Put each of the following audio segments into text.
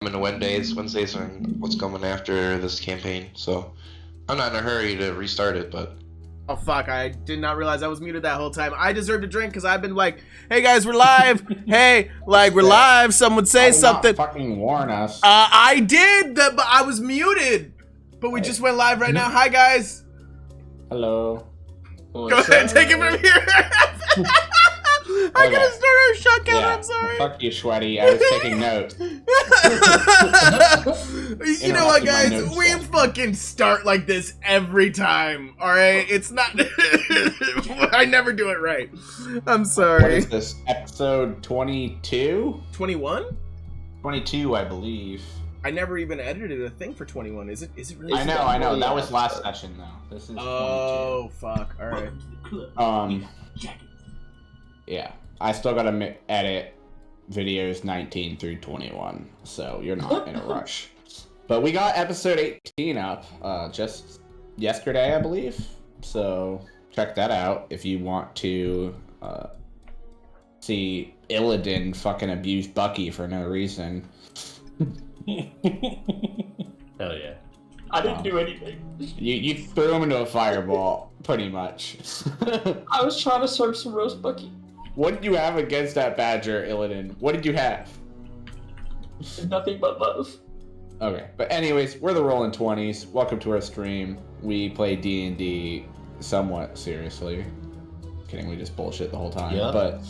into Wednesdays and what's coming after this campaign. So I'm not in a hurry to restart it, but Oh fuck, I did not realize I was muted that whole time. I deserve to drink because I've been like, hey guys, we're live. Hey, like we're live. Someone say something. Fucking warn us. I did, but I was muted. But we just went live right now. Hi guys. Hello. Go ahead, take it from here. I gotta start our shotgun. I'm sorry. Fuck you, Sweaty. I was taking notes. You know what, guys? We fucking start like this every time. All right, it's not. I never do it right. I'm sorry. What is this? Episode 22? 21? 22, I believe. I never even edited a thing for 21. Is it really? I know. That was last session, though. This is 22. Oh fuck! All right. Yeah, I still gotta edit videos 19 through 21, so you're not in a rush. But we got episode 18 up just yesterday, I believe. So check that out if you want to see Illidan fucking abuse Bucky for no reason. Hell yeah. I didn't do anything. You threw him into a fireball, pretty much. I was trying to serve some roast Bucky. What did you have against that badger, Illidan? What did you have? Nothing but love. Okay, but anyways, we're the Rollin 20's. Welcome to our stream. We play D&D somewhat seriously. Kidding, we just bullshit the whole time. Yeah. But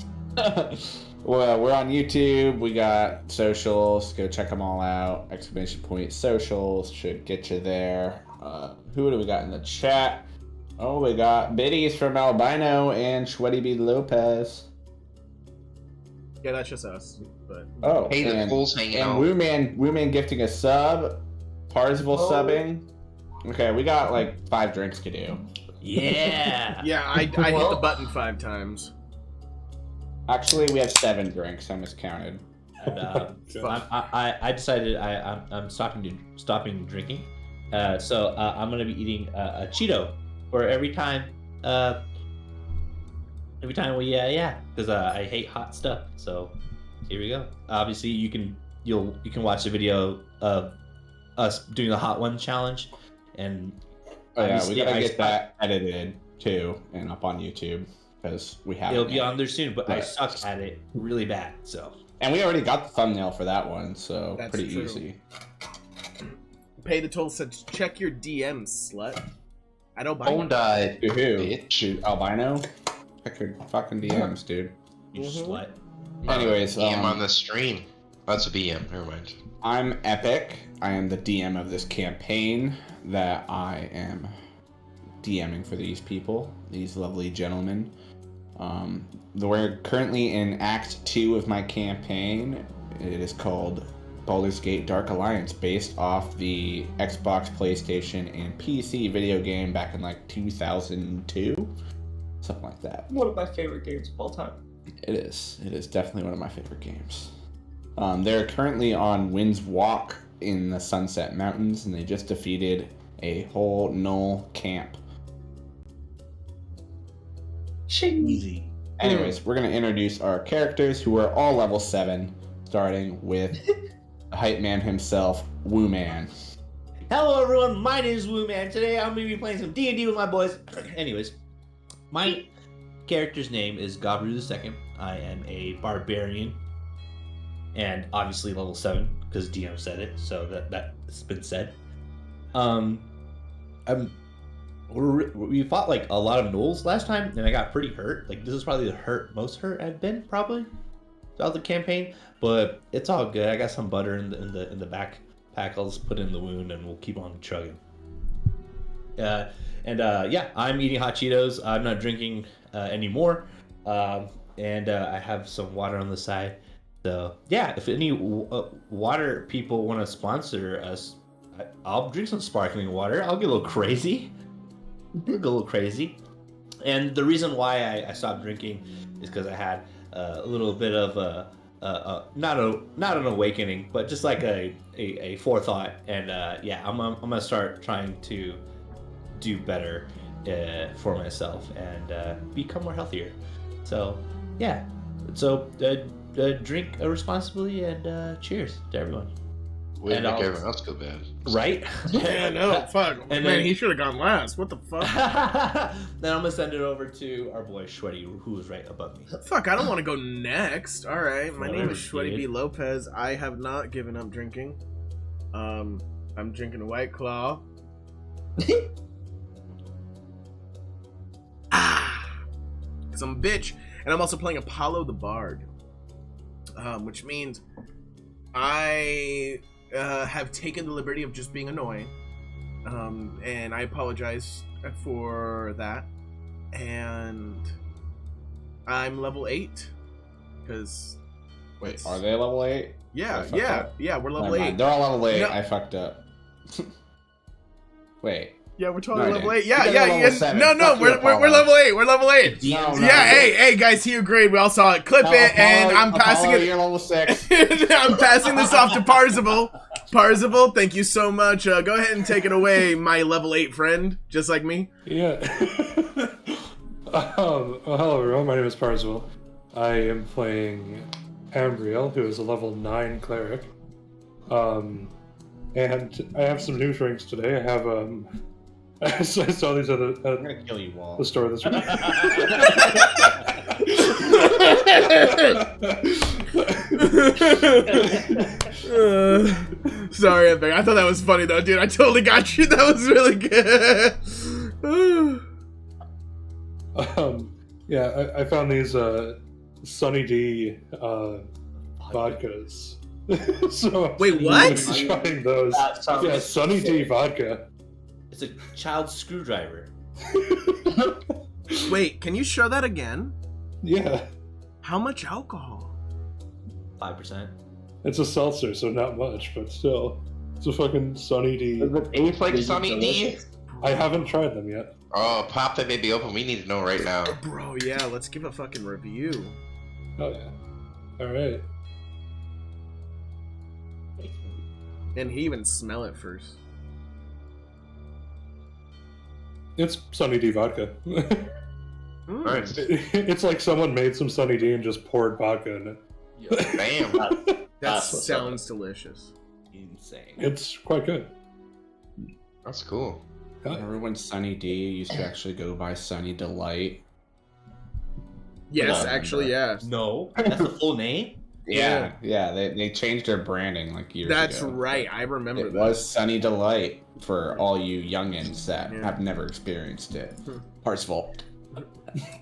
well, we're on YouTube. We got socials. Go check them all out. ! Socials should get you there. Who do we got in the chat? Oh, we got Biddies from Albino and Sweaty B. Lopez. Yeah, that's just us. But Oh, hey, the and fools hanging out. Woo Man gifting a sub. Parzival subbing. Okay, we got like 5 drinks to do. Yeah. yeah, I hit the button 5 times. Actually, we have 7 drinks. I miscounted. And, I decided I'm stopping drinking. So I'm gonna be eating a Cheeto for every time we because I hate hot stuff. So here we go. Obviously, you can watch the video of us doing the hot one challenge, and Oh yeah, we gotta get that edited too and up on YouTube because we have. It'll be on there soon, but I suck at it really bad. So. And we already got the thumbnail for that one, so That's pretty true. easy. Pay the toll says check your DMs, slut. I don't buy Phone it. died. To who? Bitch. To Albino? Check your fucking DMs, dude. You slut. Anyways, DM on the stream. That's a BM. Never mind. I'm Epic. I am the DM of this campaign that I am DMing for these people, these lovely gentlemen. We're currently in Act 2 of my campaign. It is called Baldur's Gate Dark Alliance, based off the Xbox, PlayStation, and PC video game back in like 2002. Something like that. One of my favorite games of all time. It is. It is definitely one of my favorite games. They're currently on Wind's Walk in the Sunset Mountains, and they just defeated a whole null camp. Easy. Anyways, we're going to introduce our characters, who are all level 7, starting with the hype man himself, Woo Man. Hello everyone, my name is Woo Man. Today I'm going to be playing some D&D with my boys. Anyways, my character's name is Gabriel II. I am a barbarian, and obviously level 7 because DM said it, so that's been said. We fought like a lot of gnolls last time, and I got pretty hurt. Like this is probably the most hurt I've been probably throughout the campaign, but it's all good. I got some butter in the backpack. I'll just put it in the wound, and we'll keep on chugging. I'm eating hot Cheetos. I'm not drinking anymore, and I have some water on the side. So yeah, if any water people want to sponsor us, I'll drink some sparkling water. I'll get a little crazy. And the reason why I stopped drinking is because I had a little bit of not an awakening, but just like a forethought. And I'm gonna start trying to do better for myself and become more healthier. So yeah, so drink responsibly and cheers to everyone. We And make I'll- everyone else go bad. Right? Yeah, no, fuck. And Man, then- he should have gone last. What the fuck? Then I'm gonna send it over to our boy Shreddy, who is right above me. Fuck, I don't want to go next. All right, my name Whatever, is Shwetty B. dude. Lopez. I have not given up drinking. I'm drinking a White Claw. Cause I'm a bitch, and I'm also playing Apollo the Bard, which means I have taken the liberty of just being annoying, and I apologize for that. And I'm level 8, because Wait, are they level 8? yeah, I fucked yeah, up. yeah, we're Never level mind. 8. They're all level 8. No. I fucked up. Wait. Yeah, we're totally No, I level didn't. 8. Yeah, You yeah, guys are yeah. level 7. No, Fuck you, we're Apollo. level 8. We're level 8. No, no. Yeah, hey, guys, he agreed. We all saw it. Clip No, it, and Apollo, I'm passing Apollo, it. You're level 6. I'm passing this off to Parzival. Parzival, thank you so much. Go ahead and take it away, my level 8 friend, just like me. Yeah. Hello everyone, my name is Parzival. I am playing Ambriel, who is a level 9 cleric. And I have some new drinks today. I have I saw these at I'm gonna kill you all. the store this week. Sorry, Epic. I thought that was funny though, dude. I totally got you. That was really good. Yeah, I found these Sunny D vodkas. So Wait, I'm what? gonna be trying those. That sounds Yeah, Sunny D sick. vodka. It's a child's screwdriver. Wait, can you show that again? Yeah, How much alcohol? 5%. it's a seltzer, so not much, but still, it's a fucking Sunny D. Does it taste like Is it Sunny D? delicious? I haven't tried them yet. Oh, pop that baby open. We need to know right now. Bro, yeah, let's give a fucking review. Oh yeah. All right. And he even smell it first. It's Sunny D vodka. Mm. Nice. It's like someone made some Sunny D and just poured vodka in it. Damn. That That's what's sounds delicious. Insane. It's quite good. That's cool. Remember when Sunny D used to actually go by Sunny Delight? Yes, Yeah. actually, yeah. No, that's the full name. Yeah, they changed their branding like years That's ago. right. I remember It that. was Sunny Delight for all you youngins that Yeah. have never experienced it. Parzival.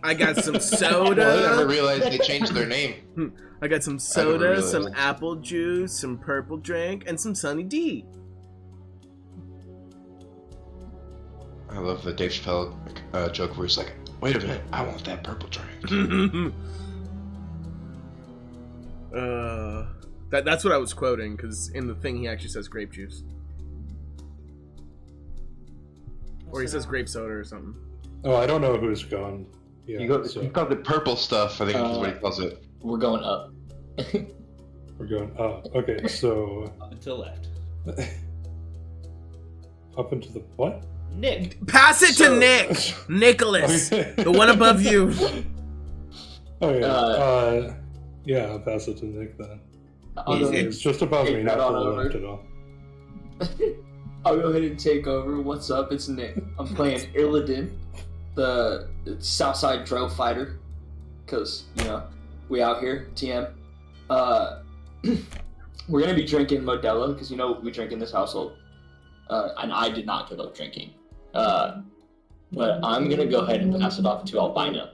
I got some Well, I never soda. realized they changed their name. I got some never soda, realized. some apple juice, some purple drink, and some Sunny D. I love the Dave Chappelle joke where he's like, "Wait a minute, I want that purple drink." That's what I was quoting, because in the thing he actually says grape juice. Or he says grape soda or something. Oh, I don't know who's gone. Yeah, He so called it purple stuff. I think is what he calls it. We're going up. we're going. Oh, okay. So Up until left. up into the what? Nick. Pass it to So- Nick! Nicholas! Okay. The one above you. Oh yeah. Uh, Yeah, I'll pass it to Nick then. I'll go, ahead, It's just above take me, that not to on the over. left at all. I'll go ahead and take over. What's up? It's Nick. I'm playing Illidan, the Southside Dro fighter. Because, you know, we out here, TM. We're going to be drinking Modelo, because, you know, we drink in this household. And I did not give up drinking. But I'm going to go ahead and pass it off to Albino.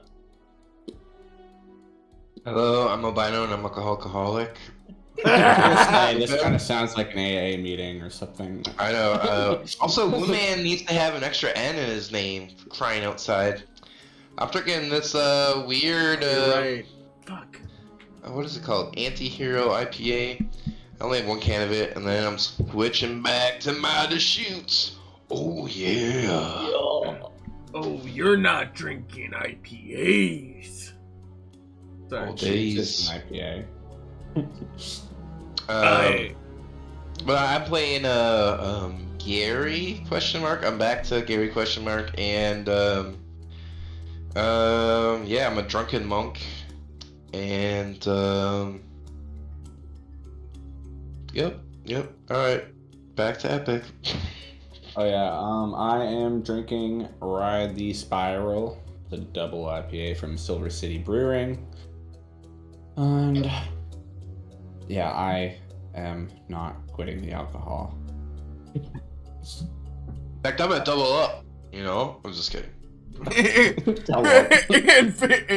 Hello, I'm albino and I'm a alcoholic. This kind of sounds like an AA meeting or something. I know. Also, Blue Man needs to have an extra N in his name. For crying outside. I'm drinking this weird. You're right. Fuck. What is it called? Anti-hero IPA. I only have one can of it, and then I'm switching back to my Deschutes. Oh yeah. Oh, you're not drinking IPAs. Sorry. Oh, It's days. an IPA. But I'm playing Gary question mark. I'm back to Gary question mark, and yeah, I'm a drunken monk, and yep, Yep. All right. Back to Epic. Oh yeah, I am drinking Ride the Spiral, the double IPA from Silver City Brewing. And yeah, I am not quitting the alcohol. In fact, I'm gonna double up. You know, I'm just kidding.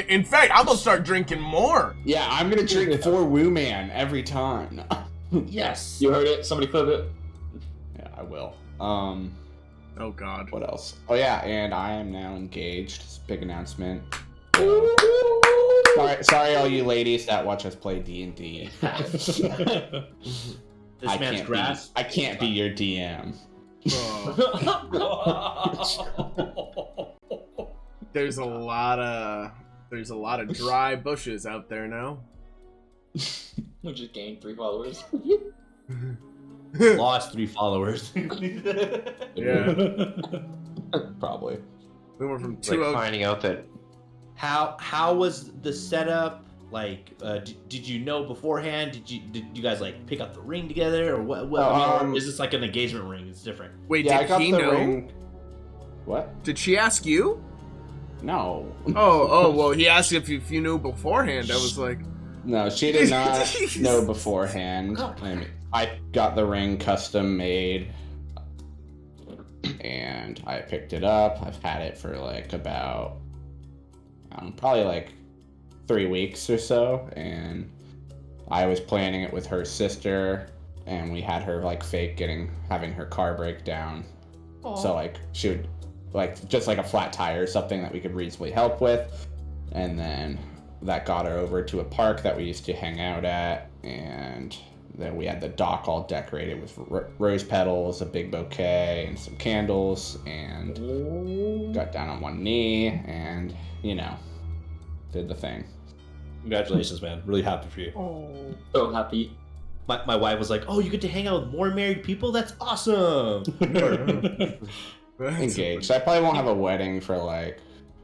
In fact, I'm gonna start drinking more. Yeah, I'm gonna drink 4 Woo Man every time. Yes. You heard it. Somebody clip it. Yeah, I will. Oh God. What else? Oh yeah, and I am now engaged. It's a big announcement. Sorry, all you ladies that watch us play D&D. This man's grass. I can't be your DM. There's a lot of dry bushes out there now. We just gained 3 followers. Lost 3 followers. Yeah. Probably. We went from It's like 2 finding out that How was the setup? Like, did you know beforehand? Did you guys like pick up the ring together, or what? I mean, or is this like an engagement ring? It's different. Wait, Yeah, I did got he the know? ring. What? Did she ask you? No. Oh, well, he asked if you knew beforehand. I was like, No, she did not know beforehand. I got the ring custom made, and I picked it up. I've had it for like about, probably like 3 weeks or so, and I was planning it with her sister, and we had her like fake having her car break down. So like she would like just like a flat tire or something that we could reasonably help with, and then that got her over to a park that we used to hang out at, and then we had the dock all decorated with rose petals, a big bouquet, and some candles, and got down on one knee, and did the thing. Congratulations, man. Really happy for you. So happy. My wife was like, "Oh, you get to hang out with more married people? That's awesome." Engaged. I probably won't have a wedding for like,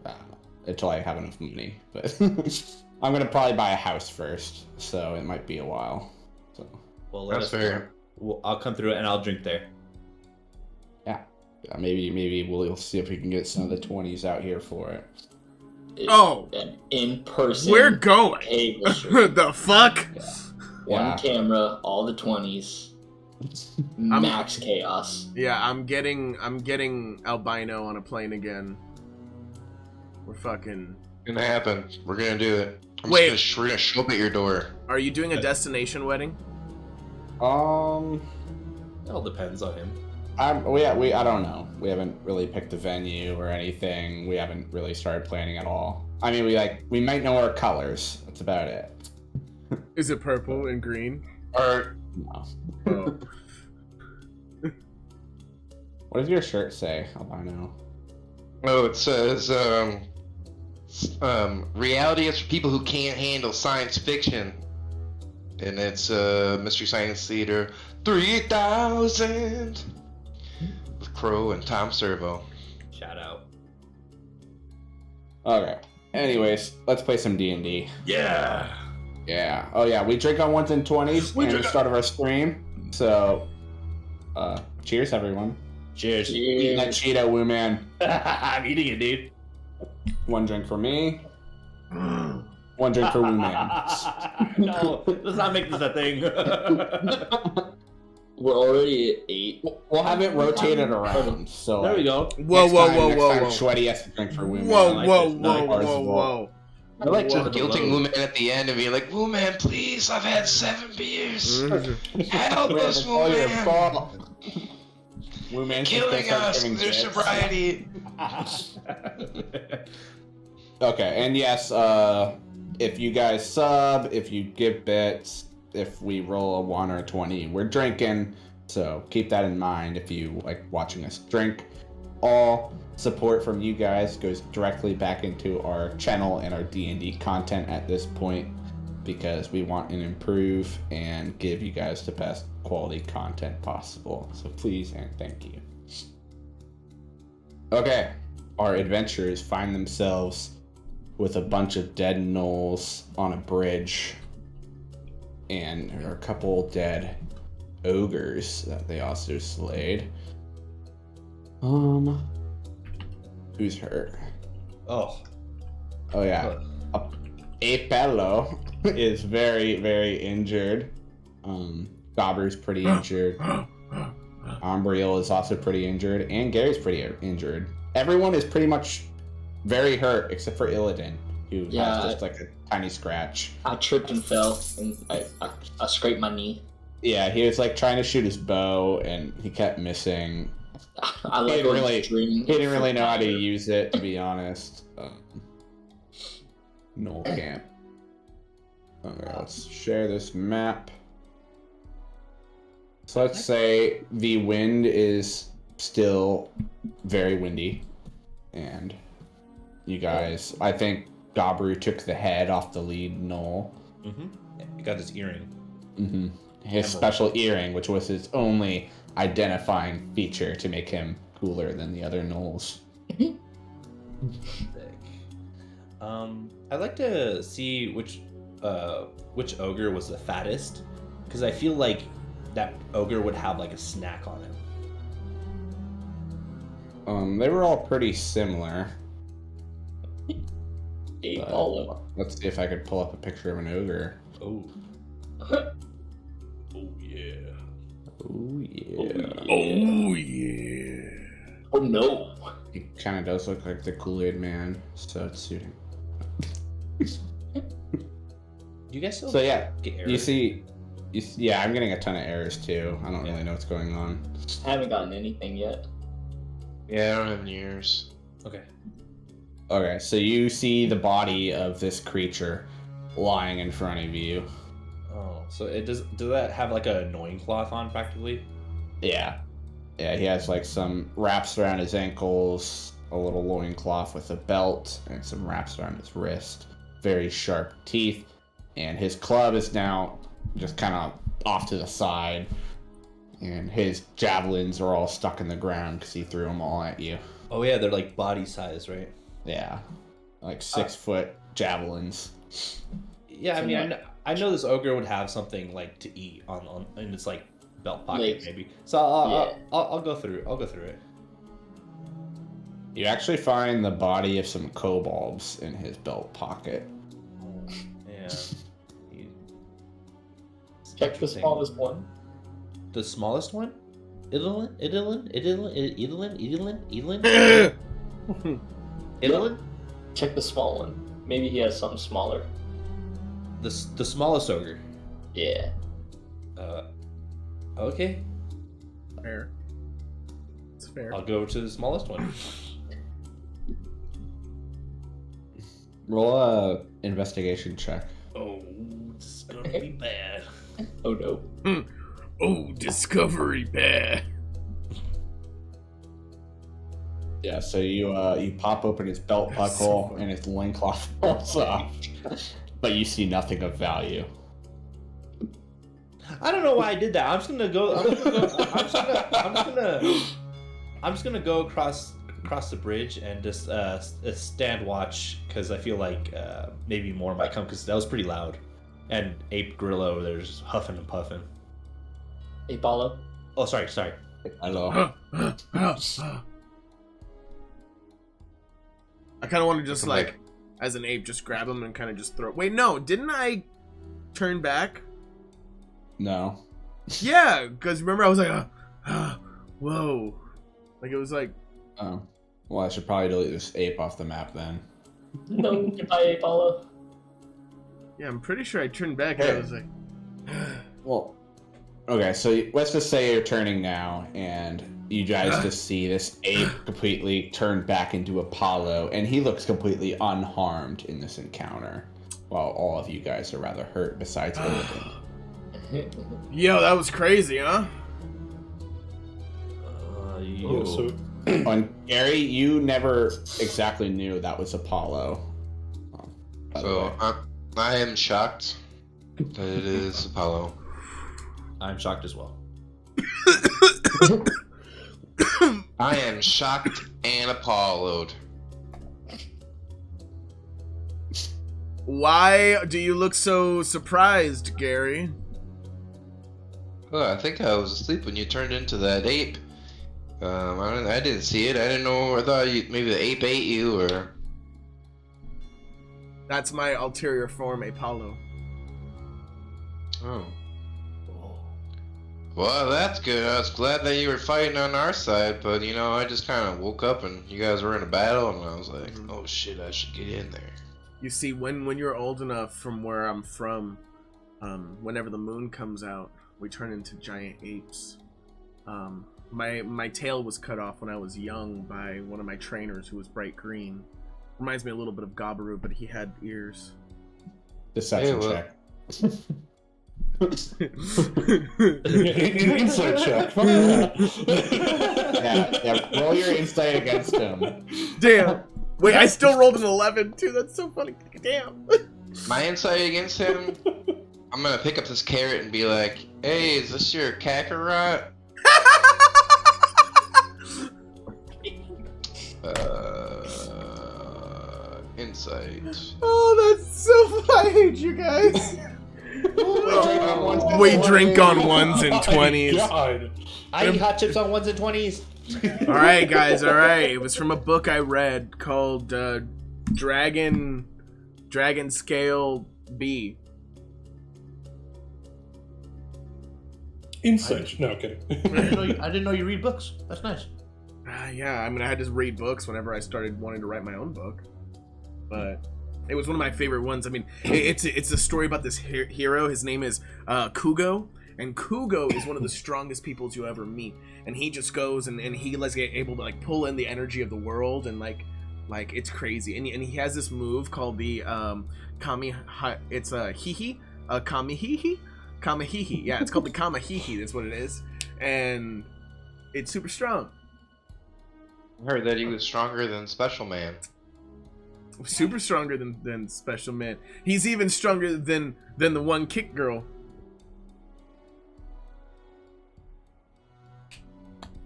I don't know, until I have enough money, but I'm gonna probably buy a house first, so it might be a while. So Well, that's fair. Well, I'll come through and I'll drink there. yeah, maybe we'll see if we can get some of the 20s out here for it. Oh. An in-person. we're going. Table stream. The fuck? One Yeah. camera, all the 20s. Max chaos. Yeah, I'm getting albino on a plane again. We're fucking. gonna happen. We're gonna do it. Wait. We're gonna show up at your door. Are you doing a destination wedding? It all depends on him. I don't know. We haven't really picked a venue or anything. We haven't really started planning at all. I mean, we might know our colors. That's about it. Is it purple and green? Or No. Oh. What does your shirt say, albino? it says reality is for people who can't handle science fiction, and it's Mystery Science Theater 3000 with Crow and Tom Servo. Shout out. Okay. Anyways, let's play some D&D. Yeah. Yeah. Oh yeah, we drink on 1s and 20s We at the drink start of our stream. So, cheers everyone. Cheers. Eating that Cheeto, Woo Man. I'm eating it, dude. 1 drink for me. 1 drink for Woo Man. No, let's not make this a thing. We're already at 8. We'll have it rotated around. So There we go. Whoa, whoa, whoa, next whoa, time whoa. Sweaty has to drink for Woo Man. Whoa, like whoa, this. whoa, Ours whoa, is whoa. I like Whoa. just guilting Woo Man at the end and being like, Woo Man, please, I've had 7 beers. Help us, Woo Man. Woo Man Killing us with their sobriety. Okay, and yes, if you guys sub, if you give bits, if we roll a 1 or a 20, we're drinking. So keep that in mind if you like watching us drink. All support from you guys goes directly back into our channel and our D&D content at this point, because we want to improve and give you guys the best quality content possible. So please and thank you. Okay, our adventurers find themselves with a bunch of dead gnolls on a bridge, and there are a couple dead ogres that they also slayed. Who's hurt? Oh. Oh yeah, Apello is very, very injured. Gobber's pretty injured. Umbriel is also pretty injured, and Gary's pretty injured. Everyone is pretty much very hurt except for Illidan, who has just like a tiny scratch. I tripped and fell, and I scraped my knee. Yeah, he was like trying to shoot his bow, and he kept missing. I He like didn't really know how to use it, to be honest. No camp. Okay, let's share this map. So let's say the wind is still very windy, and you guys, I think Gabru took the head off the lead knoll. Mm-hmm. He got his earring. Mm-hmm. His special earring, which was his only identifying feature to make him cooler than the other gnolls. Sick. I'd like to see which ogre was the fattest, because I feel like that ogre would have like a snack on him. They were all pretty similar. Apollo. Let's see if I could pull up a picture of an ogre. Oh. Oh yeah. Oh yeah. Oh yeah. Oh no. He kind of does look like the Kool-Aid Man, so it's suiting. Do you guys still So yeah, get errors? you see, yeah, I'm getting a ton of errors too. I don't really know what's going on. I haven't gotten anything yet. Yeah, I don't have any ears. Okay. Okay, so you see the body of this creature lying in front of you. Oh, so it does that have like a loincloth on practically? Yeah. Yeah, he has like some wraps around his ankles, a little loincloth with a belt, and some wraps around his wrist. Very sharp teeth, and his club is now just kind of off to the side, and his javelins are all stuck in the ground because he threw them all at you. Oh yeah, they're like body size, right? Yeah, like 6-foot javelins. Yeah, I mean, I know this ogre would have something like to eat on in its like belt pocket Like, maybe. So I'll go through. I'll go through it. You actually find the body of some kobolds in his belt pocket. Yeah. Check the smallest one. The smallest one? Idolin? Check the small one. Maybe he has something smaller. The smallest ogre. Yeah. Okay. Fair. It's fair. I'll go to the smallest one. Roll a investigation check. Oh, this is gonna be bad. Oh no. Oh, discovery bad. Yeah, so you pop open his belt buckle and his loincloth falls off, but you see nothing of value. I don't know why I did that. I'm just gonna go. I'm just gonna go across the bridge and just stand watch, because I feel like maybe more might come, because that was pretty loud. And Ape Gorilla over there is just huffing and puffing. Apollo. Oh, sorry. Hello. I kind of want to just like, as an ape, just grab him and kind of just throw. Wait, no, didn't I turn back? No. Yeah, because remember I was like, whoa, like it was like. Oh. Well, I should probably delete this ape off the map then. No, goodbye, Apollo. Yeah, I'm pretty sure I turned back and I was like. Well, okay, so let's just say you're turning now, and you guys just see this ape completely turned back into Apollo, and he looks completely unharmed in this encounter, while all of you guys are rather hurt besides Illidan. Yo, that was crazy, huh? Yeah, so And Gary, you never exactly knew that was Apollo. By the way. So I am shocked that it is Apollo. I'm shocked as well. I am shocked and Apollo'd. Why do you look so surprised, Gary? Well, I think I was asleep when you turned into that ape. I didn't see it. I didn't know. I thought maybe the ape ate you, or. That's my ulterior form, Apollo. Oh. Well, that's good. I was glad that you were fighting on our side, but I just kind of woke up and you guys were in a battle, and I was like, oh shit, I should get in there. You see, when you're old enough, from where I'm from, whenever the moon comes out, we turn into giant apes. My tail was cut off when I was young by one of my trainers who was bright green. Reminds me a little bit of Gabaru, but he had ears. Deception Hey, check. Insight check. Yeah, roll your insight against him. Damn. Wait, I still rolled an 11 too. That's so funny. Damn. My insight against him, I'm gonna pick up this carrot and be like, hey, is this your Kakarot? Insight. Oh, that's so funny. I hate you guys. We drink on ones and 20s. God. I eat hot chips on 1s and 20s. All right, guys. All right. It was from a book I read called Dragon Scale B. Insight. No, kidding. I didn't know you read books. That's nice. Yeah, I mean, I had to read books whenever I started wanting to write my own book, but it was one of my favorite ones. I mean, it's a story about this hero. His name is Kugo, and Kugo is one of the strongest peoples you'll ever meet. And he just goes and he is able to like pull in the energy of the world, and like it's crazy. And he has this move called the it's a hihi, kamihihi. Kamahihi, yeah, it's called the Kamahihi, that's what it is. And it's super strong. I heard that he was stronger than Special Man. Super stronger than Special Man. He's even stronger than the one kick girl.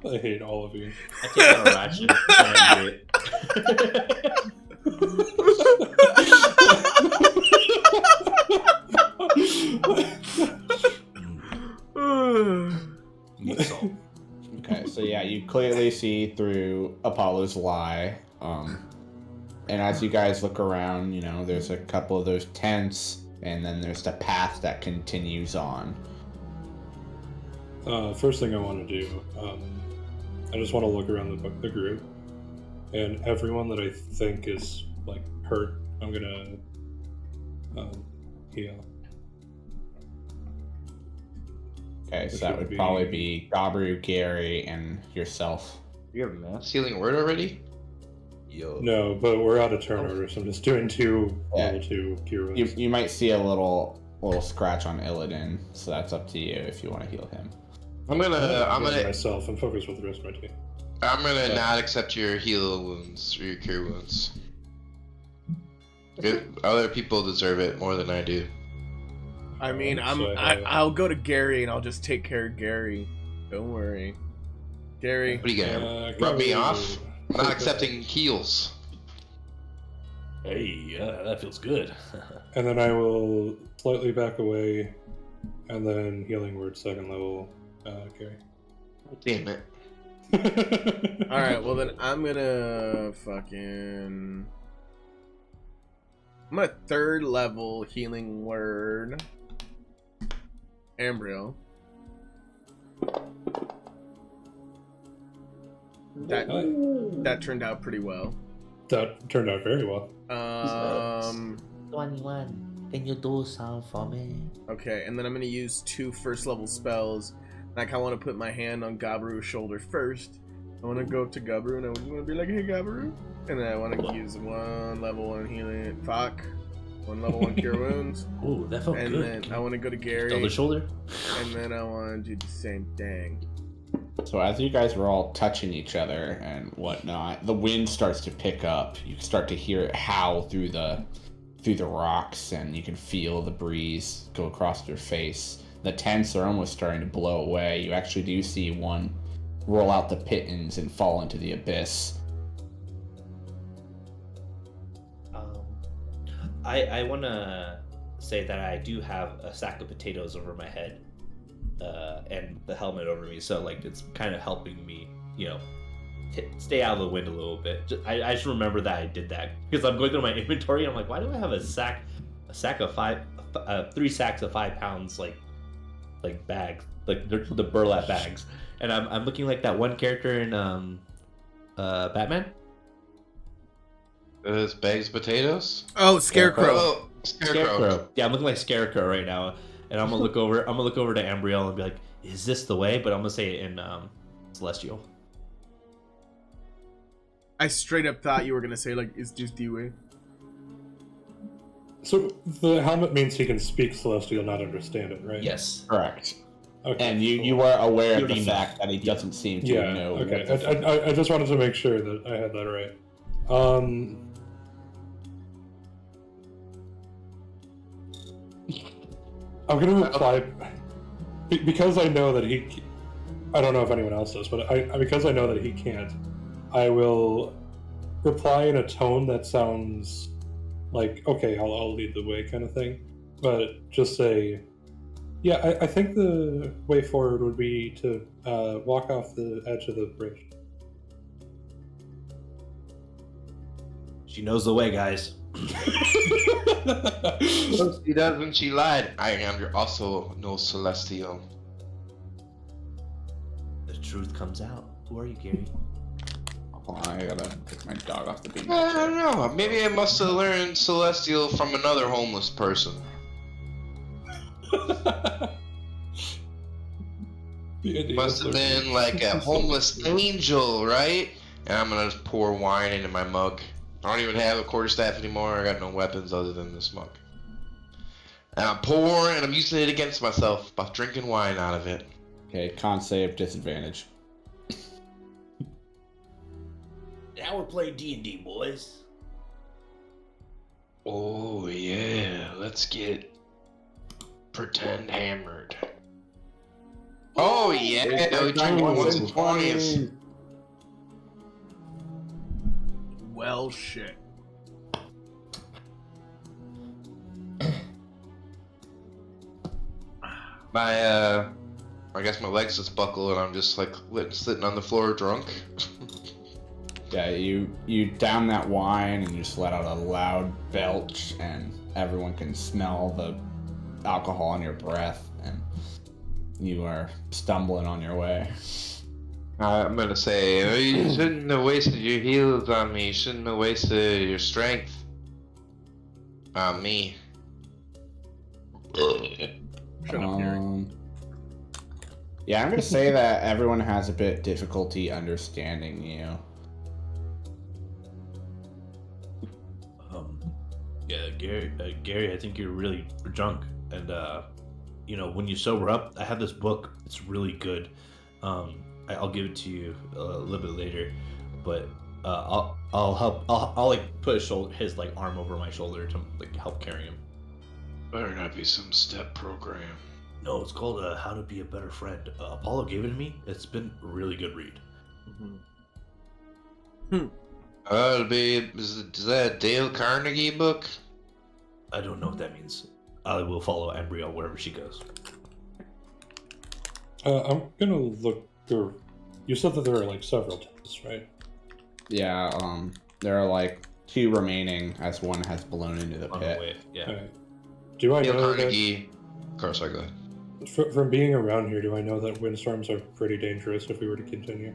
I hate all of you. I take out a ration and I do Okay, so yeah, you clearly see through Apollo's lie. And as you guys look around, there's a couple of those tents, and then there's the path that continues on. First thing I want to do, I just want to look around the group, and everyone that I think is like hurt, I'm gonna heal. Okay, so that would probably be Gabaru, Gary, and yourself. You have mass healing word already? Yo. No, but we're out of turn order, so I'm just doing two level 2 cure wounds. You might see a little scratch on Illidan, so that's up to you if you want to heal him. I'm gonna myself and focus with the rest of my team. I'm gonna not accept your heal wounds or your cure wounds. Other people deserve it more than I do. I mean, I'll go to Gary and I'll just take care of Gary. Don't worry, Gary. What are you gonna rub me off? I'm not accepting heals. Hey, that feels good. And then I will slightly back away, and then healing word 2nd level, Gary. Damn it. Alright, well then I'm gonna 3rd level healing word Ambriel. That turned out pretty well. That turned out very well. 21. Can you do some for me? Okay, and then I'm gonna use 2 1st level spells. I kind of want to put my hand on Gabaru's shoulder first. I want to go up to Gabaru and I want to be like, hey Gabaru. And then I want to use 1 level 1 healing. 1 level 1 cure wounds. Ooh, that felt good. And then I want to go to Gary. Shoulder, shoulder. And then I want to do the same thing. So as you guys were all touching each other and whatnot, the wind starts to pick up. You start to hear it howl through the rocks, and you can feel the breeze go across your face. The tents are almost starting to blow away. You actually do see one roll out the pittons and fall into the abyss. I want to say that I do have a sack of potatoes over my head. and the helmet over me, so like it's kind of helping me, stay out of the wind a little bit. I just remember that I did that because I'm going through my inventory. And I'm like, why do I have a sack of 3 sacks of 5 pounds like bags, like they're the burlap bags, and I'm looking like that one character in Batman. Is bags of potatoes? Oh, Scarecrow. Oh, Scarecrow. Yeah, I'm looking like Scarecrow right now, and I'm gonna look over. I'm gonna look over to Ambriel and be like, "Is this the way?" But I'm gonna say it in Celestial. I straight up thought you were gonna say like, "Is this the way?" So the helmet means he can speak Celestial, not understand it, right? Yes. Correct. Okay. And you were aware of the already know. fact that he doesn't seem to Yeah. know. Okay. what the I just wanted to make sure that I had that right. I'm gonna reply because I know that he. I don't know if anyone else does, but because I know that he can't, I will reply in a tone that sounds like, okay, I'll lead the way kind of thing, but just say, yeah, I think the way forward would be to walk off the edge of the bridge. She knows the way, guys. She doesn't. She lied. I am also no celestial. The truth comes out. Who are you, Gary? Hold on, I gotta take my dog off the beach. I don't know. Maybe I must have learned celestial from another homeless person. Must have been like a homeless angel, right? And I'm gonna just pour wine into my mug. I don't even have a quarterstaff anymore. I got no weapons other than this mug. And I'm pouring, and I'm using it against myself by drinking wine out of it. Okay, con save, disadvantage. Now we're playing D&D, boys. Oh yeah, let's get pretend hammered. Oh yeah, we drink once and 20's. Well, shit. I guess my legs just buckle and I'm just like sitting on the floor drunk. Yeah, you down that wine and you just let out a loud belch, and everyone can smell the alcohol in your breath, and you are stumbling on your way. I'm gonna say, oh, you shouldn't have wasted your heals on me. You shouldn't have wasted your strength on me. Shut up, Gary. Yeah, I'm gonna say that everyone has a bit difficulty understanding you. Yeah, Gary, I think you're really drunk, and when you sober up, I have this book. It's really good. I'll give it to you a little bit later, but I'll help. I'll like put his like arm over my shoulder to like help carry him. Better not be some step program. No, it's called How to Be a Better Friend. Apollo gave it to me. It's been a really good read. Is that a Dale Carnegie book? I don't know what that means. I will follow Ambriel wherever she goes. I'm gonna look through. You said that there are like several tests, right? Yeah, there are like 2 remaining as one has blown into the On the pit. way, yeah. Okay. Do I Dale know Carnegie. Of course, I go ahead. that from being around here? Do I know that windstorms are pretty dangerous if we were to continue?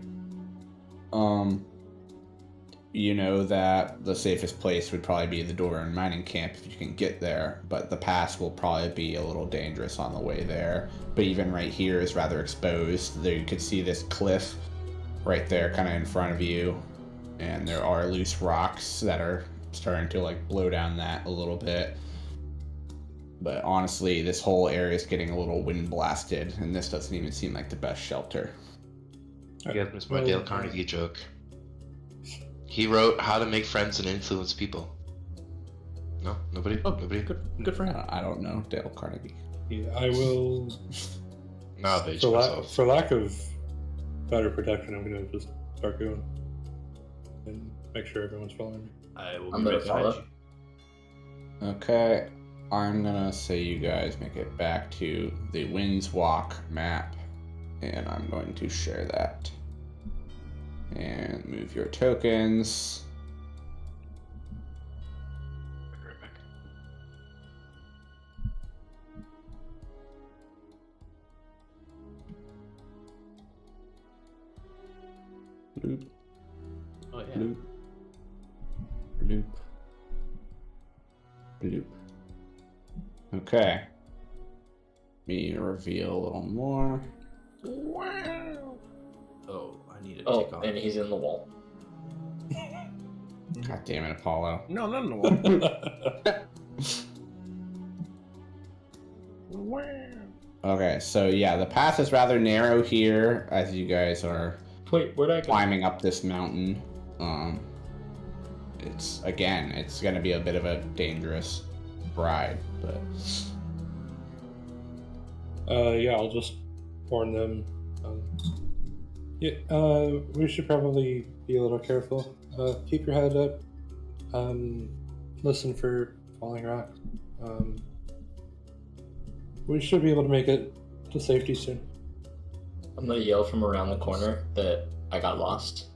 You know that the safest place would probably be the Doran mining camp if you can get there, but the pass will probably be a little dangerous on the way there. But even right here is rather exposed. There you could see this cliff right there kind of in front of you, and there are loose rocks that are starting to like blow down that a little bit. But honestly, this whole area is getting a little wind blasted, and this doesn't even seem like the best shelter. You guys missed my Dale Carnegie joke. He wrote How to Make Friends and Influence People. No? Nobody? Oh, Nobody? Good for him. I don't know Dale Carnegie. Yeah, I will. No, they myself. For lack of better protection, I'm gonna just start going and make sure everyone's following me. I will I'm be gonna right behind follow. you. Okay. I'm gonna say you guys make it back to the Winds Walk map, and I'm going to share that. And move your tokens. Bloop. Oh yeah. Bloop. Bloop. Bloop. Okay. Me reveal a little more. Wow. Oh, I need to Oh, take off. and he's in the wall. God damn it, Apollo. No, not in the wall. Wow. Okay, so yeah, the path is rather narrow here as you guys are Wait, where'd I go? climbing up this mountain. It's gonna be a bit of a dangerous ride, but Yeah, I'll just warn them. We should probably be a little careful. Keep your head up. Listen for falling rocks. We should be able to make it to safety soon. I'm gonna yell from around the corner that I got lost.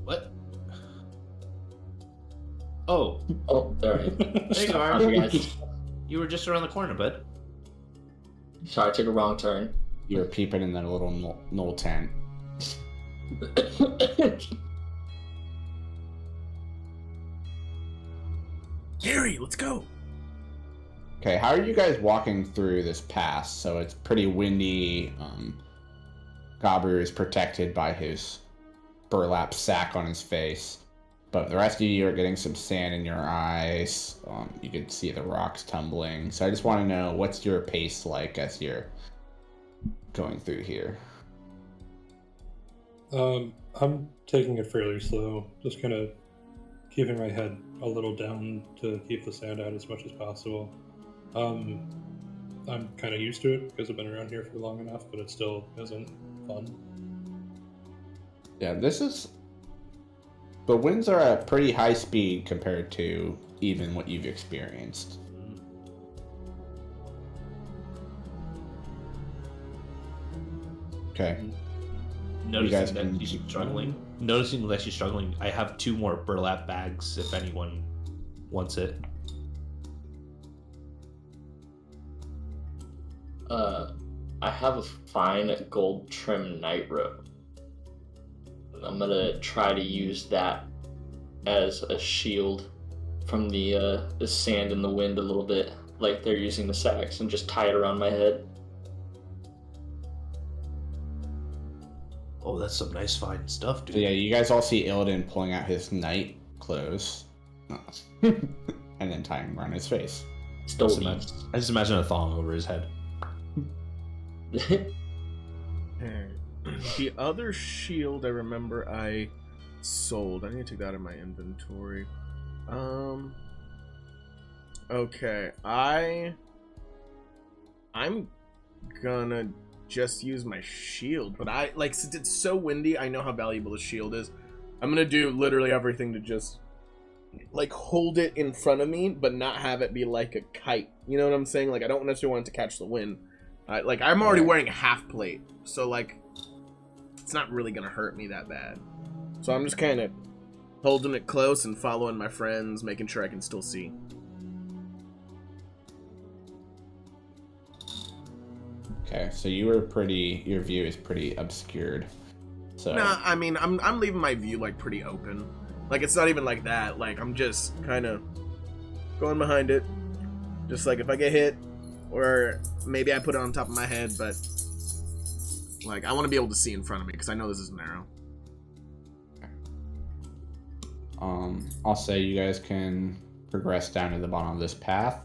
What? Oh, Oh, there I am. there you are. Sorry, guys. You were just around the corner, bud. Sorry, I took a wrong turn. you're peeping in that little knoll tent. Gary, let's go. Okay, how are you guys walking through this pass? So it's pretty windy. Gabru is protected by his burlap sack on his face. But the rest of you are getting some sand in your eyes. You can see the rocks tumbling. So I just want to know, what's your pace like as you're going through here? I'm taking it fairly slow, just kind of keeping my head a little down to keep the sand out as much as possible. I'm kind of used to it because I've been around here for long enough, but it still isn't fun. Yeah, the winds are at pretty high speed compared to even what you've experienced. Okay. Noticing that she's struggling. I have 2 more burlap bags if anyone wants it. I have a fine gold trim night robe. I'm gonna try to use that as a shield from the sand and the wind a little bit, like they're using the sacks, and just tie it around my head. Oh, that's some nice fine stuff, dude. So yeah, you guys all see Illidan pulling out his night clothes and then tying them around his face. Still I just imagine a thong over his head. The other shield I remember I sold. I need to take that out of my inventory. Okay, I'm gonna just use my shield, but since it's so windy, I know how valuable the shield is. I'm gonna do literally everything to just hold it in front of me, but not have it be like a kite. You know what I'm saying? I don't necessarily want it to catch the wind. I'm already wearing a half plate, so it's not really gonna hurt me that bad. So I'm just kind of holding it close and following my friends, making sure I can still see. Okay, so your view is pretty obscured. So Nah, I mean, I'm leaving my view pretty open. It's not even like that. I'm just kind of going behind it. Just if I get hit, or maybe I put it on top of my head, but I want to be able to see in front of me because I know this is narrow. I'll say you guys can progress down to the bottom of this path.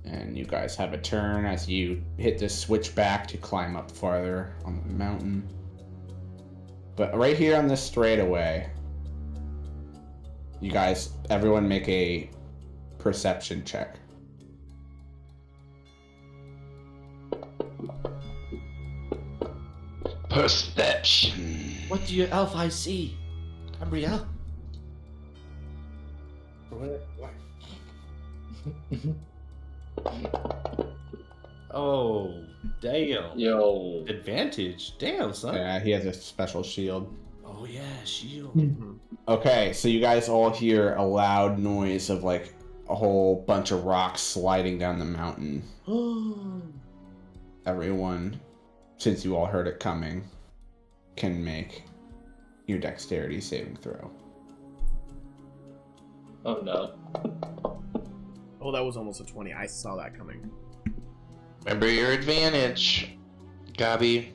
And you guys have a turn as you hit this switchback to climb up farther on the mountain. But right here on this straightaway, you guys, everyone make a perception check. Perception. What do your elf eyes see? Gabrielle? Oh, damn. Yo. Advantage. Damn, son. Yeah, he has a special shield. Oh, yeah, shield. Okay, so you guys all hear a loud noise of like a whole bunch of rocks sliding down the mountain. Everyone, since you all heard it coming, can make your dexterity saving throw. Oh no. Oh, that was almost a 20. I saw that coming. Remember your advantage, Gabi.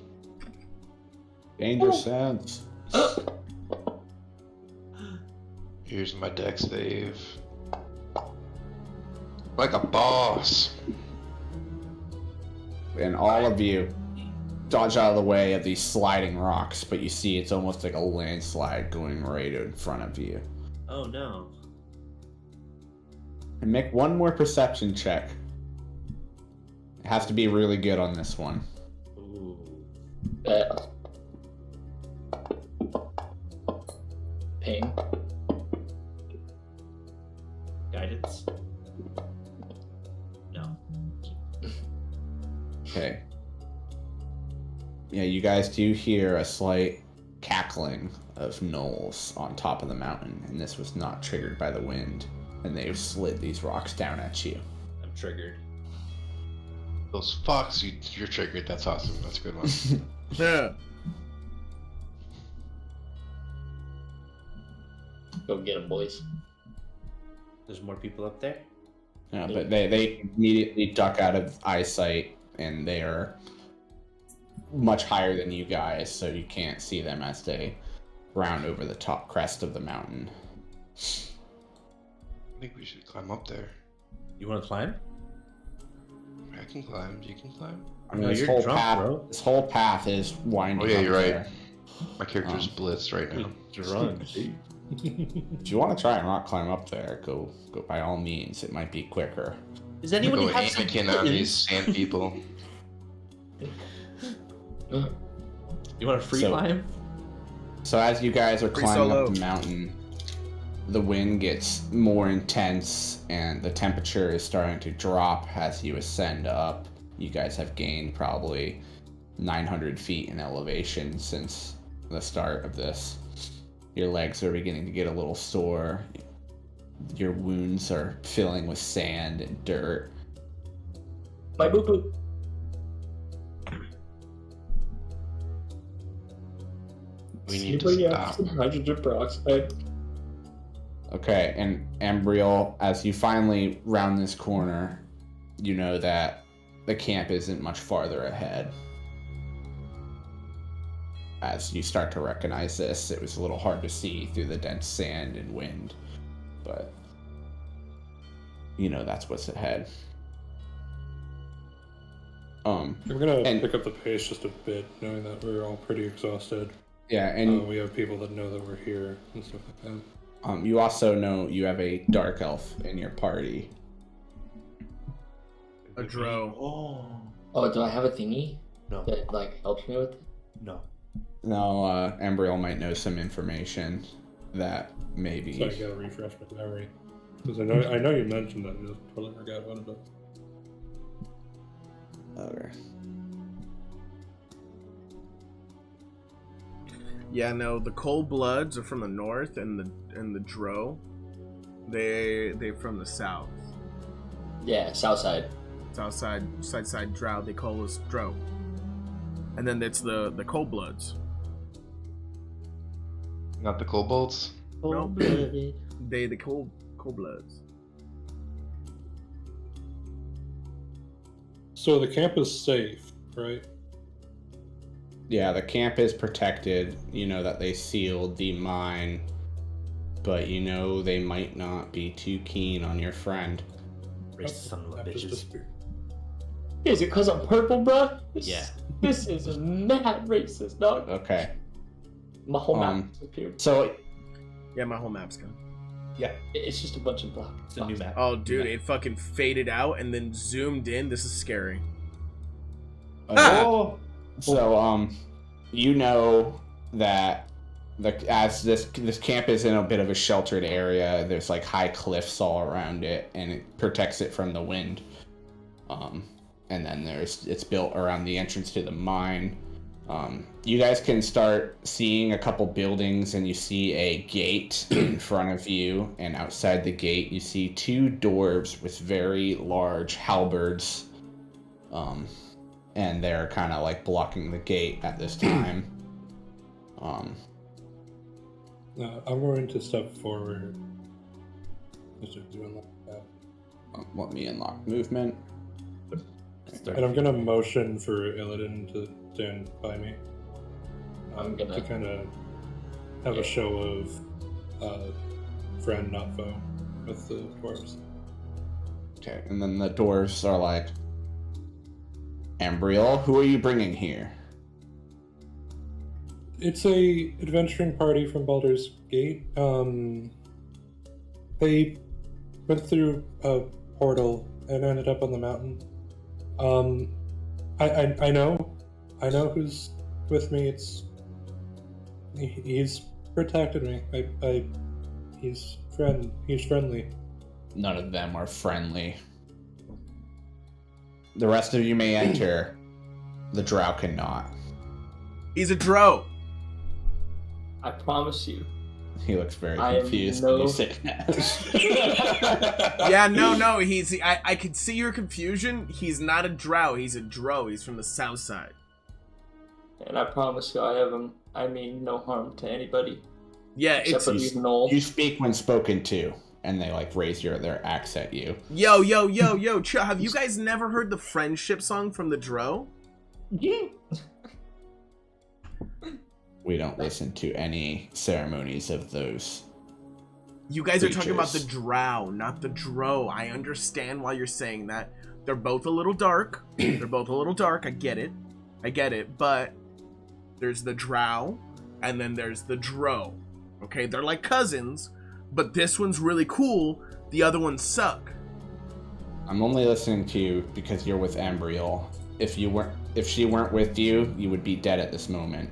Danger sense. Here's my dex save. Like a boss. And all of you dodge out of the way of these sliding rocks, but you see it's almost like a landslide going right in front of you. Oh, no. And make one more perception check. It has to be really good on this one. Ooh. Ping. Guidance? No. Okay. Yeah, you guys do hear a slight cackling of gnolls on top of the mountain, and this was not triggered by the wind, and they've slid these rocks down at you. I'm triggered. Those fucks, you're triggered. That's awesome. That's a good one. Yeah. Go get them, boys. There's more people up there? Yeah, but they immediately duck out of eyesight, and they are much higher than you guys, so you can't see them as they round over the top crest of the mountain. I think we should climb up there. You want to climb? I can climb. You can climb. I mean, No, this you're whole drunk, path, bro. this whole path is winding. Oh yeah, up you're right. there. My character's blitzed right now. Drunk. If you want to try and not climb up there, go by all means. It might be quicker. Does Go anybody have some Anakin on these kittens? sand people. You want to free So- climb? So as you guys are Free climbing solo. up the mountain, the wind gets more intense and the temperature is starting to drop as you ascend up. You guys have gained probably 900 feet in elevation since the start of this. Your legs are beginning to get a little sore. Your wounds are filling with sand and dirt. My boo boo. We need to stop. Hydrogen peroxide. Okay, and Ambriel, as you finally round this corner, you know that the camp isn't much farther ahead. As you start to recognize this, it was a little hard to see through the dense sand and wind, but you know that's what's ahead. I'm gonna And- pick up the pace just a bit, knowing that we're all pretty exhausted. Yeah, and We have people that know that we're here and stuff like that. you also know you have a dark elf in your party. A dro. Oh, do I have a thingy No. that like helps me with it? No. Now, Ambriel might know some information that maybe. So I gotta refresh my memory. Because I know you mentioned that, I just totally forgot what it was. Okay. Yeah, no, the cold bloods are from the north, and the dro, they're from the south. Yeah, south side. South side drow, they call us dro. And then it's the cold bloods. Not the kobolds. Nope. They the cold bloods. So the camp is safe, right? Yeah, the camp is protected. You know that they sealed the mine, but you know they might not be too keen on your friend. Racist son of a That just bitches. disappeared. Is it because I'm purple, bro? Yeah. This is mad racist, dog. Okay. My whole map Um, disappeared. So, Yeah, my whole map's gone. It's just a bunch of blocks. It's a new map. Oh, dude, it fucking faded out and then zoomed in. This is scary. you know that as this camp is in a bit of a sheltered area, there's like high cliffs all around it, and it protects it from the wind. And then it's built around the entrance to the mine. You guys can start seeing a couple buildings, and you see a gate in front of you, and outside the gate you see two dwarves with very large halberds, and they're kind of like blocking the gate at this time. I'm going to step forward. Let me unlock movement. And I'm gonna motion for Illidan to stand by me. I'm gonna to kind of have a show of friend, not foe, with the dwarves. Okay, and then the dwarves are like, Ambriel, who are you bringing here? It's a adventuring party from Baldur's Gate. They went through a portal and ended up on the mountain. I know who's with me. He's protected me. He's friendly. None of them are friendly. The rest of you may enter. The drow cannot. He's a drow. I promise you. He looks very I am confused no- when you say that. Yeah, no. I can see your confusion. He's not a drow. He's a dro. He's from the south side. And I promise you, I mean no harm to anybody. Yeah, Except it's for these gnolls. You speak when spoken to, and they like raise their axe at you. yo. Chill. Have you guys never heard the friendship song from the dro? We don't listen to any ceremonies of those. You guys are talking about the creatures. drow, not the dro. I understand why you're saying that. They're both a little dark. I get it. But there's the drow, and then there's the dro. Okay, they're like cousins, but this one's really cool. The other ones suck. I'm only listening to you because you're with Ambriel. If she weren't with you, you would be dead at this moment.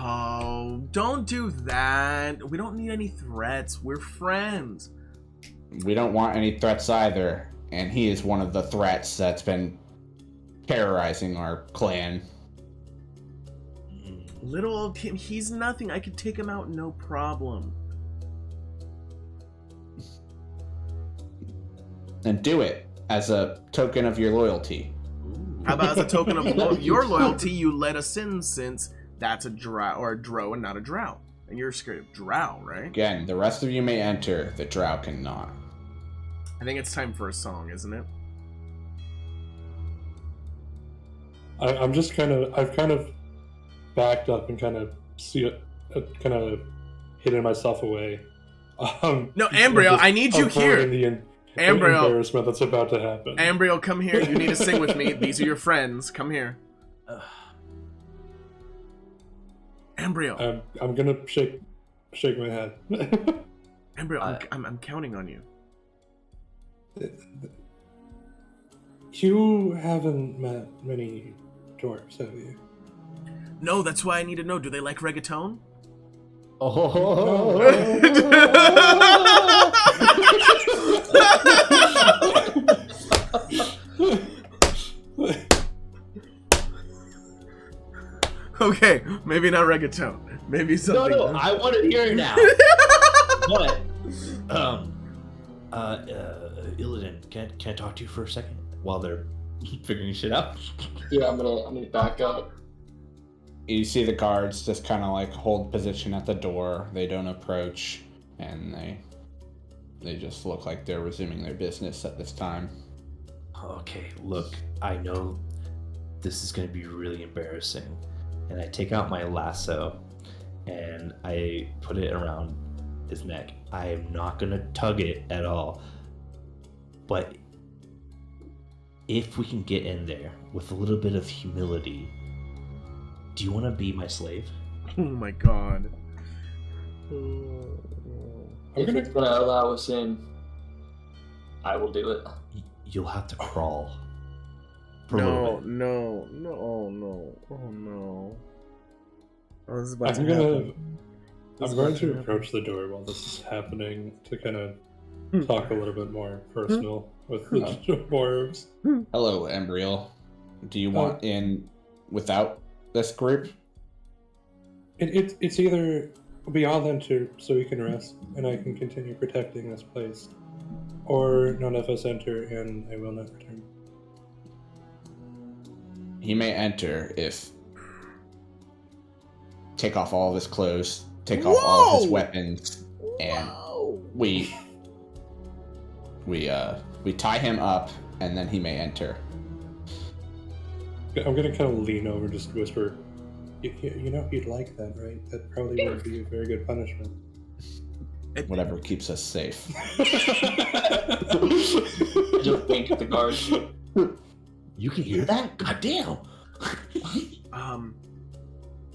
Oh, don't do that. We don't need any threats. We're friends. We don't want any threats either, and he is one of the threats that's been terrorizing our clan. Little old him, he's nothing. I could take him out, no problem. And do it as a token of your loyalty. How about as a token of your loyalty, you let us in, since that's a drow or a dro and not a drow, and you're scared of drow, right? Again, the rest of you may enter. The drow cannot. I think it's time for a song, isn't it? I've kind of backed up and kind of kind of hidden myself away. No, Ambriel, I need you here. The Ambriel, embarrassment that's about to happen. Ambriel, come here. You need to sing with me. These are your friends. Come here. Ambriel. I'm gonna shake my head. Ambriel, I'm counting on you. You haven't met many dwarves, have you? No, that's why I need to know. Do they like reggaeton? Okay, maybe not reggaeton. Maybe something. No, I want to hear it now. But, Illidan, can I talk to you for a second while they're figuring shit out? Yeah, I'm gonna back up. You see the guards just kind of like hold position at the door. They don't approach, and they just look like they're resuming their business at this time. Okay, look, I know this is going to be really embarrassing. And I take out my lasso and I put it around his neck. I am not going to tug it at all. But if we can get in there with a little bit of humility, do you want to be my slave? Oh my god. If it's gonna allow us in, I will do it. You'll have to crawl. For a No. little bit. Oh no. Oh no. I was about I'm to gonna happen. I'm going to approach the door while this is happening to kind of talk a little bit more personal with the dwarves. Hello, Embriel. Do you want in without this group? It's either we all enter so we can rest and I can continue protecting this place, or none of us enter and I will not return. He may enter if take off all of his clothes, take off all of his weapons, and we tie him up, and then he may enter. I'm gonna kind of lean over and just whisper, you know he'd like that, right? That probably would be a very good punishment. Whatever keeps us safe. Just wink at the guards. You can hear that? God damn.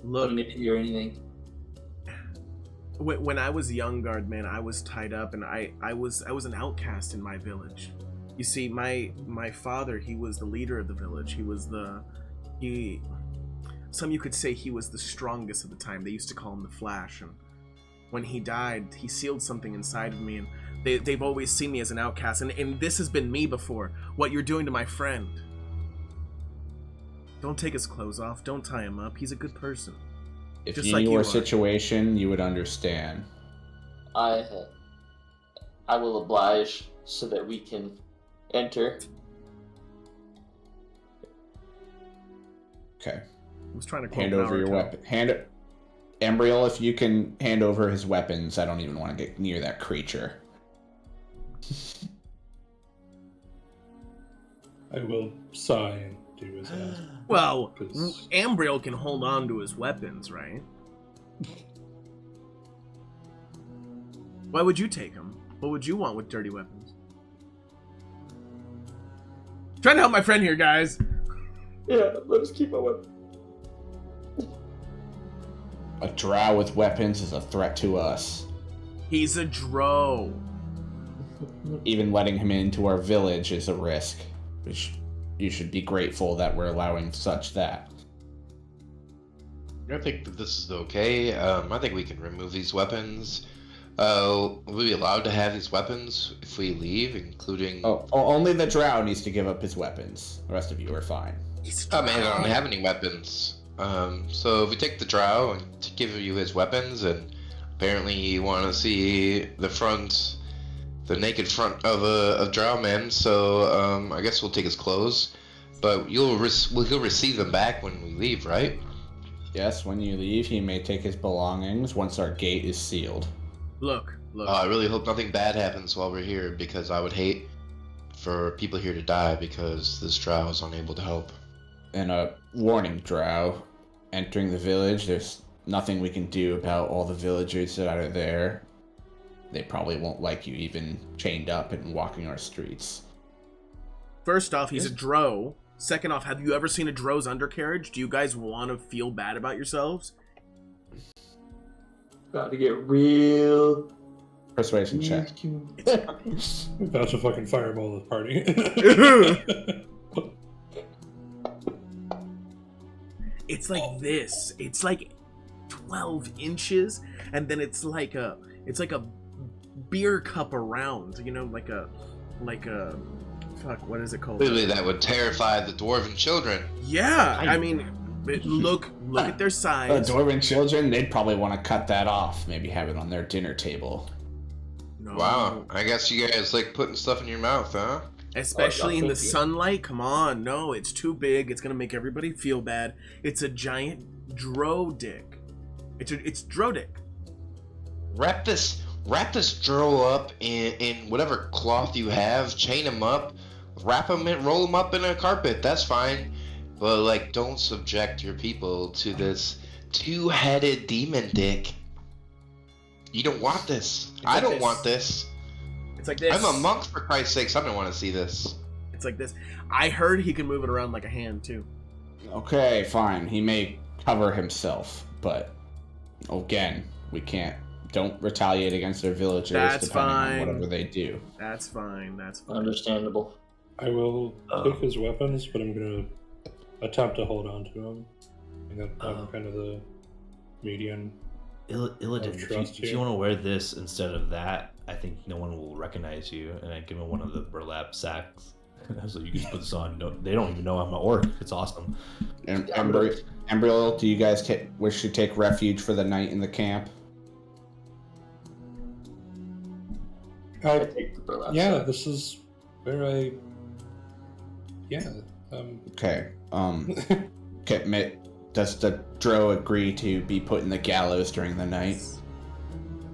Look, Don't need to hear anything. when I was young, guard man, I was tied up, and I was an outcast in my village. You see, my father, he was the leader of the village. Some you could say he was the strongest at the time. They used to call him the Flash, and when he died, he sealed something inside of me, and they've always seen me as an outcast, and this has been me before. What you're doing to my friend. Don't take his clothes off. Don't tie him up. He's a good person. If Just you like knew you our are. situation, you would understand. I will oblige so that we can enter. Okay. I was trying to quote Hand over your Naruto. weapon. Embriel, if you can hand over his weapons, I don't even want to get near that creature. I will sigh and do his ask. Well, 'Cause- Ambriel can hold on to his weapons, right? Why would you take them? What would you want with dirty weapons? Trying to help my friend here, guys. Yeah, let us keep our weapon. A drow with weapons is a threat to us. He's a dro. Even letting him into our village is a risk. You should be grateful that we're allowing such that. I think that this is okay. I think we can remove these weapons. Will we be allowed to have these weapons if we leave, including... Only the drow needs to give up his weapons. The rest of you are fine. Oh man, I don't have any weapons. So if we take the drow and give you his weapons, and apparently you want to see the naked front of a drow man, so I guess we'll take his clothes, but he'll receive them back when we leave, right? Yes, when you leave, he may take his belongings once our gate is sealed. Look. I really hope nothing bad happens while we're here, because I would hate for people here to die because this drow is unable to help. And a warning, drow. Entering the village, there's nothing we can do about all the villagers that are there. They probably won't like you even chained up and walking our streets. First off, he's a dro. Second off, have you ever seen a dro's undercarriage? Do you guys want to feel bad about yourselves? About to get real. Persuasion check. About to fucking fireball the party. It's like this. It's like 12 inches, and then it's like a beer cup around. You know, like a fuck. What is it called? Clearly, that would terrify the dwarven children. Yeah, I mean, look at their size. Dwarven children, they'd probably want to cut that off. Maybe have it on their dinner table. No. Wow, I guess you guys like putting stuff in your mouth, huh? Especially in the thank you. sunlight. Come on, no, it's too big. It's gonna make everybody feel bad. It's a giant dro dick. It's dro dick. Wrap this drow up in whatever cloth you have. Chain him up, wrap him and roll him up in a carpet. That's fine, but like, don't subject your people to this two-headed demon dick. You don't want this. I don't want this. It's like this. I'm a monk, for Christ's sakes. I don't want to see this. It's like this. I heard he can move it around like a hand too. Okay, fine. He may cover himself, but again, we can't. Don't retaliate against their villagers. That's depending fine. on whatever they do. That's fine. That's fine. Understandable. I will take his weapons, but I'm gonna attempt to hold on to him. I'm kind of the median Illidan, trust if you want to wear this instead of that, I think no one will recognize you. And I give him one of the burlap sacks. So you can just put this on. No, they don't even know I'm an orc. It's awesome. And Embriel, do you guys wish to take refuge for the night in the camp? I take the burlap Yeah, sack. this is where I. Yeah. Okay. Okay. Does the Drow agree to be put in the gallows during the night?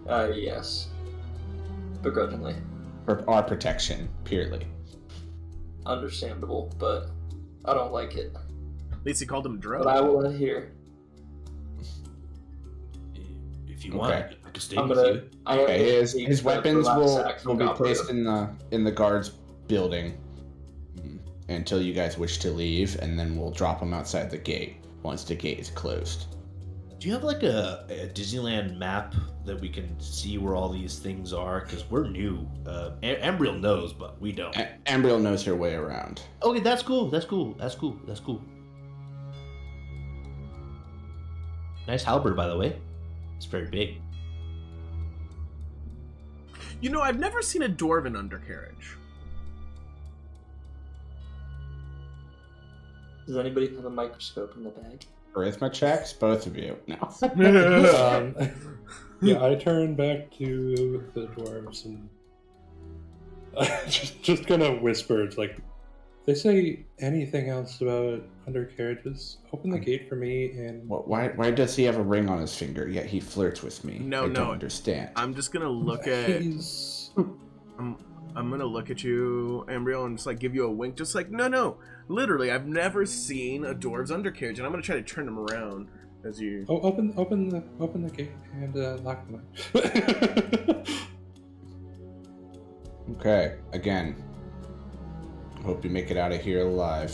Yes. Begrudgingly. For our protection, purely. Understandable, but I don't like it. At least he called him Dro. But I will adhere. If you want, Okay. I can stay I'm with gonna. you. I am Okay, gonna his take the weapons burlap will sack from be Gabriel. placed in the guards building until you guys wish to leave, and then we'll drop them outside the gate once the gate is closed. Do you have like a Disneyland map that we can see where all these things are? Because we're new. Embriel knows, but we don't. Embriel knows her way around. Okay, that's cool. That's cool. Nice halberd, by the way. It's very big. You know, I've never seen a dwarven undercarriage. Does anybody have a microscope in the bag? Charisma checks, both of you. No. Yeah, I turn back to the dwarves and just kind of whisper. It's like, if they say anything else about undercarriages, open the gate for me and. Why does he have a ring on his finger, yet he flirts with me? No, I no. don't understand. I'm just gonna look at. He's... I'm gonna look at you, Embryo, and just like give you a wink, just like no. Literally, I've never seen a dwarves undercarriage, and I'm gonna try to turn them around as you. Oh, open the gate and lock them up. Okay, again. Hope you make it out of here alive.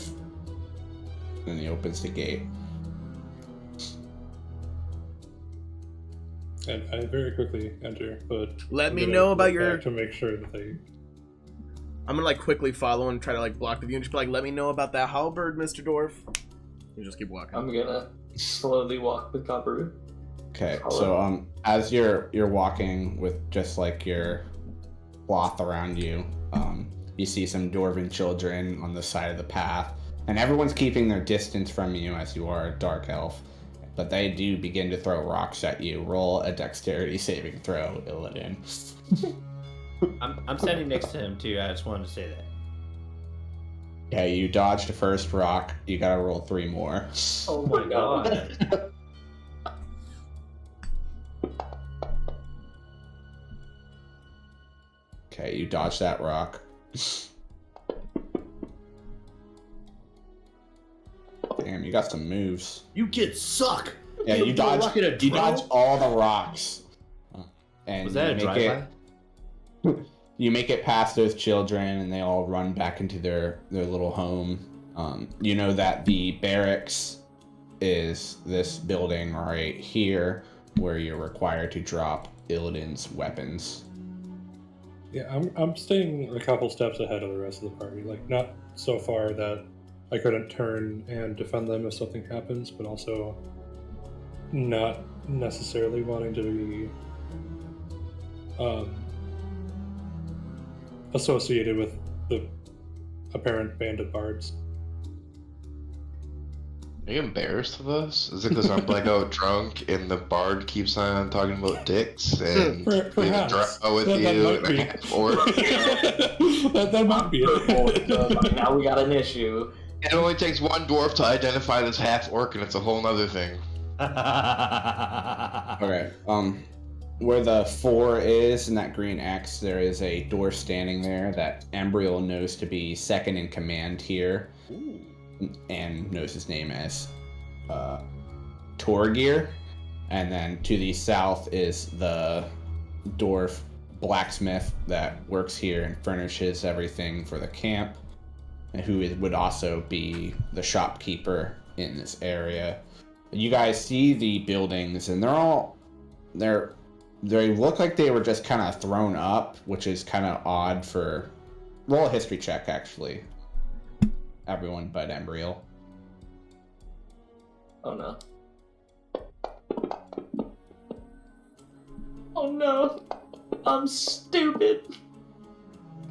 Then he opens the gate. And I very quickly enter, but Let I'm me gonna know about look your. back to make sure that they. I'm gonna like quickly follow and try to like block the view and just be like, let me know about that halberd, Mr. Dwarf. You just keep walking. I'm gonna slowly walk with Gabaru. Okay, so as you're walking with just like your cloth around you, you see some dwarven children on the side of the path, and everyone's keeping their distance from you as you are a dark elf, but they do begin to throw rocks at you. Roll a dexterity saving throw, Illidan. I'm standing next to him too. I just wanted to say that. Yeah, you dodged the first rock. You gotta roll 3 more. Oh my god. Okay, you dodged that rock. Damn, you got some moves. You kids suck. Yeah, you dodged all the rocks. And Was that a you make drive-by? You make it past those children, and they all run back into their little home. You know that the barracks is this building right here, where you're required to drop Illidan's weapons. Yeah, I'm staying a couple steps ahead of the rest of the party. Like, not so far that I couldn't turn and defend them if something happens, but also not necessarily wanting to be associated with the apparent band of bards. Are you embarrassed of us? Is it because I'm blackout drunk and the bard keeps on talking about dicks and we have a drama with you and a half orc? that might be it. Now we got an issue. It only takes one dwarf to identify this half orc, and it's a whole nother thing. Okay. Where the 4 is in that green X, there is a dwarf standing there that Embriel knows to be second in command here. Ooh. And knows his name as Torgir. And then to the south is the dwarf blacksmith that works here and furnishes everything for the camp, and who would also be the shopkeeper in this area. You guys see the buildings, and they look like they were just kind of thrown up, which is kind of odd for... Roll a history check, actually. Everyone but Embriel. Oh no. Oh no, I'm stupid.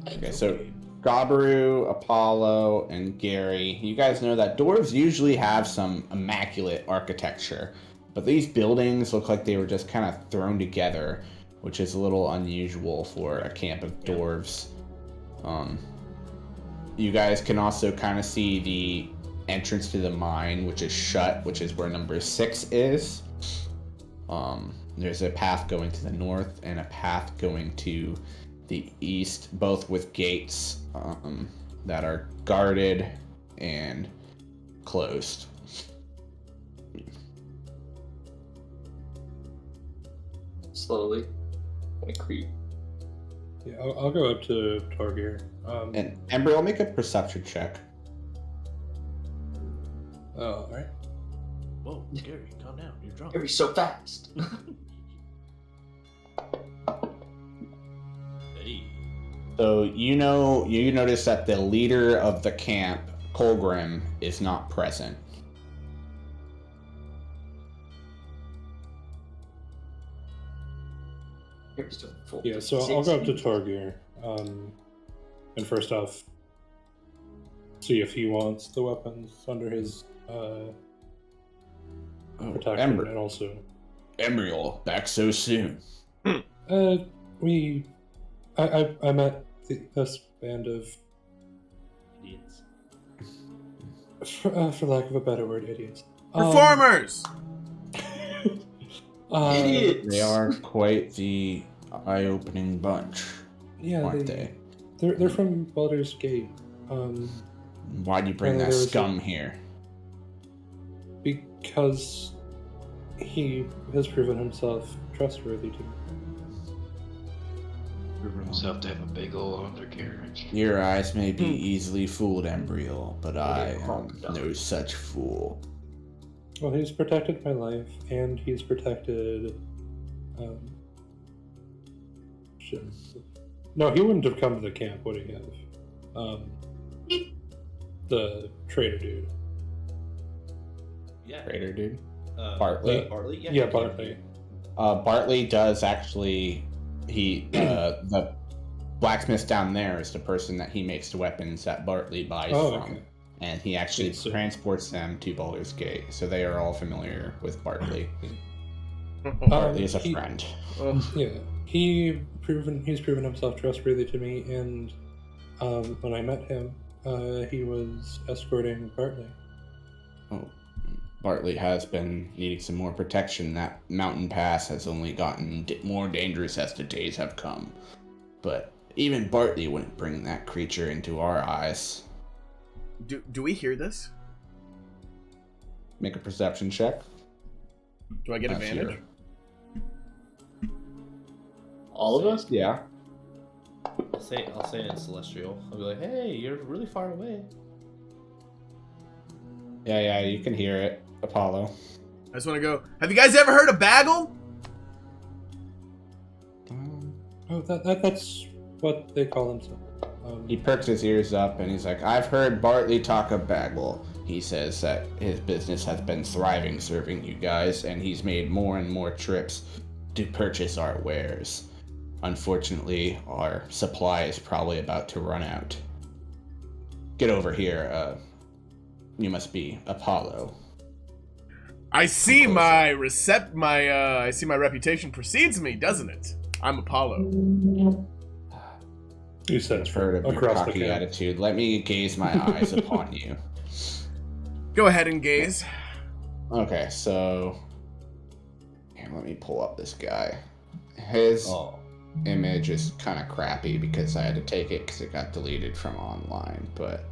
Okay, so Gabaru, Apollo, and Gary, you guys know that dwarves usually have some immaculate architecture, but these buildings look like they were just kind of thrown together, which is a little unusual for a camp of dwarves. You guys can also kind of see the entrance to the mine, which is shut, which is where number 6 is. There's a path going to the north and a path going to the east, both with gates that are guarded and closed. Slowly, gonna creep. Yeah, I'll go up to Torgir. And Ember, I'll make a perception check. Oh, all right. Whoa, Gary, calm down. You're drunk. Gary's so fast. Hey. So you notice that the leader of the camp, Colgrim, is not present. Gary's doing full. Yeah, so I'll go up to Torgir. And first off, see if he wants the weapons under his protection, Ember. and also Embriel, back so soon. I met this band of, Idiots. for lack of a better word, idiots. Performers! Idiots. They are quite the eye-opening bunch, Yeah, aren't they? They're from Baldur's Gate. Why'd you bring there that was a- scum here? Because he has proven himself trustworthy to me. Proven himself to have a big old undercarriage. Your eyes may be easily fooled, Embriel, but I am calm down. no such fool. Well, he's protected my life, and he's protected. Shit. No, he wouldn't have come to the camp, would he have? The traitor dude. Yeah. Traitor dude. Bartley. Bartley? Bartley. Yeah. Yeah, Bartley. Bartley does actually. The blacksmith down there is the person that he makes the weapons that Bartley buys Oh, from. okay. And he actually Yeah, so- transports them to Baldur's Gate, so they are all familiar with Bartley. Bartley is a he- friend. Yeah, he's proven himself trustworthy to me, and when I met him, he was escorting Bartley. Oh, Bartley has been needing some more protection. That mountain pass has only gotten more dangerous as the days have come. But even Bartley wouldn't bring that creature into our eyes. Do we hear this? Make a perception check. Do I get Not advantage? here. All of us? Yeah. I'll say it in Celestial. I'll be like, hey, you're really far away. Yeah, you can hear it. Apollo. I just want to go. Have you guys ever heard of Bagel? Oh, that's what they call himself. He perks his ears up and he's like, I've heard Bartley talk of Bagel. He says that his business has been thriving serving you guys, and he's made more and more trips to purchase our wares. Unfortunately, our supply is probably about to run out. Get over here. You must be Apollo. I see my I see my reputation precedes me, doesn't it? I'm Apollo. You said I've heard of your across the cocky camp. attitude. Let me gaze my eyes upon you. Go ahead and gaze. Okay, so here, let me pull up this guy. His Oh. image is kind of crappy because I had to take it because it got deleted from online. But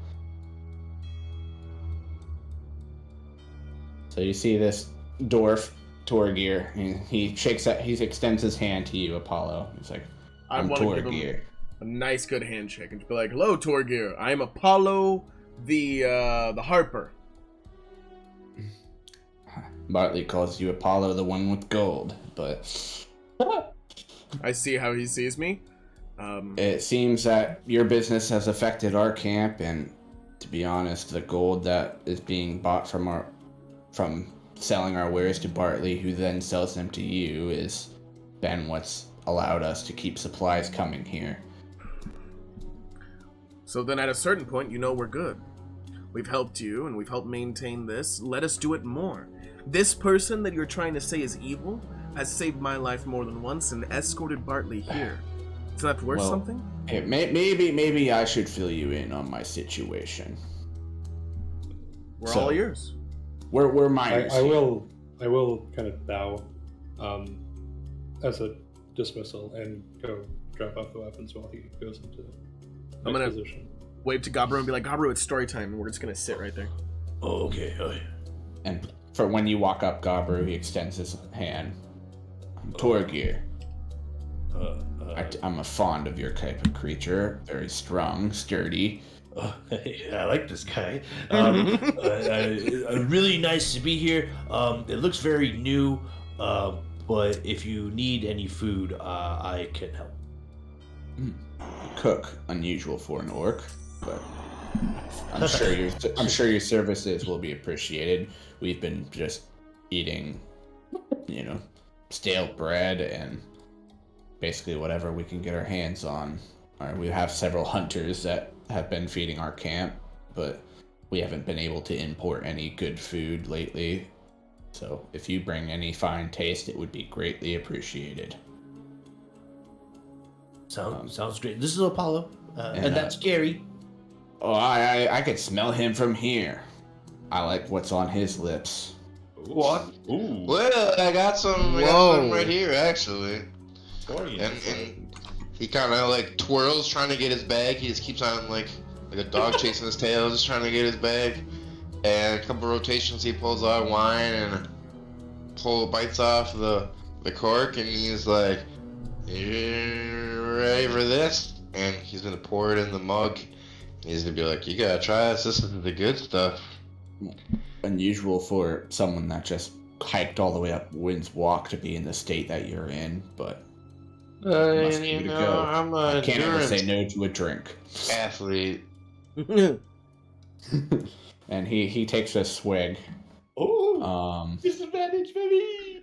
so you see this dwarf Torgir, and he extends his hand to you, Apollo. He's like, I "I'm want to give him Torgir." a nice, good handshake and be like, "Hello, Torgir. I am Apollo, the Harper." Bartley calls you Apollo, the one with gold, but I see how he sees me. it seems that your business has affected our camp, and to be honest, the gold that is being bought from selling our wares to Bartley, who then sells them to you, is been what's allowed us to keep supplies coming here. So then at a certain point, you know we're good. We've helped you, and we've helped maintain this. Let us do it more. This person that you're trying to say is evil has saved my life more than once and escorted Bartley here. Is that worth something? Hey, maybe I should fill you in on my situation. We're all ears. We're minors. I will kind of bow as a dismissal and go drop off the weapons while he goes into I'm gonna position. Wave to Gabro and be like, Gabro, it's story time, and we're just gonna sit right there. Oh, okay. Oh, yeah. And for when you walk up, Gabru, he extends his hand. I'm Torgir. I'm a fond of your type of creature. Very strong, sturdy. I like this guy. Really nice to be here. It looks very new, but if you need any food, I can help. Cook, unusual for an orc, but I'm sure your services will be appreciated. We've been just eating, stale bread and basically whatever we can get our hands on. We have several hunters that have been feeding our camp, but we haven't been able to import any good food lately. So if you bring any fine taste, it would be greatly appreciated. Sounds great. This is Apollo, and that's Gary. Oh, I could smell him from here. I like what's on his lips. What? Ooh. Well, I got some right here, actually. And he kind of like twirls trying to get his bag. He just keeps on like a dog chasing his tail, just trying to get his bag. And a couple rotations, he pulls out wine and bites off the cork, and he's like, "You ready for this?" And he's gonna pour it in the mug. He's gonna be like, "You gotta try this. This is the good stuff." Unusual for someone that just hiked all the way up Wind's Walk to be in the state that you're in, but must give it a go. I'm I can't ever say no to a drink. Athlete. And he takes a swig. Oh, disadvantage, baby.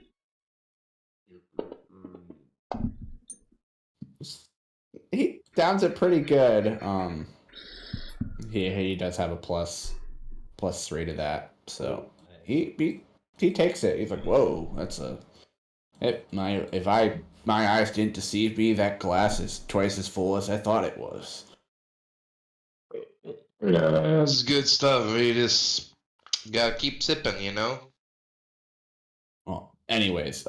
He downs it pretty good. He does have a plus 3 to that, so he takes it. He's like, "Whoa, that's my eyes didn't deceive me. That glass is twice as full as I thought it was." Yeah, this is good stuff. You just gotta keep sipping, Well, anyways,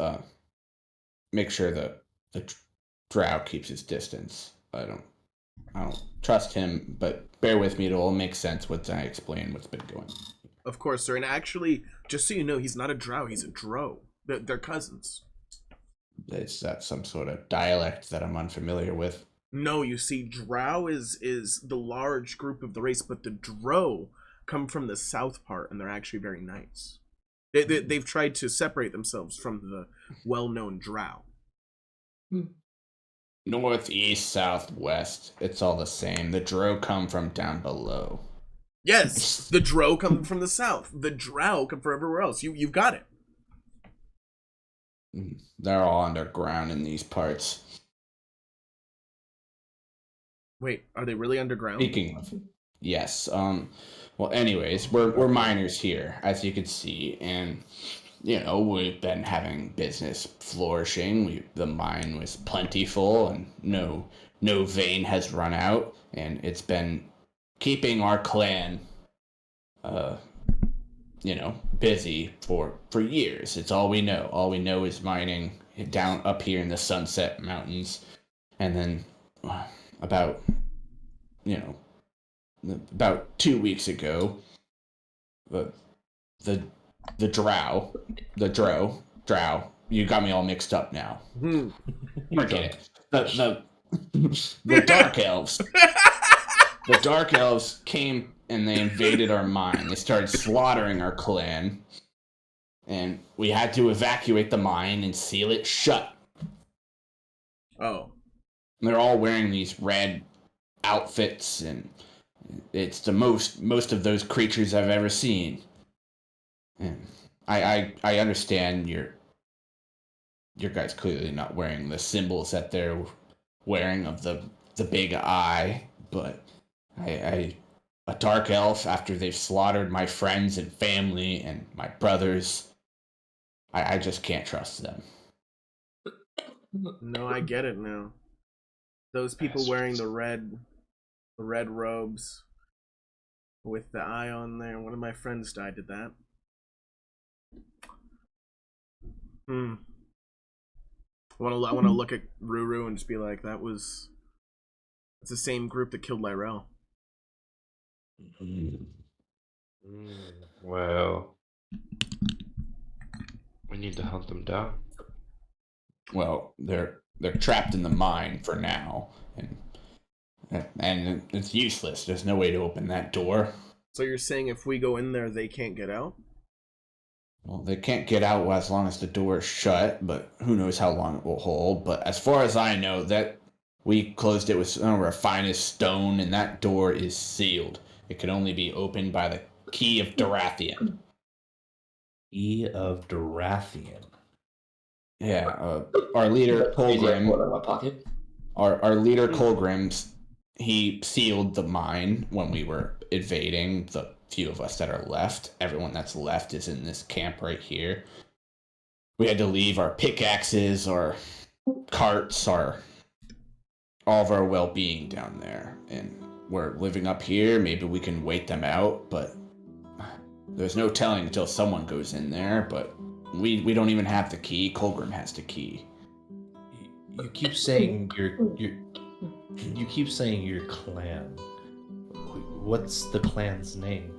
make sure the drow keeps his distance. I don't trust him, but bear with me. It'll all make sense once I explain what's been going on. Of course, sir. And actually, just so you know, he's not a drow, he's a dro. They're cousins. Is that some sort of dialect that I'm unfamiliar with? No, you see, drow is the large group of the race, but the dro come from the south part, and they're actually very nice. They've tried to separate themselves from the well-known drow. North, east, south, west. It's all the same. The drow come from down below. Yes, the dro come from the south. The drow come from everywhere else. You've got it. They're all underground in these parts. Wait, are they really underground? Speaking of, yes. Well, anyways, we're miners here, as you can see, and we've been having business flourishing. The mine was plentiful, and no vein has run out, and it's been keeping our clan, busy for years. It's all we know. All we know is mining down up here in the Sunset Mountains, and then about 2 weeks ago, the drow, you got me all mixed up now. Forget it. The dark elves. The dark elves came and they invaded our mine. They started slaughtering our clan, and we had to evacuate the mine and seal it shut. Oh. And they're all wearing these red outfits, and it's the most of those creatures I've ever seen. And I understand your guy's clearly not wearing the symbols that they're wearing of the big eye, but I a dark elf, after they've slaughtered my friends and family and my brothers, I just can't trust them. No, I get it now. Those people wearing the red robes with the eye on there. One of my friends died to that. I want to look at Ruru and just be like, it's the same group that killed Lyrell. Well, we need to hunt them down. Well, they're trapped in the mine for now, and it's useless. There's no way to open that door. So you're saying if we go in there, they can't get out? Well, they can't get out as long as the door is shut, but who knows how long it will hold. But as far as I know, that we closed it with some of our finest stone, and that door is sealed. It can only be opened by the key of Dorathian. Key of Dorathian. Yeah, our leader Colgrim. Our leader Colgrim, he sealed the mine when we were invading. The few of us that are left, everyone that's left is in this camp right here. We had to leave our pickaxes, our carts, all of our well-being down there, and we're living up here. Maybe we can wait them out, but there's no telling until someone goes in there. But we don't even have the key. Colgrim has the key. You keep saying you keep saying your clan. What's the clan's name?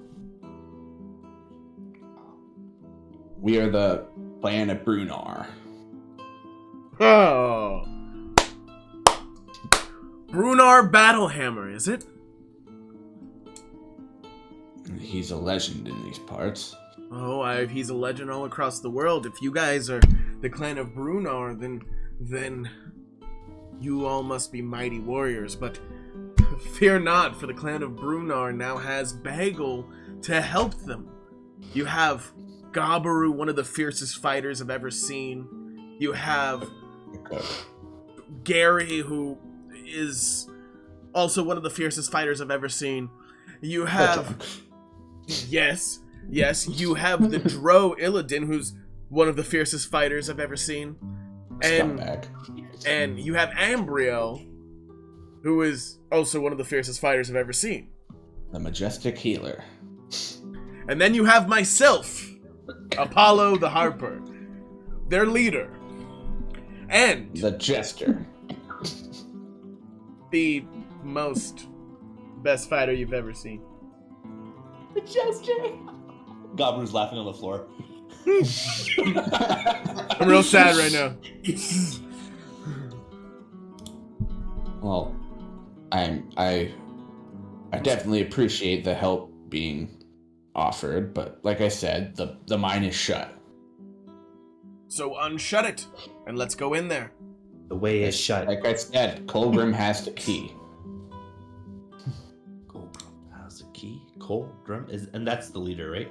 We are the clan of Brunar. Oh. Brunar Battlehammer, is it? He's a legend in these parts. Oh, he's a legend all across the world. If you guys are the clan of Brunar, then you all must be mighty warriors. But fear not, for the clan of Brunar now has Bagel to help them. You have Gabaru, one of the fiercest fighters I've ever seen. You have Gary, who is also one of the fiercest fighters I've ever seen. You have... Yes, you have the Dro Illidan, who's one of the fiercest fighters I've ever seen. And you have Ambriel, who is also one of the fiercest fighters I've ever seen. The majestic healer. And then you have myself, Apollo the Harper, their leader. And the jester. The most best fighter you've ever seen. The jester. Goblin's laughing on the floor. I'm real sad right now. Well, I definitely appreciate the help being offered, but like I said, the mine is shut. So unshut it, and let's go in there. The way is shut. Like I said, Colgrim has the key. Colgrim has the key? Colgrim is, and that's the leader, right?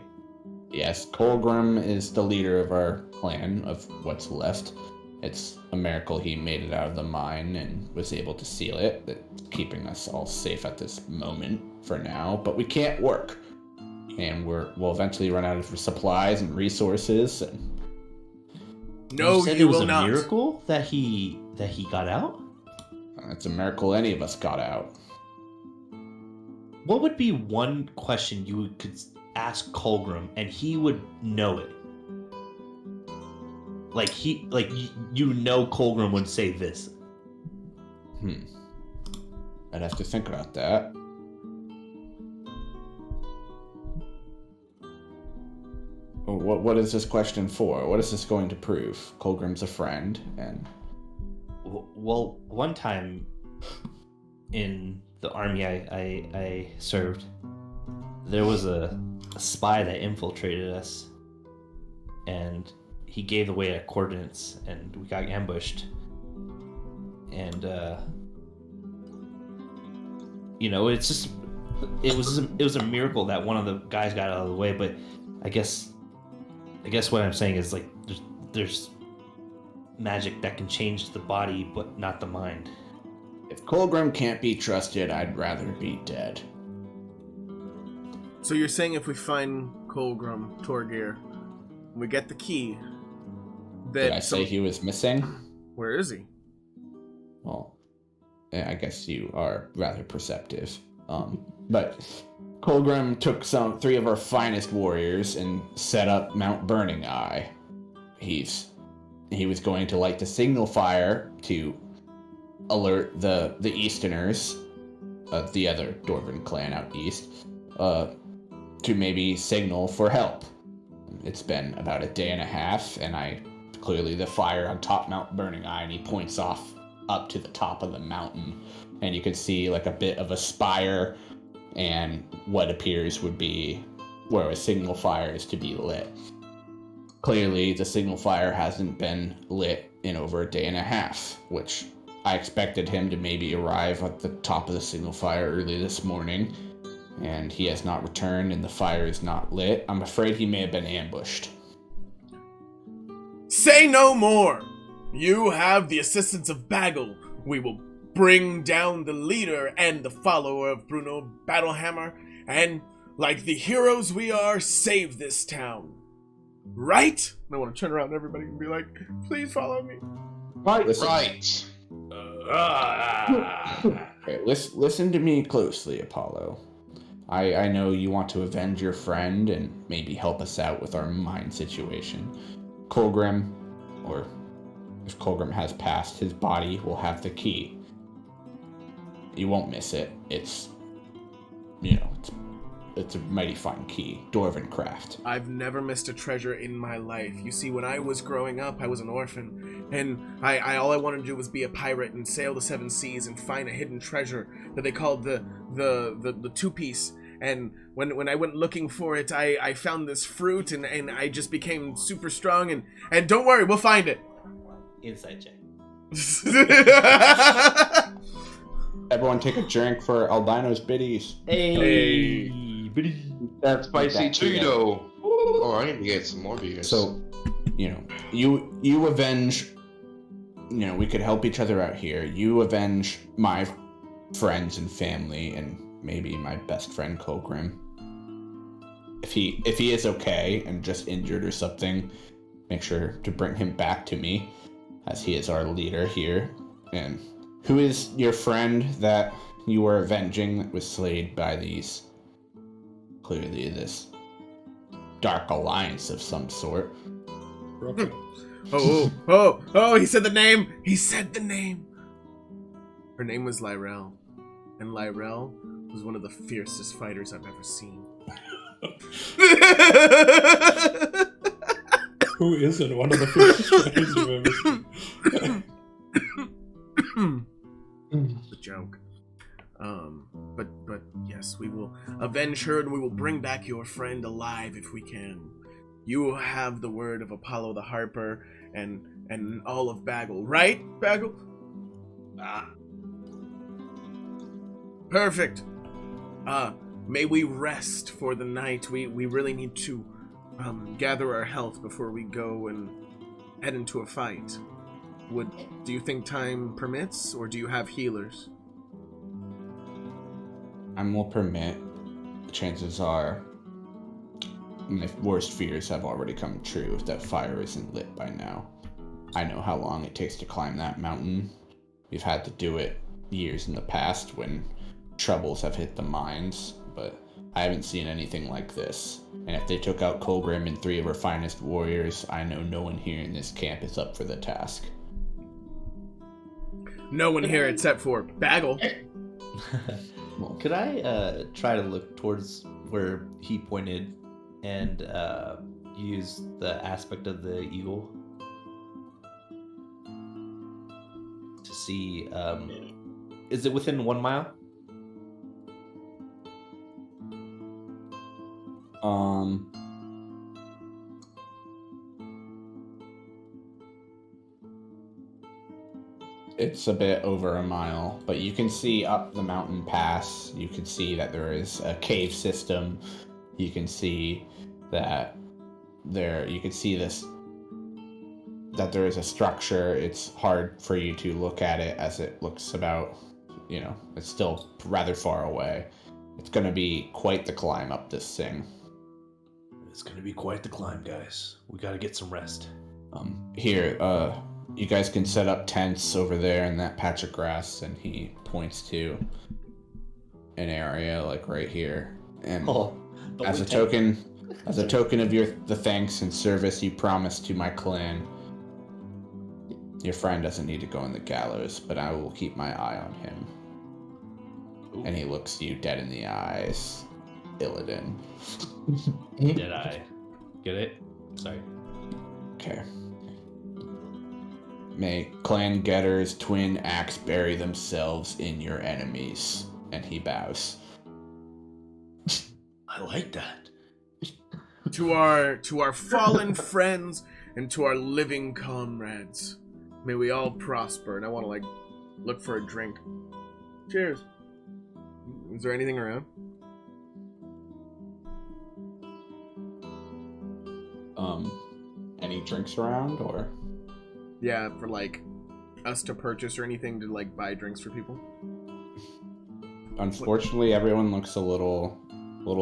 Yes, Colgrim is the leader of our clan, of what's left. It's a miracle he made it out of the mine and was able to seal it. That's keeping us all safe at this moment for now, but we can't work. And we'll eventually run out of supplies and resources. And no, you said you it was will a not. Miracle that he got out. It's a miracle any of us got out. What would be one question you could ask Colgrim and he would know it? Colgrim would say this. I'd have to think about that. What is this question for? What is this going to prove? Colgrim's a friend, and... Well, one time in the army I served, there was a spy that infiltrated us, and he gave away our coordinates, and we got ambushed. And it was a miracle that one of the guys got out of the way. But I guess what I'm saying is, like, there's magic that can change the body but not the mind. If Colgrim can't be trusted, I'd rather be dead. So you're saying if we find Colgrim, Torgir, we get the key, that Did I say he was missing? Where is he? Well, I guess you are rather perceptive. But Colgrim took 3 of our finest warriors and set up Mount Burning Eye. He was going to light the signal fire to alert the Easterners, the other Dwarven clan out east, to maybe signal for help. It's been about a day and a half, and clearly the fire on top Mount Burning Eye, and he points off up to the top of the mountain, and you can see like a bit of a spire and what appears would be where a signal fire is to be lit. Clearly, the signal fire hasn't been lit in over a day and a half, which I expected him to maybe arrive at the top of the signal fire early this morning, and he has not returned and the fire is not lit. I'm afraid he may have been ambushed. Say no more! You have the assistance of Bagel. We will bring down the leader and the follower of Bruno Battlehammer, and, like the heroes we are, save this town. Right? I want to turn around to everybody and be like, please follow me. Right. Right. Okay, listen to me closely, Apollo. I know you want to avenge your friend and maybe help us out with our mine situation. Colgrim, or if Colgrim has passed, his body will have the key. You won't miss it. It's a mighty fine key. Dwarven craft. I've never missed a treasure in my life. You see, when I was growing up, I was an orphan, and I all I wanted to do was be a pirate and sail the 7 seas and find a hidden treasure that they called the 2-piece. And when I went looking for it, I found this fruit, and I just became super strong, and don't worry, we'll find it. Inside check. Everyone take a drink for Albino's biddies. Hey. That's spicy Cheeto. Oh, I need to get some more beers. So, you avenge, we could help each other out here. You avenge my friends and family and maybe my best friend Colgrim. If he is okay and just injured or something, make sure to bring him back to me, as he is our leader here. And who is your friend that you were avenging that was slayed by these, clearly this dark alliance of some sort? Oh, he said the name! He said the name! Her name was Lyrel. And Lyrel was one of the fiercest fighters I've ever seen. Who isn't one of the fiercest fighters you've ever seen? The joke. But yes, we will avenge her and we will bring back your friend alive if we can. You have the word of Apollo the Harper and all of Bagel, right, Bagel? Perfect. May we rest for the night. We really need to gather our health before we go and head into a fight. Do you think time permits, or do you have healers? Time will permit. Chances are, my worst fears have already come true if that fire isn't lit by now. I know how long it takes to climb that mountain. We've had to do it years in the past when troubles have hit the mines, but I haven't seen anything like this. And if they took out Colgrim and 3 of our finest warriors, I know no one here in this camp is up for the task. No one here except for Bagel. Could I try to look towards where he pointed and use the aspect of the eagle to see, is it within 1 mile? It's a bit over a mile, but you can see up the mountain pass. You can see that there is a cave system. You can see that you can see this that there is a structure, it's hard for you to look at it as it looks about, it's still rather far away. It's going to be quite the climb up this thing. It's going to be quite the climb, guys. We got to get some rest. Here, you guys can set up tents over there in that patch of grass, and he points to an area like right here. And as a token of the thanks and service you promised to my clan, your friend doesn't need to go in the gallows, but I will keep my eye on him. Ooh. And he looks you dead in the eyes, Illidan. Did I get it? Sorry. Okay. May clan getters twin axe bury themselves in your enemies. And he bows. I like that. To our fallen friends and to our living comrades, may we all prosper. And I want to look for a drink. Cheers. Is there anything around? Any drinks around, or? Yeah, for us to purchase or anything to buy drinks for people. Unfortunately, everyone looks a little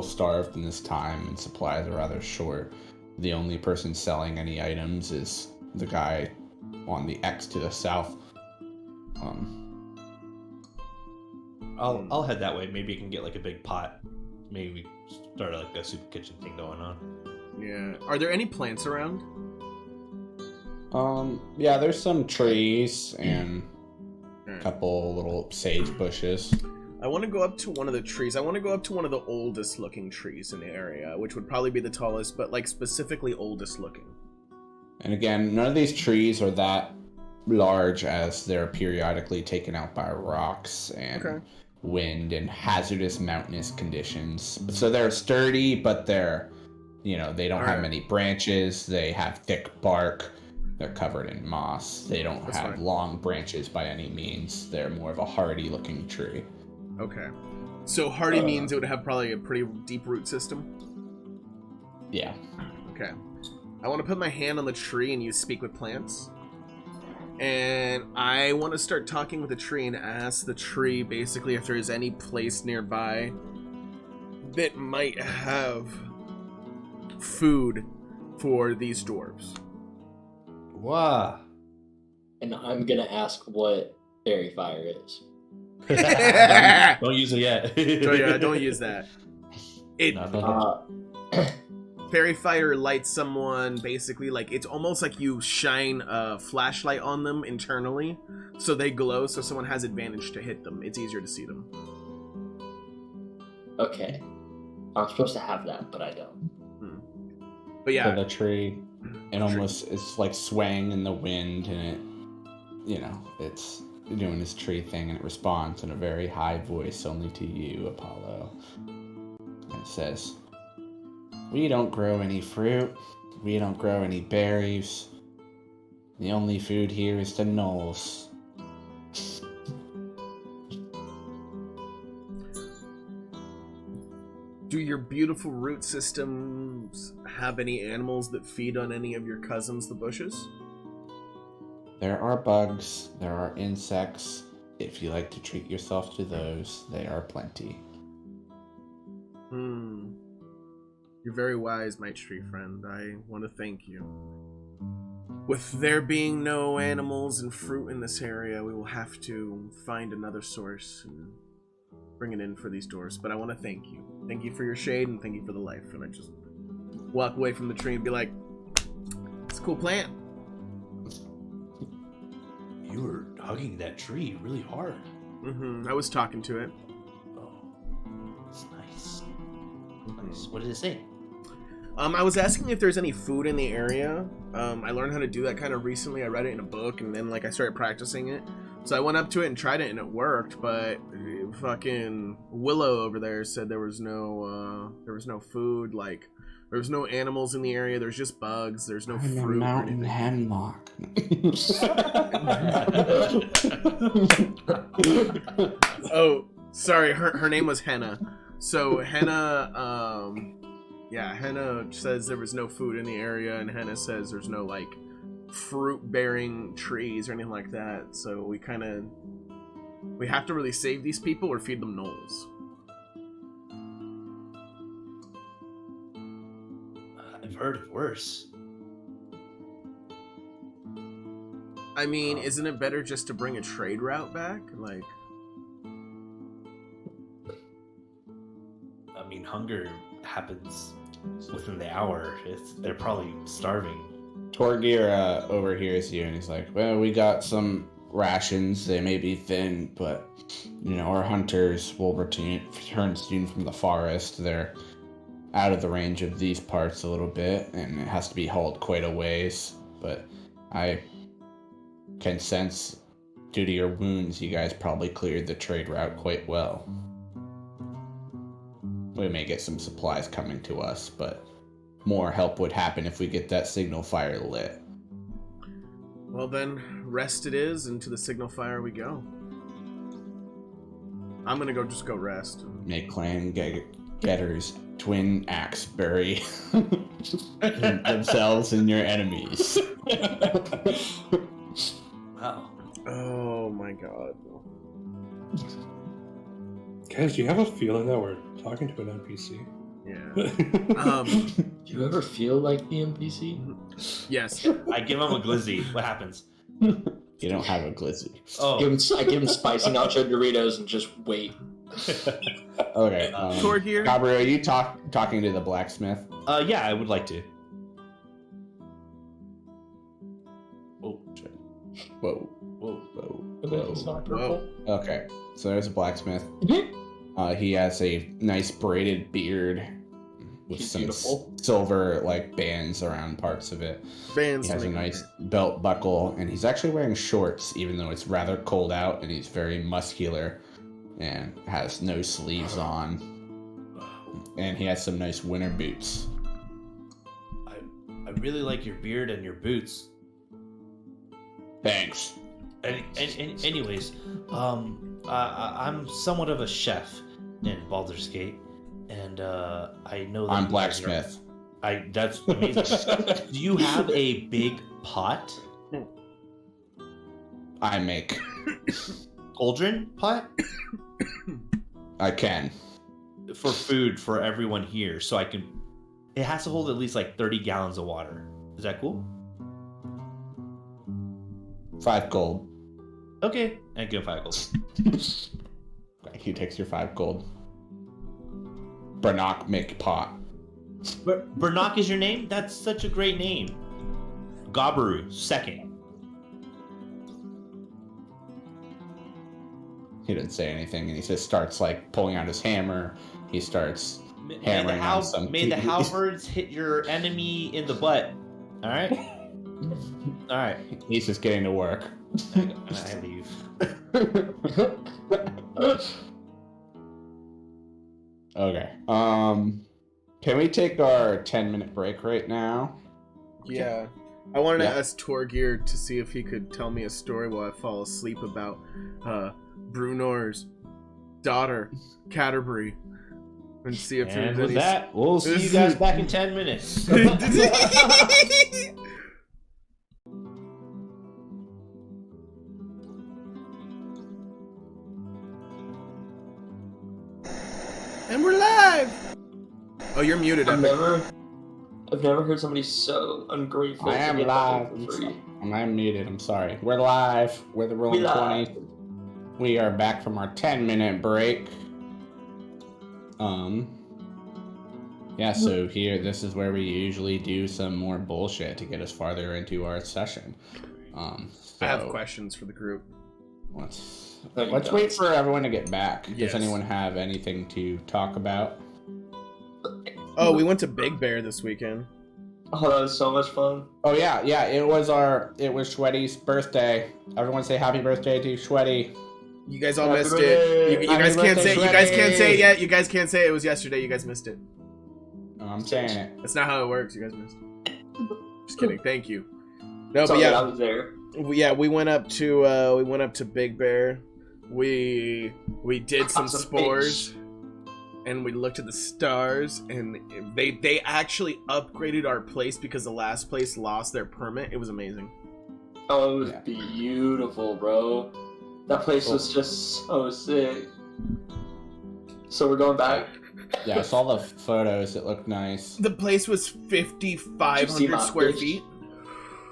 starved in this time, and supplies are rather short. The only person selling any items is the guy on the X to the south. I'll head that way. Maybe you can get a big pot. Maybe we start a soup kitchen thing going on. Yeah. Are there any plants around? Yeah, there's some trees and a couple little sage bushes. I want to go up to one of the trees. I want to go up to one of the oldest looking trees in the area, which would probably be the tallest, but specifically oldest looking. And again, none of these trees are that large, as they're periodically taken out by rocks and wind and hazardous mountainous conditions. So they're sturdy, but they're, they don't have many branches. They have thick bark. They're covered in moss. They don't have long branches by any means. They're more of a hardy looking tree. Okay. So hardy means it would have probably a pretty deep root system? Yeah. Okay. I want to put my hand on the tree and use speak with plants. And I want to start talking with the tree and ask the tree basically if there's any place nearby that might have food for these dwarves. Wow. And I'm gonna ask what fairy fire is. Don't use it yet. Don't use that. Fairy fire lights someone basically it's almost like you shine a flashlight on them internally, so they glow. So someone has advantage to hit them. It's easier to see them. Okay, I'm supposed to have that, but I don't. But yeah, so the tree, it's swaying in the wind, and it's doing this tree thing, and it responds in a very high voice only to you, Apollo. And it says, "We don't grow any fruit. We don't grow any berries. The only food here is the gnolls." Do your beautiful root systems have any animals that feed on any of your cousins, the bushes? There are bugs, there are insects. If you like to treat yourself to those, they are plenty. You're very wise, my tree friend. I want to thank you. With there being no animals and fruit in this area, we will have to find another source and bring it in for these doors. But I want to thank you. Thank you for your shade and thank you for the life. And I just walk away from the tree and be like, it's a cool plant. You were hugging that tree really hard. I was talking to it. Oh, that's nice. Nice. What did it say? I was asking if there's any food in the area. I learned how to do that kind of recently. I read it in a book, and then I started practicing it. So I went up to it and tried it, and it worked. But fucking Willow over there said there was no food. There was no animals in the area. There's just bugs. There's no fruit. Mountain hemlock. Oh, sorry. Her name was Henna. So Henna, Henna says there was no food in the area, and Henna says there's no fruit-bearing trees or anything like that. So we have to really save these people or feed them gnolls. I've heard of worse. I mean, isn't it better just to bring a trade route back? Like, I mean, hunger happens within the hour. They're probably starving. Torgir overhears you and he's like, well, we got some rations. They may be thin, but, our hunters will return soon from the forest. They're out of the range of these parts a little bit, and it has to be hauled quite a ways. But I can sense, due to your wounds, you guys probably cleared the trade route quite well. We may get some supplies coming to us, but more help would happen if we get that signal fire lit. Well then, rest it is, and to the signal fire we go. I'm gonna go rest. Make clan getters twin axe bury themselves and your enemies. Wow. Oh my god. Guys, do you have a feeling that we're talking to an NPC? Yeah. Do you ever feel like the NPC? Yes. I give him a glizzy. What happens? You don't have a glizzy. Oh. I give him spicy nacho Doritos and just wait. Okay. Torgir? Gabriel, are you talking to the blacksmith? Yeah, I would like to. Oh, shit. Whoa. It's not purple. Okay, so there's a blacksmith. He has a nice braided beard with He's some beautiful. silver bands around parts of it. Bands. He has a nice belt buckle, and he's actually wearing shorts, even though it's rather cold out, and he's very muscular and has no sleeves on. And he has some nice winter boots. I really like your beard and your boots. Thanks. Anyways, I'm somewhat of a chef in Baldur's Gate, and I know that I'm you guys blacksmith. That's amazing. Do you have a big pot? I make. Cauldron pot? I can. For food for everyone here, so I can. It has to hold at least like 30 gallons of water. Is that cool? 5 gold. Okay, I give 5 gold. He takes your 5 gold. Brannock make pot. Brannock is your name? That's such a great name. Gabaru, second. He didn't say anything, and he just starts pulling out his hammer. He starts hammering on some. May the halberds hit your enemy in the butt. All right. All right. He's just getting to work. I leave. Okay. Can we take our 10-minute break right now? Yeah. I wanted to ask Torgir to see if he could tell me a story while I fall asleep about Brunor's daughter, Canterbury, and see if And there's with any... that, we'll see you guys back in 10 minutes. And we're live! Oh, you're muted, I've Epic. never heard somebody so ungrateful. I to am get live. something for free. I'm muted. I'm sorry. We're live. We're the Rolling 20's. We are back from our 10-minute break. Yeah, so this is where we usually do some more bullshit to get us farther into our session. I have questions for the group. Let's No, you wait don't. for everyone to get back. Yes. Does anyone have anything to talk about? Oh, we went to Big Bear this weekend. Oh, that was so much fun. Oh yeah, it was Shwetty's birthday. Everyone say happy birthday to Shwetty. You guys all Happy missed birthday. it. You Happy guys can't birthday, say. You guys can't say it Shwetty. yet. You guys can't say it was yesterday. You guys missed it. No, I'm saying it. That's not how it works. You guys missed it. Just kidding. Thank you. No, It's but all good, I yeah, was there. we went up to Big Bear. We did some Caught some spores. and we looked at the stars, and they actually upgraded our place because the last place lost their permit. It was amazing. Oh, it was beautiful, bro. That place was just so sick. So we're going back. Yeah, I saw the photos. It looked nice. The place was 5,500 square feet,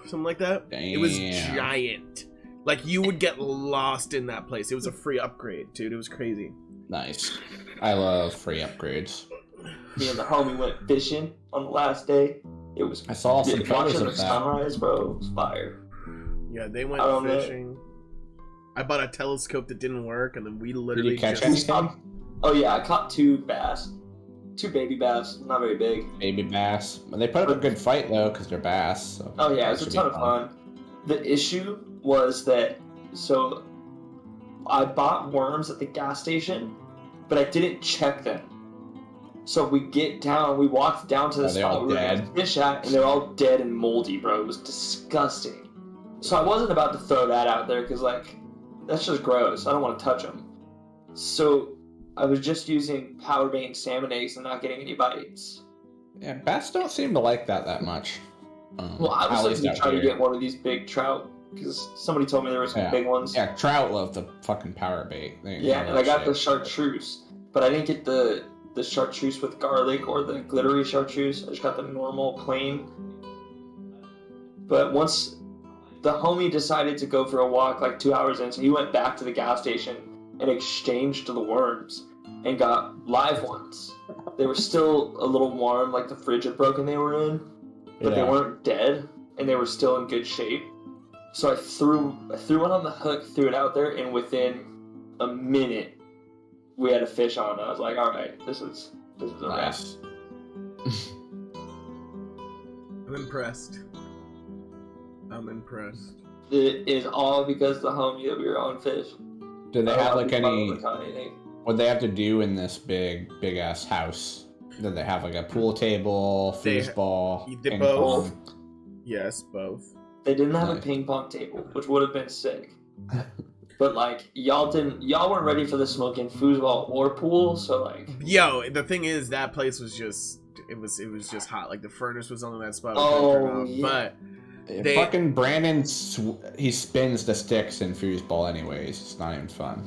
something like that. Damn. It was giant. Like, you would get lost in that place. It was a free upgrade, dude. It was crazy. Nice. I love free upgrades. Me and the homie went fishing on the last day. It was. I saw some photos watching of the that. sunrise, bro. It was fire. Yeah, they went I don't know. fishing. I bought a telescope that didn't work, and then we literally Did you catch just... anything? Oh yeah, I caught 2 bass, 2 baby bass, not very big. Baby bass. They put up a good fight though, because they're bass. So Oh yeah, it was that a should ton be of fun. The issue was that I bought worms at the gas station, but I didn't check them. So we walked down to the They're all spot we were dead. gonna fish at, and they're all dead and moldy, bro. It was disgusting. So I wasn't about to throw that out there because like that's just gross. I don't want to touch them. So I was just using power bait salmon eggs and not getting any bites. Yeah, bass don't seem to like that much. Well, I at was least looking to out try to here. get one of these big trout because somebody told me there were some Yeah. big ones. Yeah, trout love the fucking power bait. Yeah, and I got the chartreuse, but I didn't get the chartreuse with garlic or the glittery chartreuse. I just got the normal plain. But once the homie decided to go for a walk like 2 hours in, so he went back to the gas station and exchanged the worms and got live ones. They were still a little warm, like the fridge had broken they were in, but they weren't dead and they were still in good shape. So I threw one on the hook, threw it out there, and within a minute we had a fish on. I was like, all right, this is a wrap. Nice. I'm impressed. It is all because the homie that we were on fish. Do they have like any? anything. What they have to do in this big ass house? Do they have like a pool table, They- foosball, they ping both. pong? Yes, both. They didn't have a Nice. ping pong table, which would have been sick. But like y'all weren't ready for the smoking foosball or pool, so like Yo, the thing is, that place was just it was just hot. Like the furnace was on that spot. Oh, yeah. But They- Fucking Brandon, he spins the sticks in foosball anyways. It's not even fun.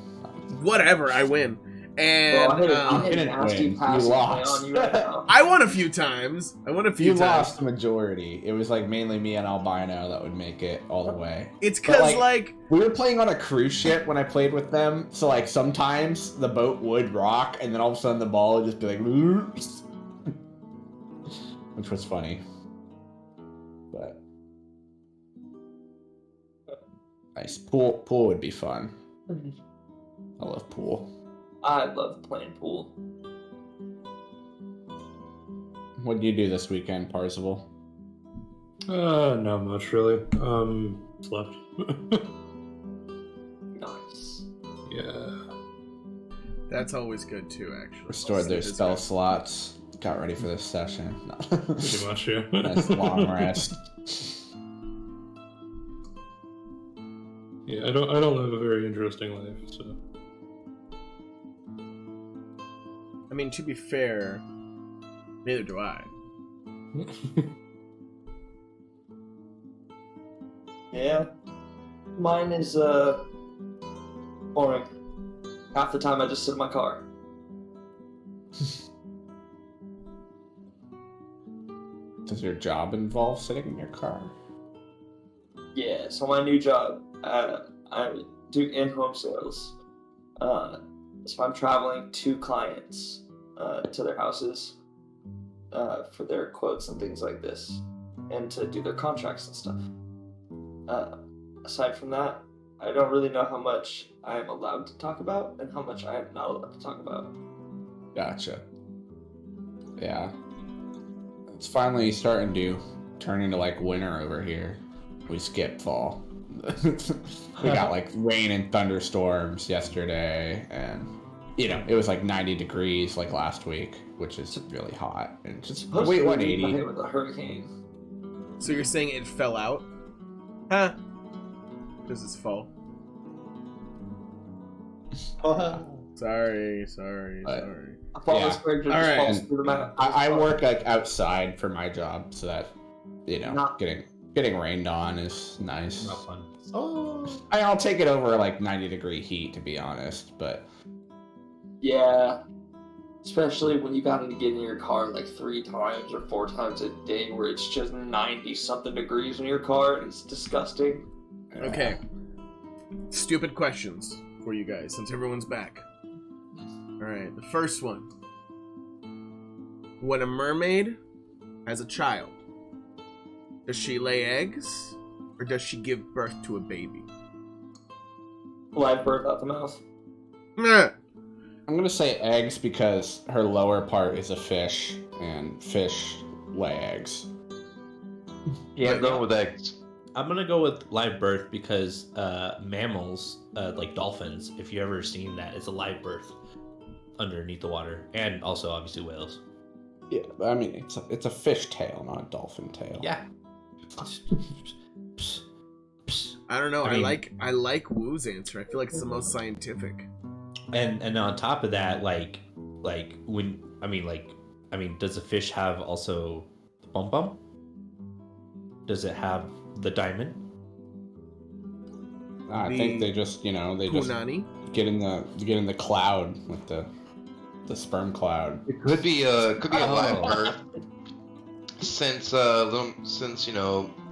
whatever, I win. And bro, I hit didn't an nasty win. pass You play lost. on you right now. I won a few times. You lost the majority. It was like mainly me and Albino that would make it all the way. It's But, because like we were playing on a cruise ship when I played with them, so like sometimes the boat would rock, and then all of a sudden the ball would just be like, "Oops," which was funny. But nice pool would be fun. I love pool. I love playing pool. What did you do this weekend, Parzival? Not much really. Slept. Nice. Yeah. that's always good too. Actually, Restored their It is spell good. slots. Got ready for this session. Pretty much, yeah. Nice long rest. Yeah, I don't live a very interesting life, so. I mean, to be fair, neither do I. Yeah. Mine is boring. Half the time I just sit in my car. Does your job involve sitting in your car? Yeah, so my new job, I do in-home sales. So I'm traveling to clients to their houses for their quotes and things like this, and to do their contracts and stuff. Aside from that, I don't really know how much I am allowed to talk about and how much I am not allowed to talk about. Gotcha. Yeah. It's finally starting to turn into like winter over here. We skipped fall. We got like rain and thunderstorms yesterday, and you know, it was like 90 degrees like last week, which is really hot. And just Supposed wait, to be 180. hit with a hurricane. So you're saying it fell out? Huh? Because it's fall. Sorry. But- Sorry. A flawless Yeah. character All just right. falls through the map. I work like outside for my job, so that Not- getting rained on is nice. Not fun. Oh. I'll take it over like 90-degree heat, to be honest. But Yeah. Especially when you got to get in your car like 3 times or 4 times a day where it's just 90-something degrees in your car. It's disgusting. Okay. Stupid questions for you guys, since everyone's back. Alright, the first one. When a mermaid has a child, does she lay eggs, or does she give birth to a baby? Live birth out the mouth. Meh. I'm gonna say eggs because her lower part is a fish, and fish lay eggs. Yeah, I'm going with eggs. I'm gonna go with live birth because mammals, like dolphins, if you've ever seen that, it's a live birth underneath the water, and also obviously whales. Yeah, but I mean it's a fish tail, not a dolphin tail. Yeah. I don't know. I mean- I like Woo's answer. I feel like it's the most scientific. And on top of that, like when does the fish have also the bum bum? Does it have the diamond? I think they just just Punani. get in the cloud with the sperm cloud. It could be a live Oh. birth. Since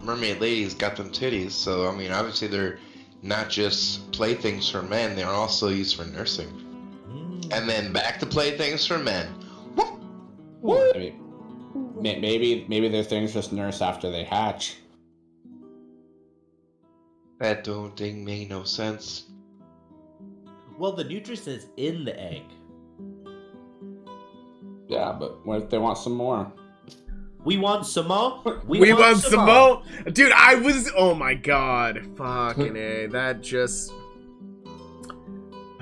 mermaid ladies got them titties, so I mean obviously they're not just playthings for men, they're also used for nursing. And then back to playthings for men. I mean, maybe their things just nurse after they hatch. That don't thing make no sense. Well, the nutrients is in the egg. Yeah, but what if they want some more? We want some more. We want some more. Dude, I was. Oh my god. Fucking A. That just.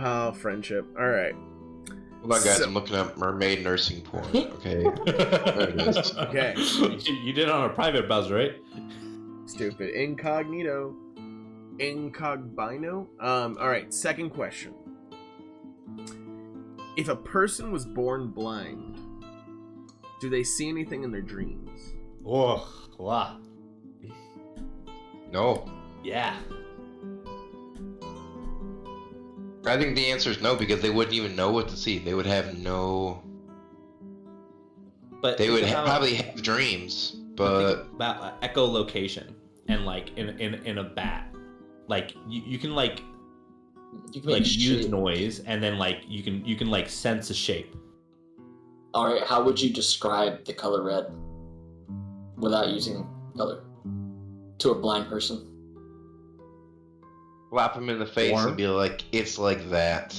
Oh, friendship. Alright. Hold on, guys, So- I'm looking up mermaid nursing porn. Okay. There it is. Okay. You did it on a private browser, right? Stupid. Incognito. Incogbino? Alright, second question. If a person was born blind, do they see anything in their dreams? Oh, wow. No. Yeah. I think the answer is no, because they wouldn't even know what to see. They would have no. But They would think about- probably have dreams, think but about echolocation and like in a bat, like you can like You can make use shape. noise and then like you can like sense a shape. Alright, how would you describe the color red without using color to a blind person? slap them in the face Warm? and be like, "It's like that."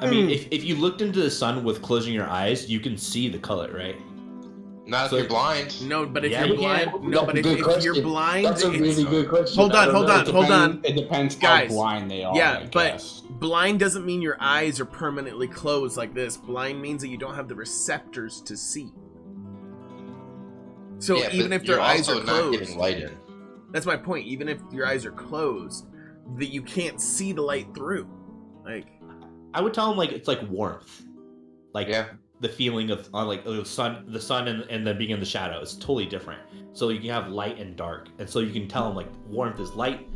I mean, if you looked into the sun with closing your eyes, you can see the color, right? Not if So- you're blind. No, but if Yeah, you're you can. blind, no, but if you're question. blind, That's a it's- really good question. Hold I on, don't hold know. on, hold on. It depends Guys, how blind they are. yeah, I but guess. blind doesn't mean your eyes are permanently closed like this. Blind means that you don't have the receptors to see. So Yeah, even but if their you're eyes also are not closed, getting light in. that's my point. Even if your eyes are closed, that you can't see the light through. Like, I would tell them like it's like warmth, like Yeah. the feeling of like the sun and then being in the shadow. It's totally different. So you can have light and dark, and so you can tell them like warmth is light,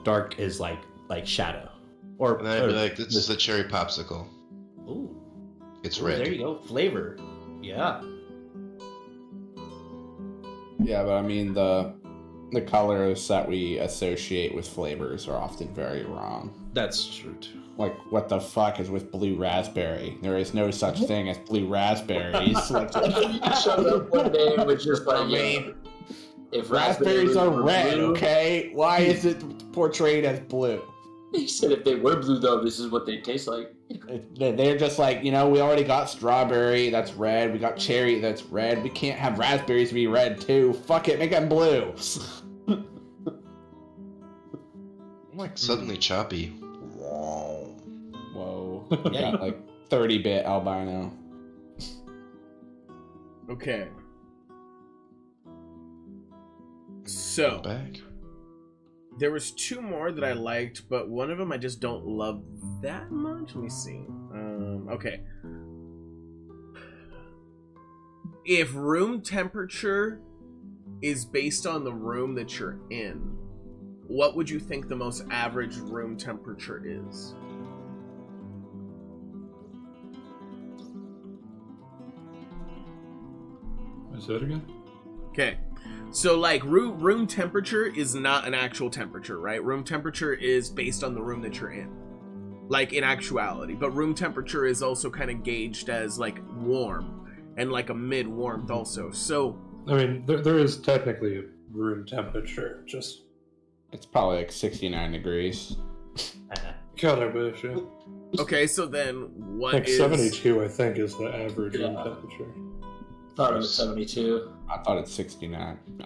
dark is like shadow. Or And then I'd be like, "This is a cherry popsicle. ooh, It's ooh, red." there you go, flavor. Yeah. Yeah, but I mean the colors that we associate with flavors are often very wrong. That's true too. Like, what the fuck is with blue raspberry? There is no such thing as blue raspberries. Like, Showed up one day and was just like, mean, if raspberries are were red, blue- okay? Why is it portrayed as blue? He said if they were blue though, this is what they taste like. They're just like, we already got strawberry, that's red. We got cherry, that's red. We can't have raspberries be red too. Fuck it, make them blue. I'm like suddenly choppy. Wow. Whoa. Yeah, Got like 30-bit albino. okay. So Back. there was 2 more that I liked, but one of them I just don't love that much. Let me see. Okay. if room temperature is based on the room that you're in, what would you think the most average room temperature is? Is that again? Okay. So, like, room temperature is not an actual temperature, right? Room temperature is based on the room that you're in. Like, in actuality. But room temperature is also kind of gauged as, like, warm. And, like, a mid-warmth also. So... I mean, there is technically a room temperature, just... It's probably like 69 degrees. God, I wish, yeah. Okay, so then what Like is... 72, I think, is the average room Yeah. temperature. Thought it was 72. I thought it's 69. No.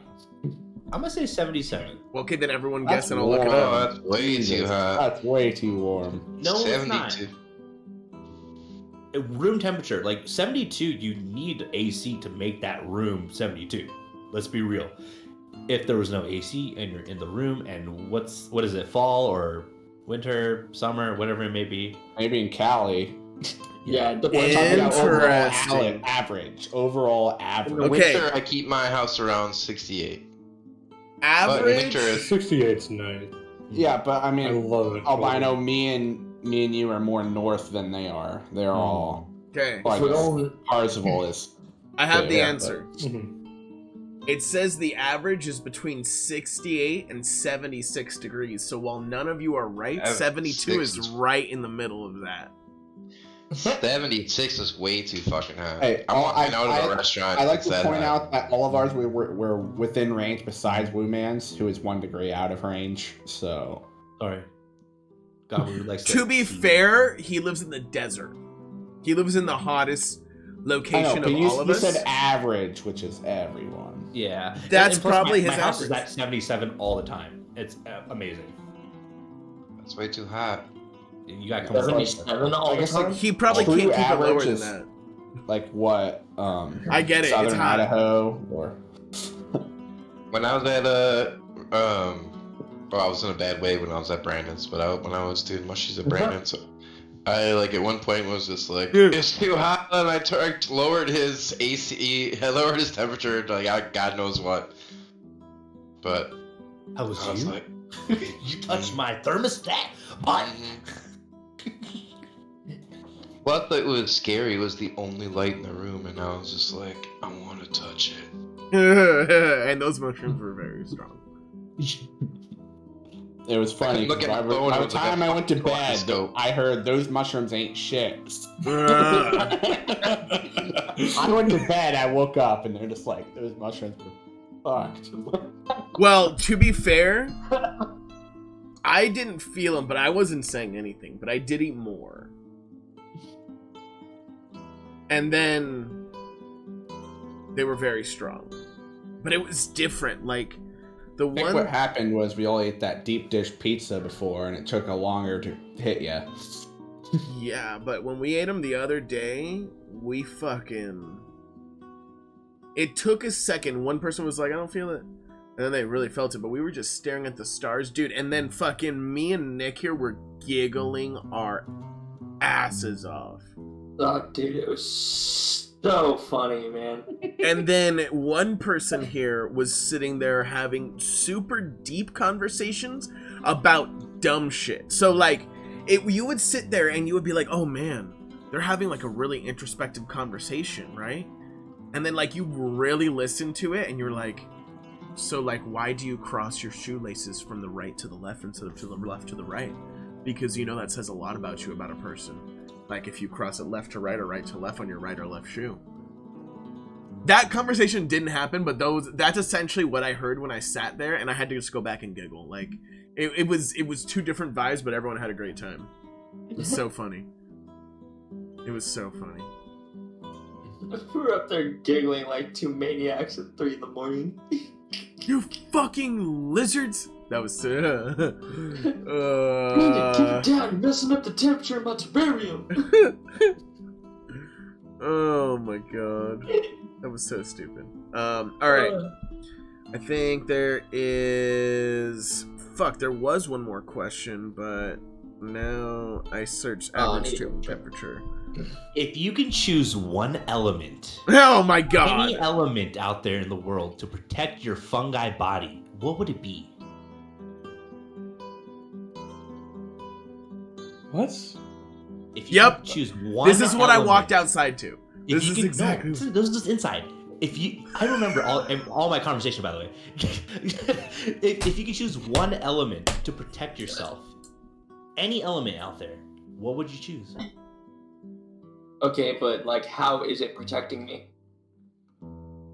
I'm gonna say 77. Well, okay, then everyone That's guess and I'll look it warm. up. Oh, that's way too Jesus, hot. That's way too warm. No, it's not. 72. Room temperature, like 72, you need AC to make that room 72. Let's be real. If there was no AC and you're in the room, and what is it, fall or winter, summer, whatever it may be? Maybe in Cali. Yeah, the We're talking about Interesting. Overall In average. the Okay. winter, I keep my house around 68. Average? winter is- 68's nice. Yeah, but I I mean, love it. albino, me and you are more north than they are. They're all Okay, like If we only- Parzival is. I have the Yeah, answer. Mhm. It says the average is between 68 and 76 degrees. So while none of you are right, 72 is 76. right in the middle of that. 76 is way too fucking hot. Hey, I'm walking out of I- the restaurant. I like it's to that point hot. out that all of ours were within range, besides Wu Man's, who is 1 degree out of range. So Sorry. God, we would like To be fair, he lives in the desert. He lives in the hottest I know, location but of you, all of you us. said average, which is everyone. Yeah. That's plus probably my his house is average. at 77 all the time. It's amazing. It's way too hot. You got to come over. 77 all I the guess, like, time? He probably True can't keep it lower average than is- that. Like what? I get it, it's Southern hot. Idaho or When I was at well, I was in a bad way when I was at Brandon's, but when I was doing mushies at Brandon's, I like at one point was just like, it's too hot, and I lowered his AC, I lowered his temperature to like God knows what. But How was I was you? like, You touched my thermostat, but what I thought was scary was the only light in the room, and I was just like, I want to touch it. And those mushrooms were very strong. it was funny. Look 'cause at by my phone, by it the was like time a I went to fucking bed, kaleidoscope. I heard those mushrooms ain't shit. Uh, I went to bed. I woke up and they're just like those mushrooms were fucked. well, to be fair, I didn't feel them, but I wasn't saying anything. But I did eat more. And then they were very strong. But it was different. Like, the I think one... what happened was we all ate that deep dish pizza before, and it took a longer to hit you. Yeah, but when we ate them the other day, we fucking... It took a second. One person was like, I don't feel it. And then they really felt it, but we were just staring at the stars. Dude, and then fucking me and Nick here were giggling our asses off. Oh, dude, it was so funny, man. And then one person here was sitting there having super deep conversations about dumb shit. So, like, you would sit there and you would be like, oh man, they're having like a really introspective conversation, right? And then like you really listen to it and you're like, so like, why do you cross your shoelaces from the right to the left instead of to the left to the right? Because you know that says a lot about you about a person. Like if you cross it left to right or right to left on your right or left shoe. That conversation didn't happen, but that's essentially what I heard when I sat there, and I had to just go back and giggle. Like it was two different vibes, but everyone had a great time. It was so funny. It was so funny. We were up there giggling like two maniacs at 3 in the morning. You fucking lizards! That was Keep it down, you're messing up the temperature in my terrarium. Oh my god. That was so stupid. Alright. I think there is... Fuck, there was one more question, but... now I search Oh, average I need temperature. If you can choose one element, Oh my god! any element out there in the world to protect your fungi body, what would it be? What? If you Yep. could choose one This is what I element- walked outside to. If This you is could- exactly. No, this is just inside. I remember all my conversation, by the way. if you could choose one element to protect yourself, any element out there, what would you choose? Okay, but like, how is it protecting me?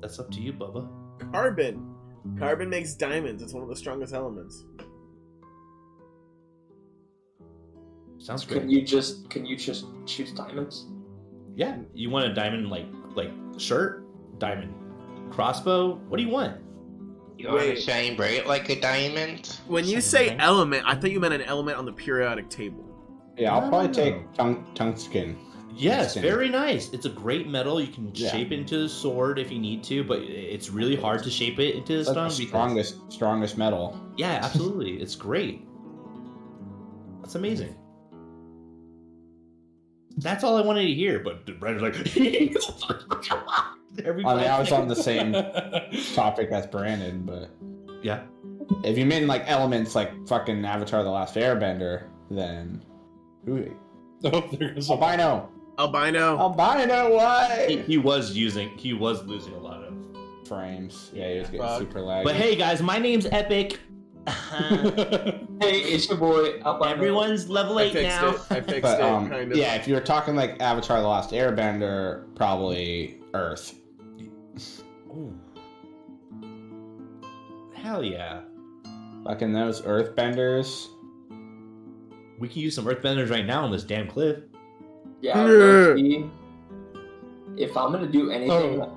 That's up to you, Bubba. Carbon. Carbon makes diamonds. It's one of the strongest elements. Sounds great. Can you just choose diamonds? Yeah, you want a diamond like shirt, diamond crossbow. What do you want? You want to Wait. shine bright like a diamond? When you Second say thing. element, I thought you meant an element on the periodic table. Yeah, I'll No, probably no, take tungsten. Yes, Tungsten. very nice. It's a great metal. You can Yeah. shape it into a sword if you need to, but it's really hard to shape it into a It's like stone. the strongest metal. Yeah, absolutely. It's great. That's amazing. That's all I wanted to hear, but Brandon's like, every I mean, I was 5 on the same topic as Brandon, but Yeah. if you mean like elements like fucking Avatar: The Last Airbender, then who? Oh, there goes Albino. Albino. Albino, what? He was losing a lot of. Frames. Yeah, he was getting Fuck. super laggy. But hey, guys, my name's Epic. Hey, it's your boy. Albino. Everyone's level I 8 fixed now. it. I fixed But it, kind of. yeah, if you were talking like Avatar: The Last Airbender, probably Earth. Ooh. Hell yeah. Fucking those Earthbenders. We can use some earthbenders right now on this damn cliff. Yeah, low-key, if I'm gonna do anything, Oh.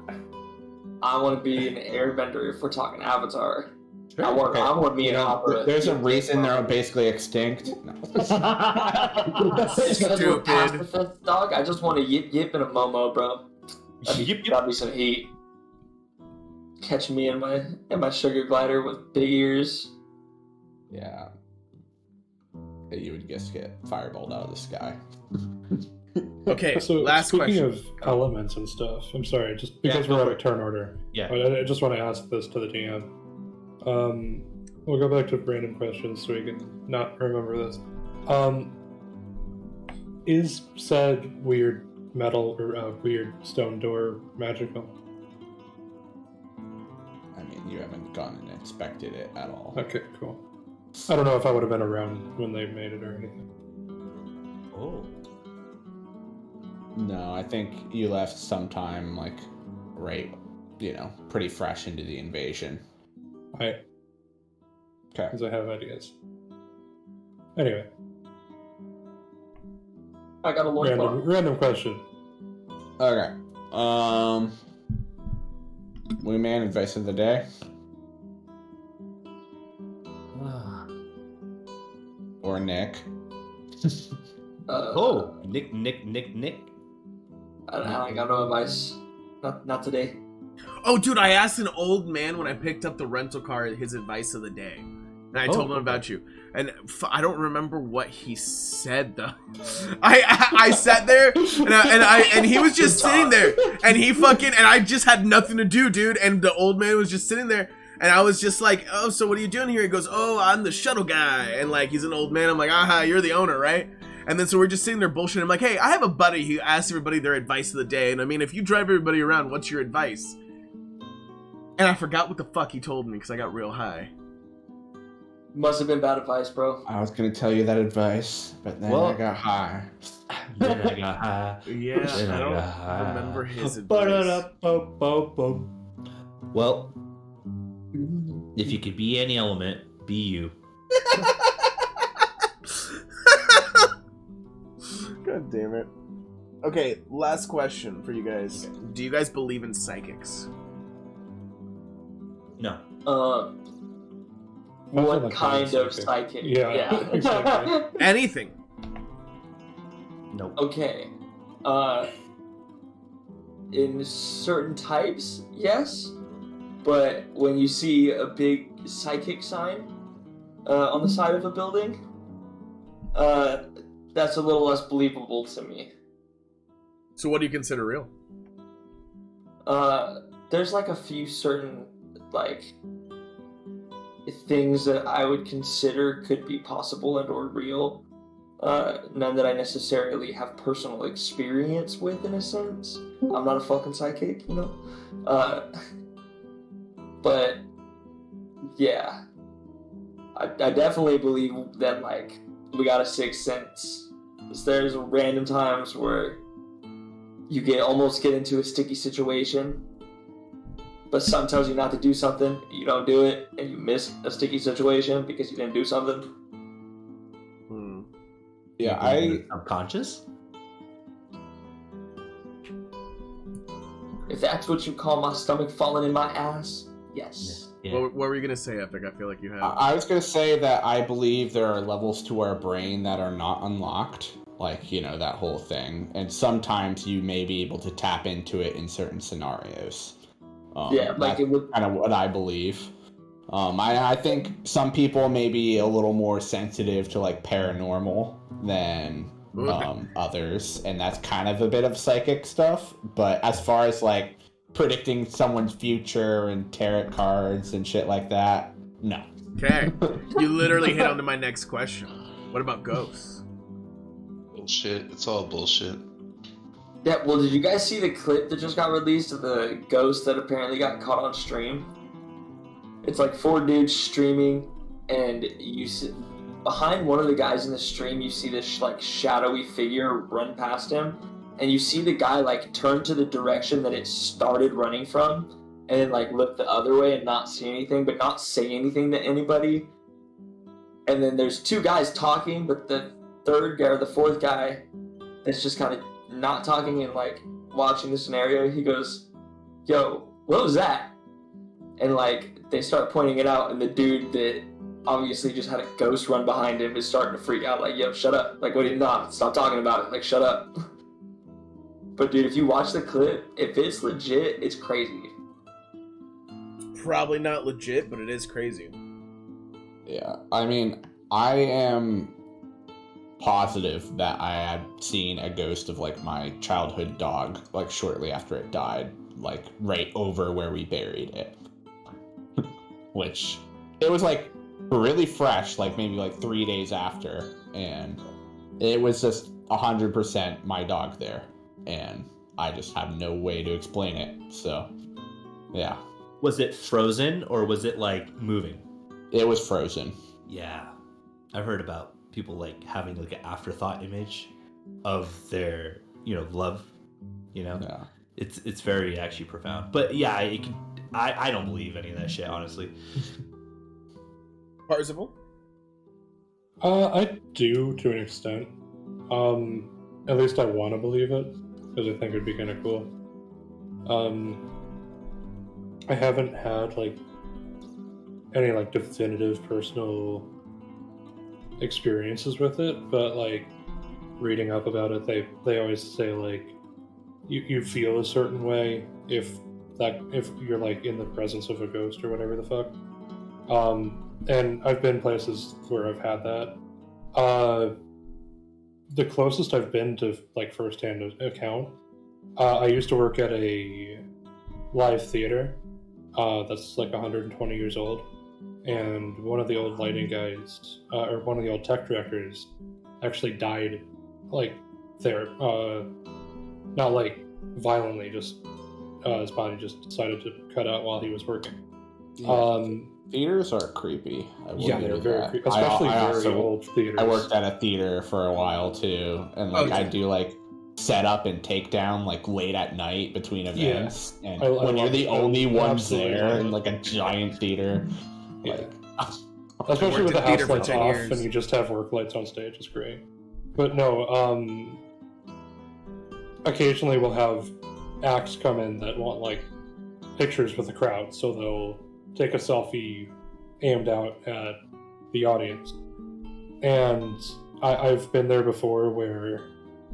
I want to be an airbender. If we're talking Avatar, Sure. I want me You and know, Hopper. there's a reason they're basically extinct. No. Stupid. Pacifist, dog. I just want to yip and a Momo, bro. Yip. That'd be some heat. Catch me in my sugar glider with big ears. Yeah. You would just get fireballed out of the sky. Okay, So last speaking question. of elements and stuff, I'm sorry, just because go we're out for of it. turn order. Yeah. I just want to ask this to the DM. We'll go back to random questions so we can not remember this. Is said weird metal or weird stone door magical? I mean, you haven't gone and inspected it at all. Okay, cool. I don't know if I would have been around when they made it or anything. Oh. No, I think you left sometime like right, pretty fresh into the invasion. I, Okay. because I have ideas. Anyway, I got a loincloth. random question. Okay. Wingman advice of the day. Or Nick. Oh, Nick. I got no advice. Not today. Oh, dude, I asked an old man when I picked up the rental car his advice of the day. And I told him about you. And I don't remember what he said, though. I sat there, and he was just sitting there. And he and I just had nothing to do, dude. And the old man was just sitting there. And I was just like, oh, so what are you doing here? He goes, oh, I'm the shuttle guy. And, like, he's an old man. I'm like, aha, you're the owner, right? And then so we're just sitting there bullshitting. I'm like, hey, I have a buddy who asks everybody their advice of the day. And, I mean, if you drive everybody around, what's your advice? And I forgot what the fuck he told me because I got real high. Must have been bad advice, bro. I was gonna tell you that advice, but then I got high. Then I got high. Yeah, Then I don't got high. remember his advice. Well, if you could be any element, be you. God damn it. Okay, last question for you guys. Do you guys believe in psychics? No. What like kind of psychic. psychic? Yeah, exactly. Anything. Nope. Okay. In certain types, yes. But when you see a big psychic sign on the side of a building, that's a little less believable to me. So what do you consider real? There's like a few certain like things that I would consider could be possible and or real. None that I necessarily have personal experience with in a sense. I'm not a fucking psychic, you know? But yeah. I definitely believe that like we got a sixth sense. There's random times where you almost get into a sticky situation, but something tells you not to do something, you don't do it, and you miss a sticky situation because you didn't do something. Yeah, I subconscious. If that's what you call my stomach falling in my ass, yes. Yeah. What were you gonna say, Epic? I feel like you have. I was gonna say that I believe there are levels to our brain that are not unlocked, like, you know, that whole thing, and sometimes you may be able to tap into it in certain scenarios. Yeah, like it would kind of what I believe. I think some people may be a little more sensitive to like paranormal than others, and that's kind of a bit of psychic stuff. But as far as like predicting someone's future and tarot cards and shit like that, no. Okay, you literally hit onto my next question. What about ghosts? Bullshit. It's all bullshit. Yeah, well, did you guys see the clip that just got released of the ghost that apparently got caught on stream? It's like 4 dudes streaming, and you see, behind one of the guys in the stream, you see this like shadowy figure run past him, and you see the guy like turn to the direction that it started running from, and then like look the other way and not see anything, but not say anything to anybody. And then there's 2 guys talking, but the third guy or the fourth guy that's just kind of not talking and like watching the scenario, he goes, "Yo, what was that?" And like they start pointing it out, and the dude that obviously just had a ghost run behind him is starting to freak out, like, "Yo, shut up. Like, what are you not? Stop talking about it. Like, shut up." But dude, if you watch the clip, if it's legit, it's crazy. Probably not legit, but it is crazy. Yeah, I mean, I am positive that I had seen a ghost of like my childhood dog like shortly after it died, like right over where we buried it. Which it was like really fresh, like maybe like 3 days after, and it was just 100% my dog there, and I just have no way to explain it. So yeah. Was it frozen or was it like moving? It was frozen. Yeah, I've heard about people like having like an afterthought image of their, you know, love. You know, Yeah. It's very actually profound. But yeah, it can. I don't believe any of that shit, honestly. Parzival? I do to an extent. At least I want to believe it because I think it'd be kind of cool. I haven't had like any like definitive personal experiences with it, but like reading up about it, they always say like you feel a certain way if you're like in the presence of a ghost or whatever the fuck. And I've been places where I've had that. The closest I've been to like firsthand account, I used to work at a live theater that's like 120 years old, and one of the old lighting guys, or one of the old tech directors, actually died like there, not like violently, just his body just decided to cut out while he was working. Yeah. Theaters are creepy. Yeah, they're very creepy, especially very old theaters. I worked at a theater for a while too, and like I do like set up and take down like late at night between events, and when you're the only ones there in like a giant theater, like especially with the house lights off and you just have work lights on stage, is great. But no, occasionally we'll have acts come in that want like pictures with the crowd, so they'll take a selfie aimed out at the audience. And I've been there before where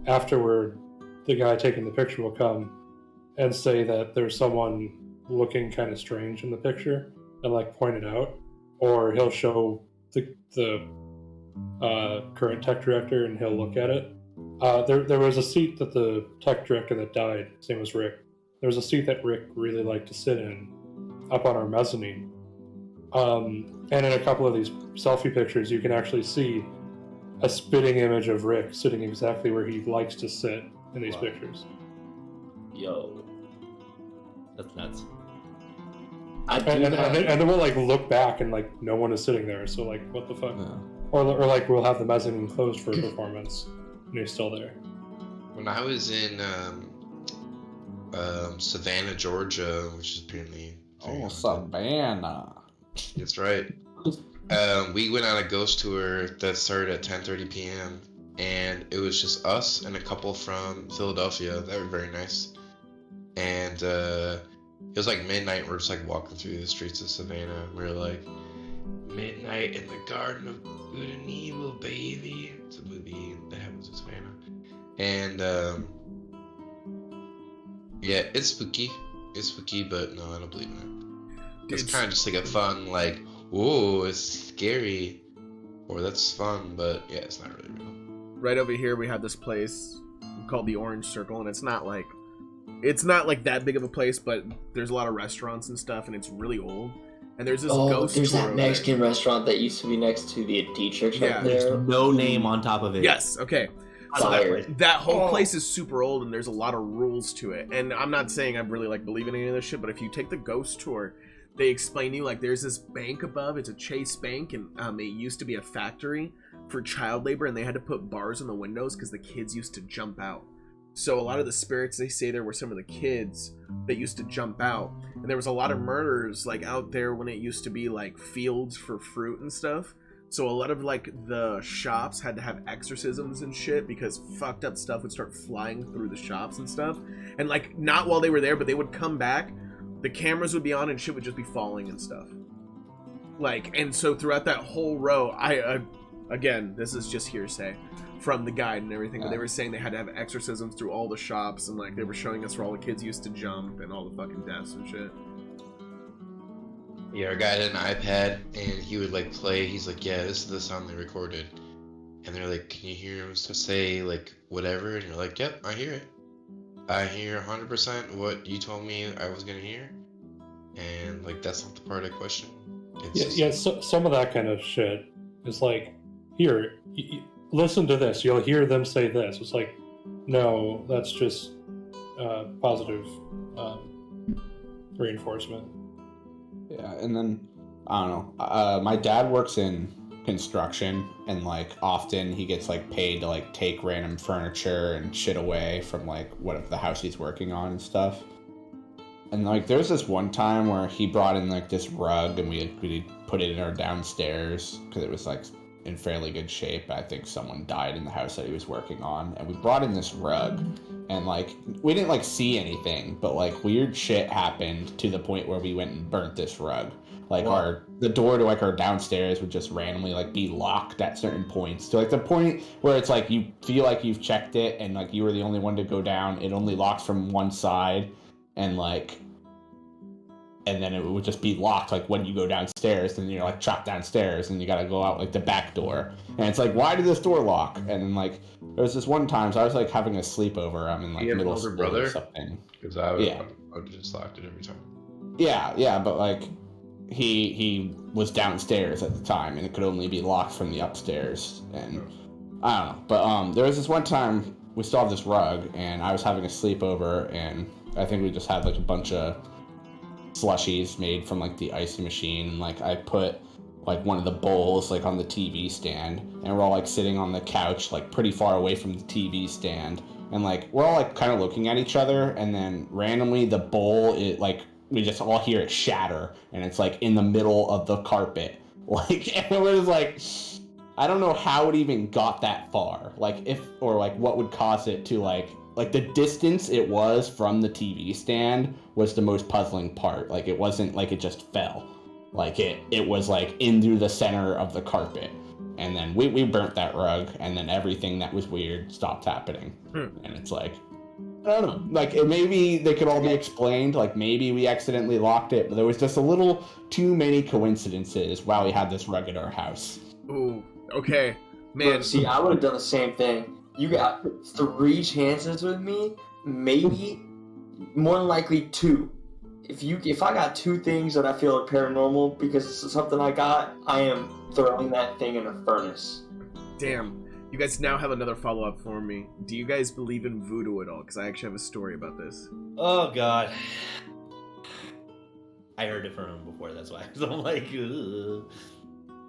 afterward the guy taking the picture will come and say that there's someone looking kind of strange in the picture and like point it out, or he'll show the current tech director, and he'll look at it. There was a seat that the tech director that died, his name was Rick. There was a seat that Rick really liked to sit in up on our mezzanine. And in a couple of these selfie pictures, you can actually see a spitting image of Rick sitting exactly where he likes to sit in these pictures. Yo. That's nuts. And then we'll like look back and like no one is sitting there, so like what the fuck? Yeah. Or like we'll have the mezzanine closed for a performance and he's still there. When I was in Savannah, Georgia, which is apparently Savannah. That's right. We went on a ghost tour that started at 10:30 p.m. and it was just us and a couple from Philadelphia. They were very nice. And it was like midnight. We're just like walking through the streets of Savannah. We were like, midnight in the Garden of Good and Evil, baby. It's a movie that happens in Savannah. And yeah, it's spooky. It's spooky, but no, I don't believe in it. It's kind of just like a fun, like, whoa, it's scary, or that's fun, but yeah, it's not really real. Right over here, we have this place called the Orange Circle, and it's not like that big of a place, but there's a lot of restaurants and stuff, and it's really old. And there's this ghost. There's tour that Mexican restaurant that used to be next to the D church right there. There's no name on top of it. Yes. Okay. So that whole place is super old, and there's a lot of rules to it. And I'm not saying I really like believe in any of this shit, but if you take the ghost tour, they explain to you like there's this bank above. It's a Chase Bank, and it used to be a factory for child labor, and they had to put bars on the windows because the kids used to jump out. So a lot of the spirits, they say there were some of the kids that used to jump out, and there was a lot of murders like out there when it used to be like fields for fruit and stuff. So a lot of like the shops had to have exorcisms and shit because fucked up stuff would start flying through the shops and stuff. And like not while they were there, but they would come back, the cameras would be on and shit would just be falling and stuff. Like, and so throughout that whole row, I again, this is just hearsay from the guide and everything, but they were saying they had to have exorcisms through all the shops, and like they were showing us where all the kids used to jump and all the fucking deaths and shit. Yeah, our guy had an iPad and he would like play. He's like, yeah, this is the sound they recorded. And they're like, can you hear him say like whatever? And you're like, yep, I hear it. I hear 100% what you told me I was gonna hear. And like that's not the part I question. So, some of that kind of shit is like, here, listen to this. You'll hear them say this. It's like, no, that's just positive reinforcement. Yeah, and then I don't know. My dad works in construction, and like often he gets like paid to like take random furniture and shit away from like what the house he's working on and stuff. And like there's this one time where he brought in like this rug, and we put it in our downstairs because it was like in fairly good shape. I think someone died in the house that he was working on, and we brought in this rug, and like we didn't like see anything, but like weird shit happened to the point where we went and burnt this rug. Like the door to like our downstairs would just randomly like be locked at certain points, to like the point where it's like you feel like you've checked it and like you were the only one to go down. It only locks from one side, and then it would just be locked like when you go downstairs, and you're like trapped downstairs and you gotta go out like the back door, and it's like, why did this door lock? And then like there was this one time, so I was like having a sleepover. I'm in like middle school or something. Because I would just locked it every time. Yeah, but like he was downstairs at the time, and it could only be locked from the upstairs, and I don't know. But there was this one time we still have this rug, and I was having a sleepover, and I think we just had like a bunch of slushies made from like the icy machine, and like I put like one of the bowls like on the TV stand, and we're all like sitting on the couch like pretty far away from the TV stand, and like we're all like kind of looking at each other, and then randomly the bowl, it like we just all hear it shatter, and it's like in the middle of the carpet, like, and it was like, I don't know how it even got that far, like if, or like what would cause it to like the distance it was from the TV stand was the most puzzling part. Like it wasn't like it just fell, like it was like into the center of the carpet. And then we burnt that rug, and then everything that was weird stopped happening. And it's like, I don't know, like maybe they could all be explained, like maybe we accidentally locked it, but there was just a little too many coincidences while we had this rug at our house. Ooh, okay. Man, Look, see, I would have done the same thing. You got 3 chances with me, maybe, more than likely 2. If I got 2 things that I feel are paranormal because it's something I got, I am throwing that thing in a furnace. damn. You guys now have another follow-up for me. Do you guys believe in voodoo at all? Because I actually have a story about this. Oh god. I heard it from him before, that's why. So I'm like, ugh.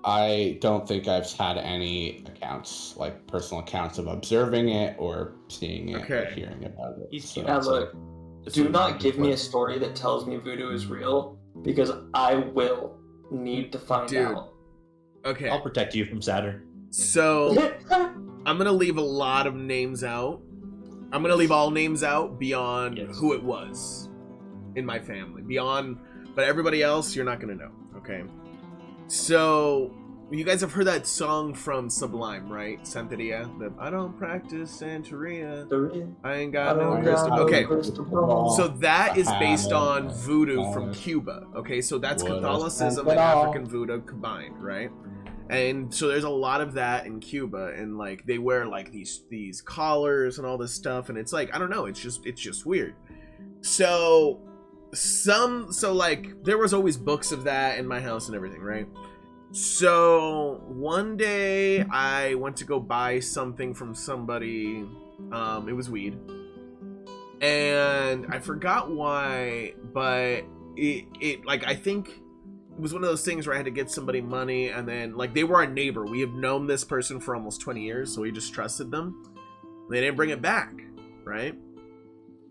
I don't think I've had any accounts, like personal accounts of observing it or seeing it or Okay. hearing about it. He's So, cute. Now look, This do was not give me before. a story that tells me voodoo is real, because I will need to find Dude. out. Okay. I'll protect you from Saturn. So, I'm gonna leave a lot of names out. I'm gonna leave all names out beyond Yes. who it was in my family. But everybody else, you're not gonna know, okay? So, you guys have heard that song from Sublime, right? Santeria? The I don't practice Santeria. I ain't got no crystal. Okay. So that is based on voodoo from Cuba. Okay, so that's What a Catholicism and sample. African voodoo combined, right? And so there's a lot of that in Cuba, and like they wear like these collars and all this stuff, and it's like I don't know, it's just weird. So like there was always books of that in my house and everything, right? So one day I went to go buy something from somebody. It was weed. And I forgot why, but it like I think it was one of those things where I had to get somebody money, and then like they were our neighbor. We have known this person for almost 20 years, so we just trusted them. They didn't bring it back, right?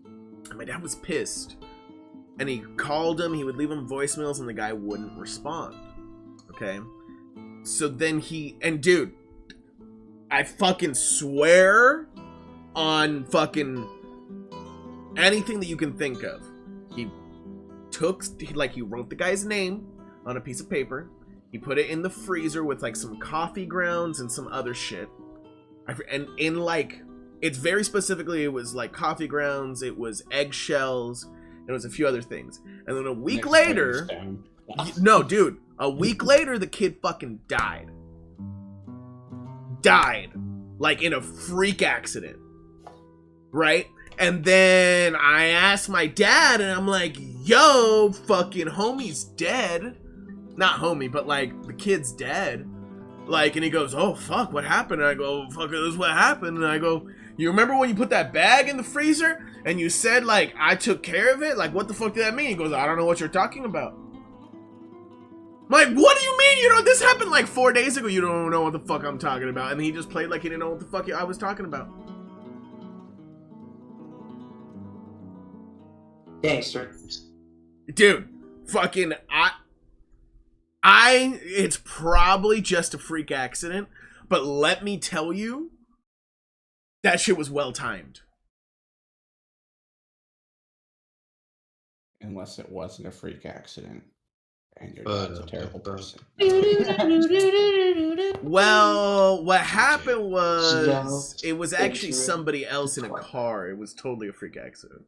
And my dad was pissed. And he called him, he would leave him voicemails, and the guy wouldn't respond. Okay? So then dude, I fucking swear on fucking anything that you can think of. He wrote the guy's name on a piece of paper. He put it in the freezer with like some coffee grounds and some other shit. And in like, it's very specifically, it was like coffee grounds, it was eggshells, and it was a few other things. And then a week later, no, dude, a week later, the kid fucking died. Like in a freak accident. Right? And then I asked my dad, and I'm like, yo, fucking homie's dead. Not homie, but like, the kid's dead. Like, and he goes, oh, fuck, what happened? And I go, fuck, this is what happened. And I go, you remember when you put that bag in the freezer? And you said, like, I took care of it? Like, what the fuck did that mean? He goes, I don't know what you're talking about. I'm like, what do you mean? You know, this happened like 4 days ago. You don't know what the fuck I'm talking about. And he just played like he didn't know what the fuck I was talking about. Gangster. Dude, fucking, it's probably just a freak accident, but let me tell you, that shit was well timed. Unless it wasn't a freak accident. And your dad's a terrible person. Well, what happened was, it was actually somebody else in a car. It was totally a freak accident.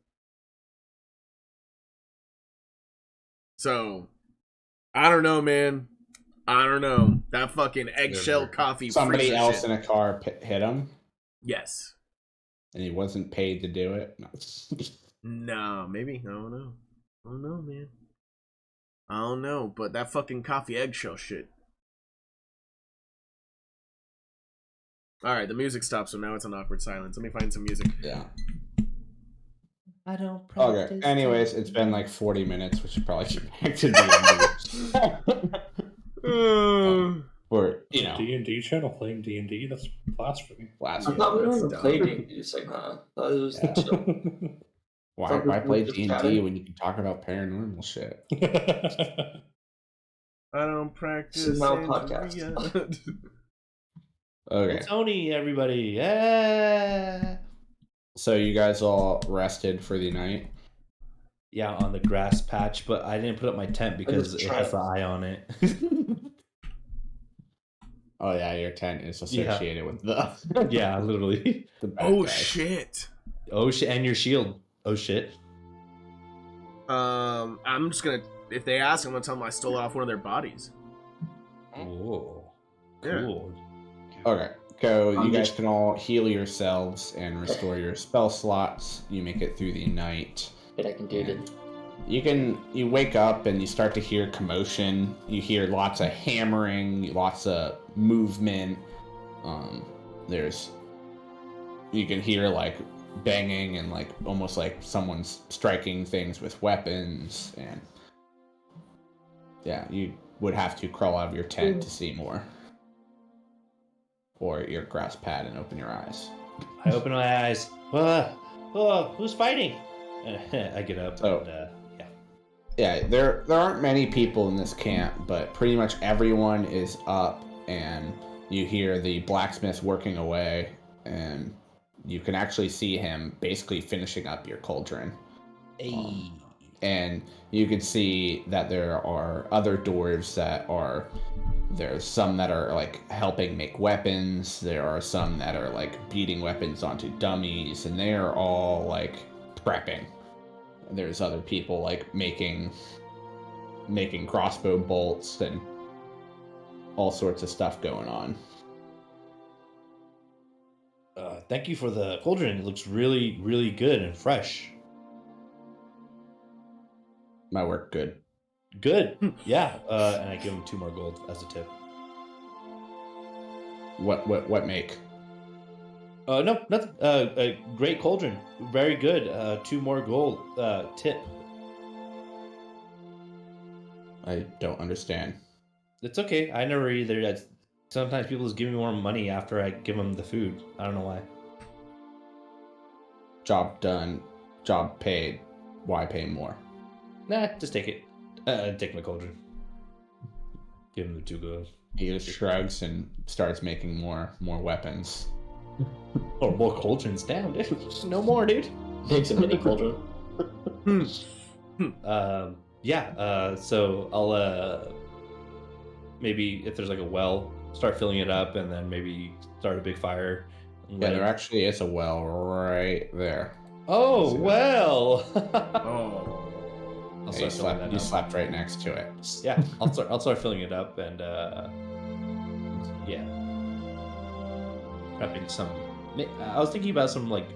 So, I don't know, man. I don't know. That fucking eggshell coffee. Somebody else shit. in a car hit him? Yes. And he wasn't paid to do it? No, maybe. I don't know. I don't know, man. I don't know, but that fucking coffee eggshell shit. Alright, the music stopped, so now it's an awkward silence. Let me find some music. Yeah. I don't Okay, anyways, it's been like 40 minutes. We should probably get back to D&D. Or, you know. D&D channel playing D&D? That's blasphemy. I thought we don't even play D&D. It's like, thought it was Yeah. chill. Why play Just D&D chatting. when you can talk about paranormal shit? I don't practice. This is not a podcast. Santeria. Okay. Tony, everybody. Yeah. So you guys all rested for the night? Yeah, on the grass patch, but I didn't put up my tent because it has the eye on it. Oh yeah, your tent is associated with the Yeah, literally. the bad Oh guys. shit. Oh shit, and your shield. Oh shit. I'm just gonna, if they ask, I'm gonna tell them I stole it off one of their bodies. Oh, Yeah. cool. Okay, You guys can all heal yourselves and restore your spell slots. You make it through the night. But I can do it. You wake up and you start to hear commotion. You hear lots of hammering, lots of movement. You can hear like banging and like almost like someone's striking things with weapons, and yeah, you would have to crawl out of your tent to see more. Or your grass pad and open your eyes. I open my eyes. Who's fighting? I get up. Yeah, there aren't many people in this camp, but pretty much everyone is up, and you hear the blacksmith working away, and you can actually see him basically finishing up your cauldron. Hey. And you can see that there are other dwarves there's some that are like helping make weapons. There are some that are like beating weapons onto dummies, and they are all like prepping. There's other people like making crossbow bolts and all sorts of stuff going on. Thank you for the cauldron. It looks really, really good and fresh. My work good. Good. Yeah. And I give him 2 more gold as a tip. What make? No, nothing. A great cauldron. Very good. 2 more gold. Tip. I don't understand. It's okay. I never either. Sometimes people just give me more money after I give them the food. I don't know why. Job done. Job paid. Why pay more? Nah, just take it. Take my cauldron. Give him the 2 gold. He just shrugs and starts making more weapons. Or more cauldrons. Damn, dude. No more, dude. Makes a mini cauldron. So I'll maybe if there's like a well, start filling it up, and then maybe start a big fire. Yeah, there actually is a well right there. Oh, well. Oh. I'll Yeah, start you slept right next to it. Yeah, I'll start filling it up, and prepping some. I was thinking about some like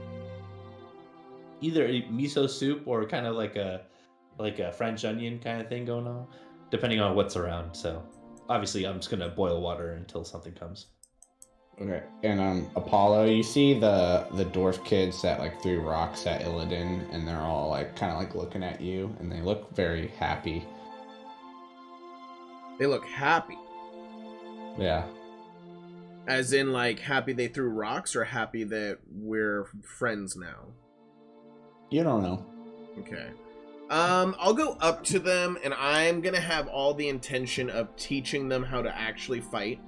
either a miso soup or kind of like a French onion kind of thing going on, depending on what's around. So obviously, I'm just gonna boil water until something comes. Okay, and Apollo, you see the dwarf kids that like threw rocks at Illidan, and they're all like kind of like looking at you, and they look very happy. They look happy. Yeah. As in, like, happy they threw rocks, or happy that we're friends now? You don't know. Okay. I'll go up to them, and I'm gonna have all the intention of teaching them how to actually fight.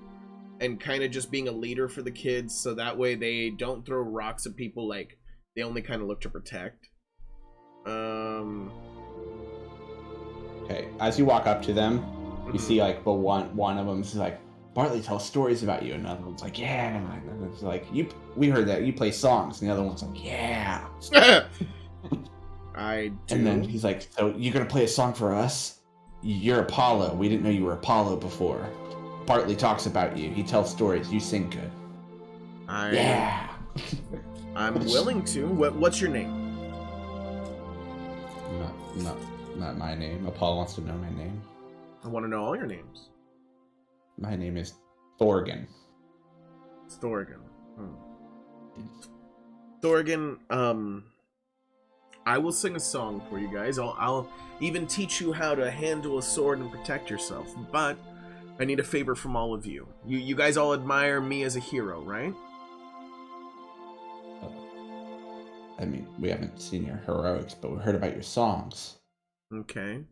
And kind of just being a leader for the kids, so that way they don't throw rocks at people, like, they only kind of look to protect. Okay, as you walk up to them, you see, like, but one of them is like, Bartley tells stories about you, and another one's like, yeah, and it's like, we heard that you play songs, and the other one's like, yeah. I do. And then he's like, so you're gonna play a song for us? You're Apollo. We didn't know you were Apollo before. Bartley talks about you. He tells stories. You sing good. Yeah. I'm willing to. What's your name? Not my name. Apollo wants to know my name. I want to know all your names. My name is Thorgan. Thorgan. Thorgan, I will sing a song for you guys. I'll even teach you how to handle a sword and protect yourself. But I need a favor from all of you. You guys all admire me as a hero, right? I mean, we haven't seen your heroics, but we heard about your songs. Okay.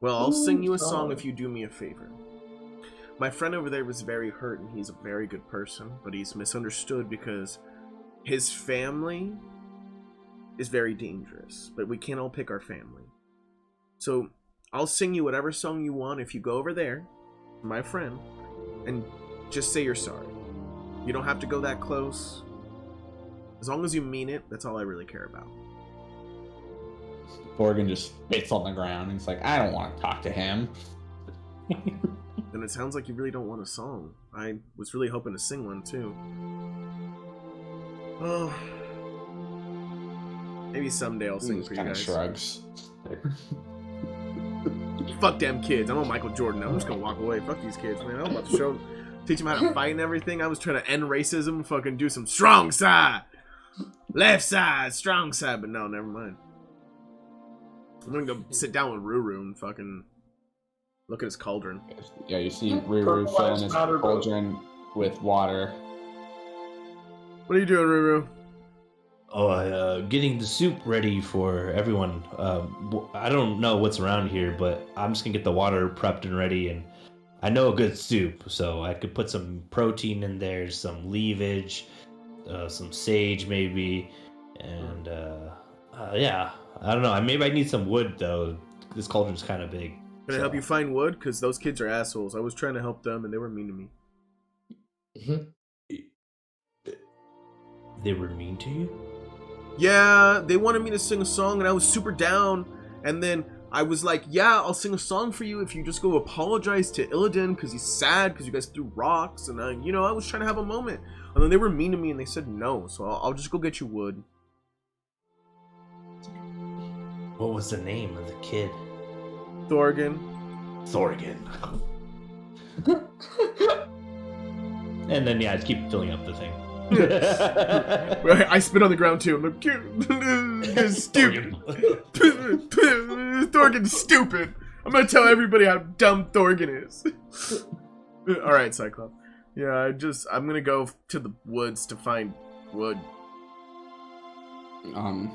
Well, I'll sing you a song if you do me a favor. My friend over there was very hurt, and he's a very good person, but he's misunderstood because his family is very dangerous, but we can't all pick our family. So I'll sing you whatever song you want if you go over there, my friend, and just say you're sorry. You don't have to go that close. As long as you mean it, that's all I really care about. Thorgan just spits on the ground and he's like, I don't want to talk to him. Then then it sounds like you really don't want a song. I was really hoping to sing one too. Oh, maybe someday I'll sing for you guys. Shrugs. Fuck them kids. I'm on Michael Jordan. I'm just gonna walk away. Fuck these kids, man. I'm about to teach them how to fight and everything. I was trying to end racism, fucking do some strong side, left side, strong side, but no, never mind. I'm gonna go sit down with Ruru and fucking look at his cauldron. Yeah, you see Ruru filling his cauldron with water. What are you doing, Ruru? Oh, getting the soup ready for everyone. I don't know what's around here, but I'm just gonna get the water prepped and ready. And I know a good soup, so I could put some protein in there, some leafage, some sage maybe, and yeah. I don't know. Maybe I need some wood though. This cauldron's kind of big. Can I help you find wood? Because those kids are assholes. I was trying to help them, and they were mean to me. They were mean to you? Yeah, they wanted me to sing a song, and I was super down. And then I was like, yeah, I'll sing a song for you if you just go apologize to Illidan because he's sad because you guys threw rocks. And, I was trying to have a moment. And then they were mean to me, and they said no. So I'll just go get you wood. What was the name of the kid? Thorgan. And then, yeah, I just keep filling up the thing. I spit on the ground too. I'm like, stupid. Thorgan's stupid. I'm gonna tell everybody how dumb Thorgan is. Alright, Cyclops. Yeah, I'm gonna go to the woods to find wood.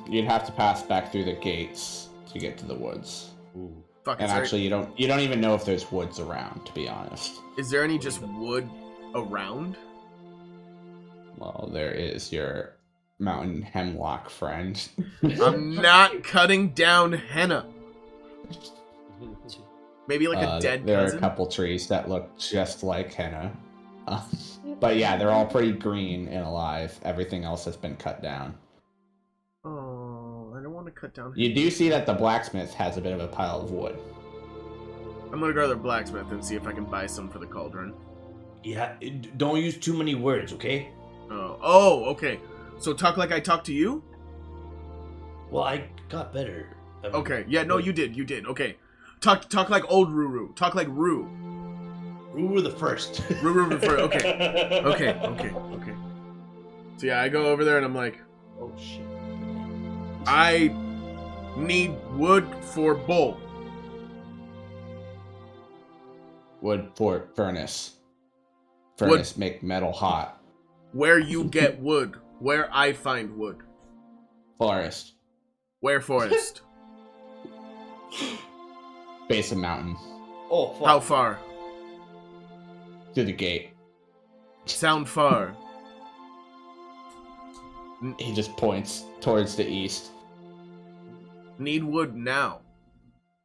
You'd have to pass back through the gates to get to the woods. Ooh. Fuck, And actually, you don't even know if there's woods around, to be honest. Is there any just wood around? Well, there is your mountain hemlock friend. I'm not cutting down henna. Maybe like a dead There cousin? are a couple trees that look just like henna. But yeah, they're all pretty green and alive. Everything else has been cut down. Oh, I don't want to cut down henna. You do see that the blacksmith has a bit of a pile of wood. I'm gonna go to the blacksmith and see if I can buy some for the cauldron. Yeah, don't use too many words, okay? Oh, okay. So talk like I talked to you? Well, I got better. Okay, yeah, no, you did. Okay. Talk like old Ruru. Talk like Rue. Ruru the first. Ruru the first, okay. So yeah, I go over there and I'm like, Oh, shit. I need wood for bowl. Wood for furnace. Furnace make metal hot. Where you get wood. Where I find wood. Forest. Where forest. Base of mountain. Oh, fuck. How far? Through the gate. Sound far. He just points towards the east. Need wood now.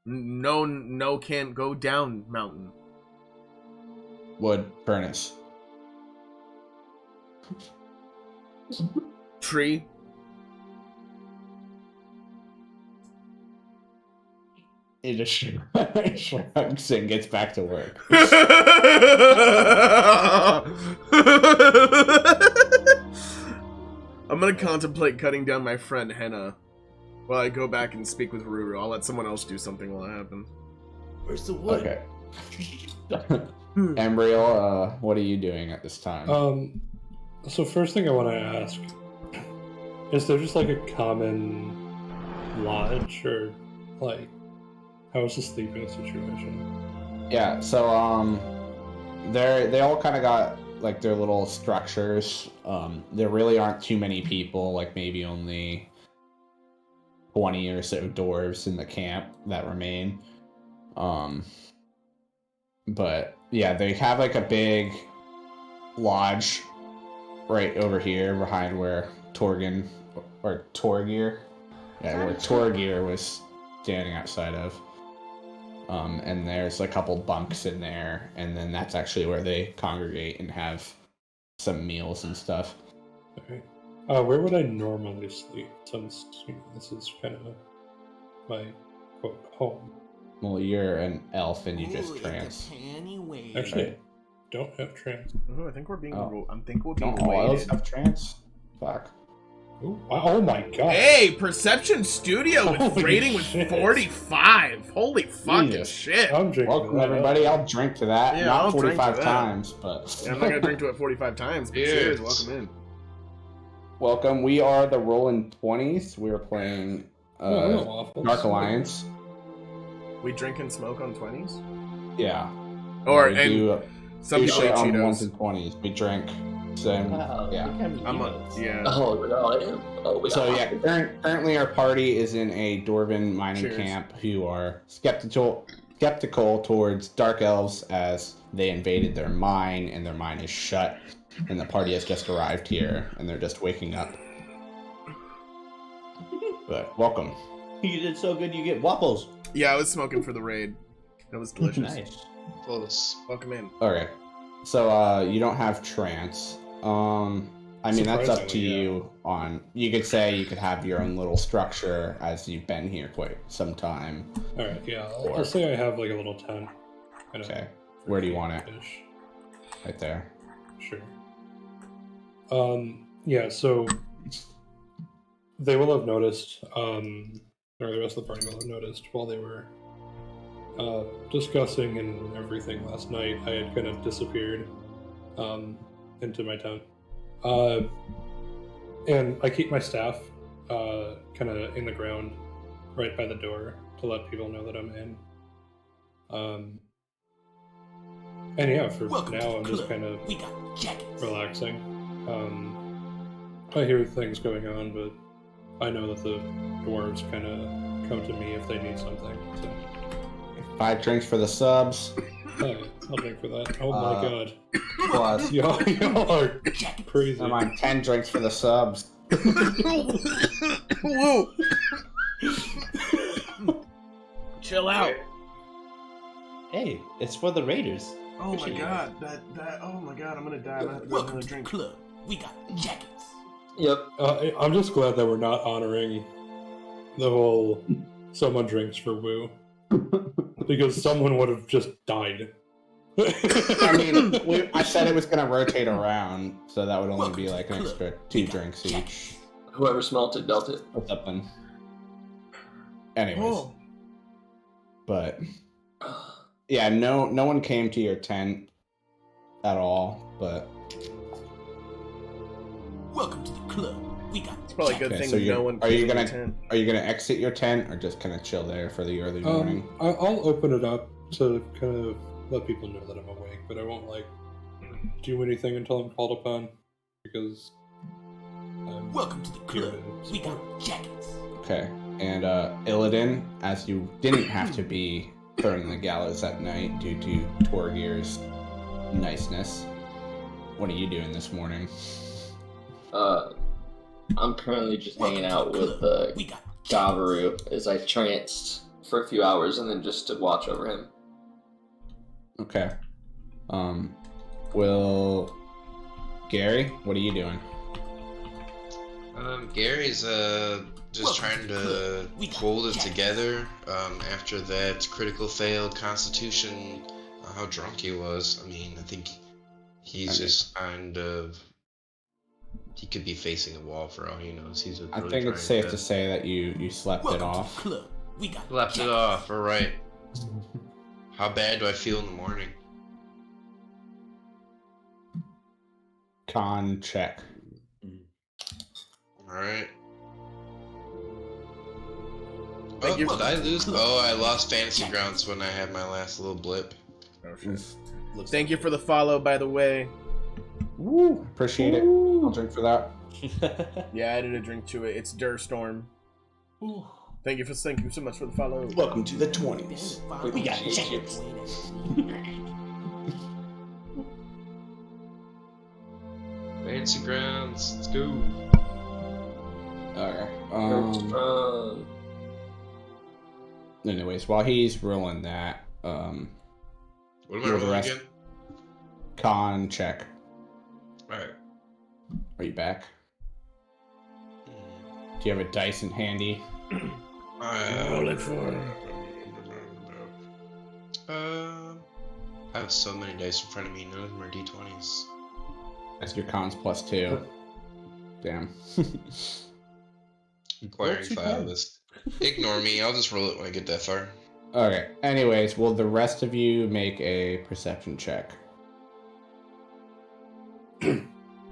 No, can't go down mountain. Wood furnace. Tree. He just shrugs and gets back to work. I'm gonna contemplate cutting down my friend Henna while I go back and speak with Ruru. I'll let someone else do something while it happens. Where's the wood? Okay. Embryo, what are you doing at this time? So first thing I want to ask, is there just like a common lodge, or like, how is the sleeping situation? Yeah, so they all kind of got like their little structures. There really aren't too many people, like maybe only 20 or so dwarves in the camp that remain. But yeah, they have like a big lodge right over here behind where Torgir, where Torgir was standing outside of. And there's a couple bunks in there, and then that's actually where they congregate and have some meals and stuff. Okay. Where would I normally sleep, since this is kind of my quote home? Well, you're an elf and you just trance. Actually, don't have trance. Oh, I think we're being. Oh. I think we're being Don't all elves weighted. have trance? Fuck. Ooh, oh my god. Hey, Perception Studio with Holy rating with shit. 45. Holy fucking Jesus. shit. I'm drinking Welcome, that everybody. up. I'll drink to that. Yeah, Not I'll drink to 45 that. times, but... Yeah, I'm not gonna drink to it 45 times, but Cheers. cheers. Welcome in. Welcome. We are the Rollin 20's. We are playing Oh, waffles. Dark Alliance. We drink and smoke on 20s? Yeah. Or, we and do some people shit eat on ones Cheetos. and 20s. We drink. So, Wow, yeah. look how many I'm a, emotes. yeah. Oh, no. Oh, we So got yeah, currently our party is in a Dwarven mining Cheers. camp who are skeptical towards dark elves as they invaded their mine and their mine is shut, and the party has just arrived here and they're just waking up. But welcome. You did so good, you get waffles. Yeah, I was smoking for the raid. It was delicious. Nice. Close. Welcome in. Okay, so you don't have trance. I mean that's up to Surprisingly, yeah. you. You could say you could have your own little structure as you've been here quite some time. Alright, yeah. I'll say I have like a little tent. Okay, where do you want it? Fish. Right there. Sure. Yeah, so they will have noticed, or the rest of the party will have noticed while they were discussing and everything last night, I had kind of disappeared into my tent. And I keep my staff kind of in the ground right by the door to let people know that I'm in. And yeah, for now I'm just kind of relaxing. I hear things going on, but I know that the dwarves kind of come to me if they need something. So 5 drinks for the subs. hey, I'll drink for that. Oh my god. Plus, Y'all are crazy. I'm on 10 drinks for the subs. Whoa! Chill out. Hey, it's for the Raiders. Oh my Appreciate you. god, oh my god, I'm gonna die. I'm gonna have to go another drink. Club. We got jackets. Yep. I'm just glad that we're not honoring the whole someone drinks for Woo. Because someone would have just died. I mean, I said it was going to rotate around, so that would only be like an extra 2 drinks each. Whoever smelt it dealt it. Or something. Anyways. Oh. But, yeah, no one came to your tent at all, but... Welcome to the club. We got It's probably a good Okay, thing so no one are you came in gonna the tent. are you gonna exit your tent or just kind of chill there for the early morning? I'll open it up to kind of let people know that I'm awake, but I won't like do anything until I'm called upon because I'm Welcome to the club. here to We got support. jackets. Okay, and Illidan, as you didn't have to be thrown in the gallows that night due to Torgir's niceness, what are you doing this morning? I'm currently just Welcome hanging to out the with club. We got jackets. Gavaru as I tranced for a few hours and then just to watch over him. Okay. Will Gary, what are you doing? Gary's just trying to hold it together. After that critical failed Constitution, how drunk he was. I mean, I think he's just kind of. He could be facing a wall for all he knows. He's really I think it's trying safe to say that you slept it Welcome to off. the club. We got Left it jackets. off. All right. How bad do I feel in the morning? Con check. All right. Thank Oh, you. did I lose? Oh, I lost Fantasy Grounds when I had my last little blip. Oh, shit. Thank you for the follow, by the way. Woo! Appreciate it. I'll drink for that. Yeah, I added a drink to it. It's Durstorm. Thank you so much for the follow. Welcome to the 20s. We got jackets. Fantasy Grounds. Let's go. Okay. Anyways, while he's rolling that, What am I Roll the rolling rest. again? con check. Alright. Are you back? Do you have a dice in handy? Roll it for I have so many dice in front of me. None of them are d20s. That's your cons +2. Damn. Acquiring 5 list. Ignore me. I'll just roll it when I get that far. Okay. Anyways, will the rest of you make a perception check?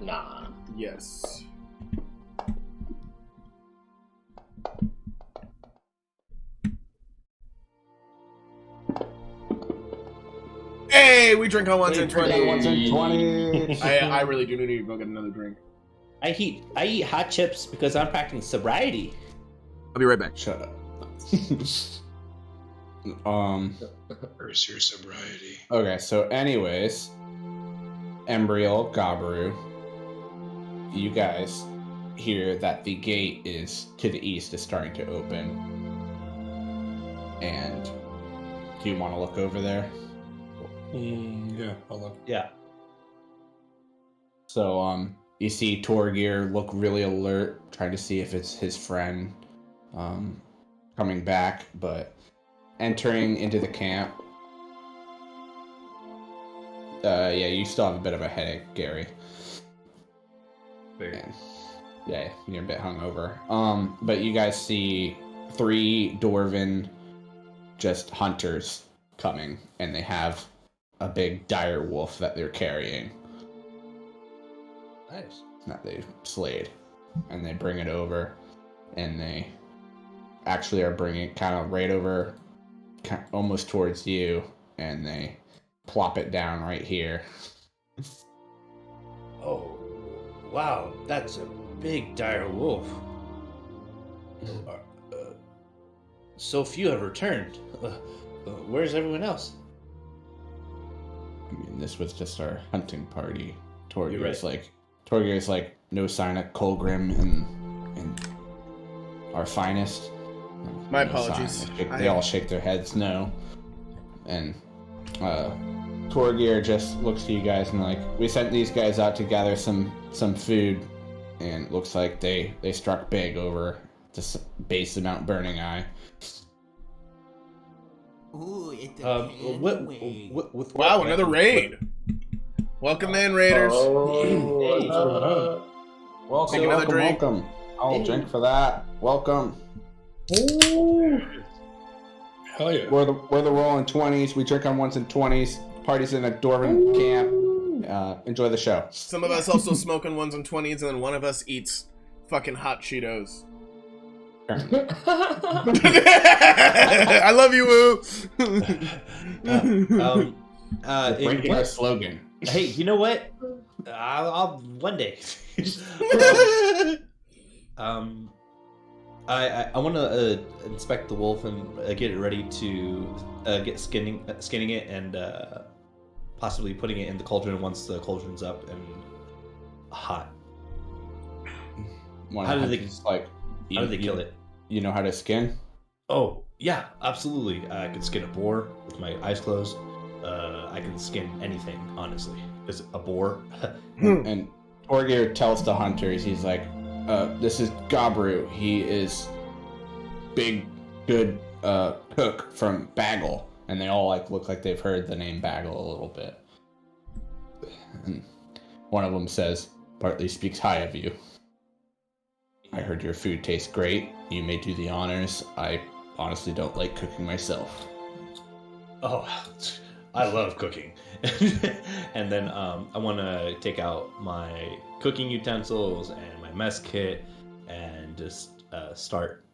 Nah. Yes. Hey, we drink on ones and 20s. I really do need to go get another drink. I eat hot chips because I'm practicing sobriety. I'll be right back. Shut up. Where's your sobriety? Okay, so anyways, Embriel, Gabru, you guys hear that the gate is to the east is starting to open. And do you want to look over there? Yeah, I'll look. Yeah. So, you see Torgir look really alert, trying to see if it's his friend coming back, but entering into the camp. Yeah, you still have a bit of a headache, Gary. Very. And, yeah, you're a bit hungover. But you guys see 3 Dwarven just hunters coming, and they have a big dire wolf that they're carrying. Nice. That they slayed, and they bring it over, and they actually are bringing it kind of right over, almost towards you, and they plop it down right here. Oh, wow, that's a big dire wolf. So few have returned. Where's everyone else? I mean, this was just our hunting party. You're right. Torgir's like, no sign of Colgrim and our finest. My No apologies. sign. They all shake their heads no. And Torgir just looks to you guys and like, we sent these guys out to gather some food, and it looks like they struck big over the base of Mount Burning Eye. Ooh, it's Wow, another raid. Welcome in, Raiders. Welcome, Take another drink. welcome. I'll drink for that. Welcome. Hell yeah. We're the Rollin 20's. We drink on 1s and 20s. Parties in a Dwarven camp. Enjoy the show. Some of us also smoke on 1s and 20s, and then one of us eats fucking hot Cheetos. I love you, Woo. Breaking our slogan. Hey, you know what? I'll one day. I want to inspect the wolf and get it ready to get skinning it and possibly putting it in the cauldron once the cauldron's up and hot. How do they kill it? You know how to skin? Oh yeah, absolutely. I could skin a boar with my eyes closed. I can skin anything, honestly. Is a boar? And Torgir tells the hunters, he's like, this is Gabru. He is big, good cook from Bagel. And they all like look like they've heard the name Bagel a little bit. And one of them says, partly speaks high of you. I heard your food tastes great. You may do the honors. I honestly don't like cooking myself. Oh, I love cooking. And then I want to take out my cooking utensils and my mess kit and just start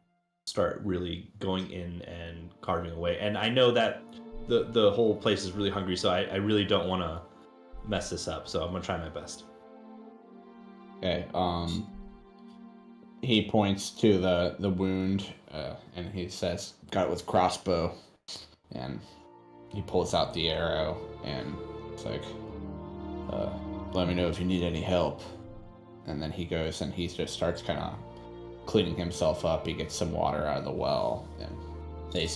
really going in and carving away. And I know that the whole place is really hungry, so I really don't want to mess this up. So I'm gonna try my best. Okay. He points to the wound, and he says, "Got it with crossbow," and he pulls out the arrow, and it's like, "Let me know if you need any help." And then he goes and he just starts kind of cleaning himself up. He gets some water out of the well, and they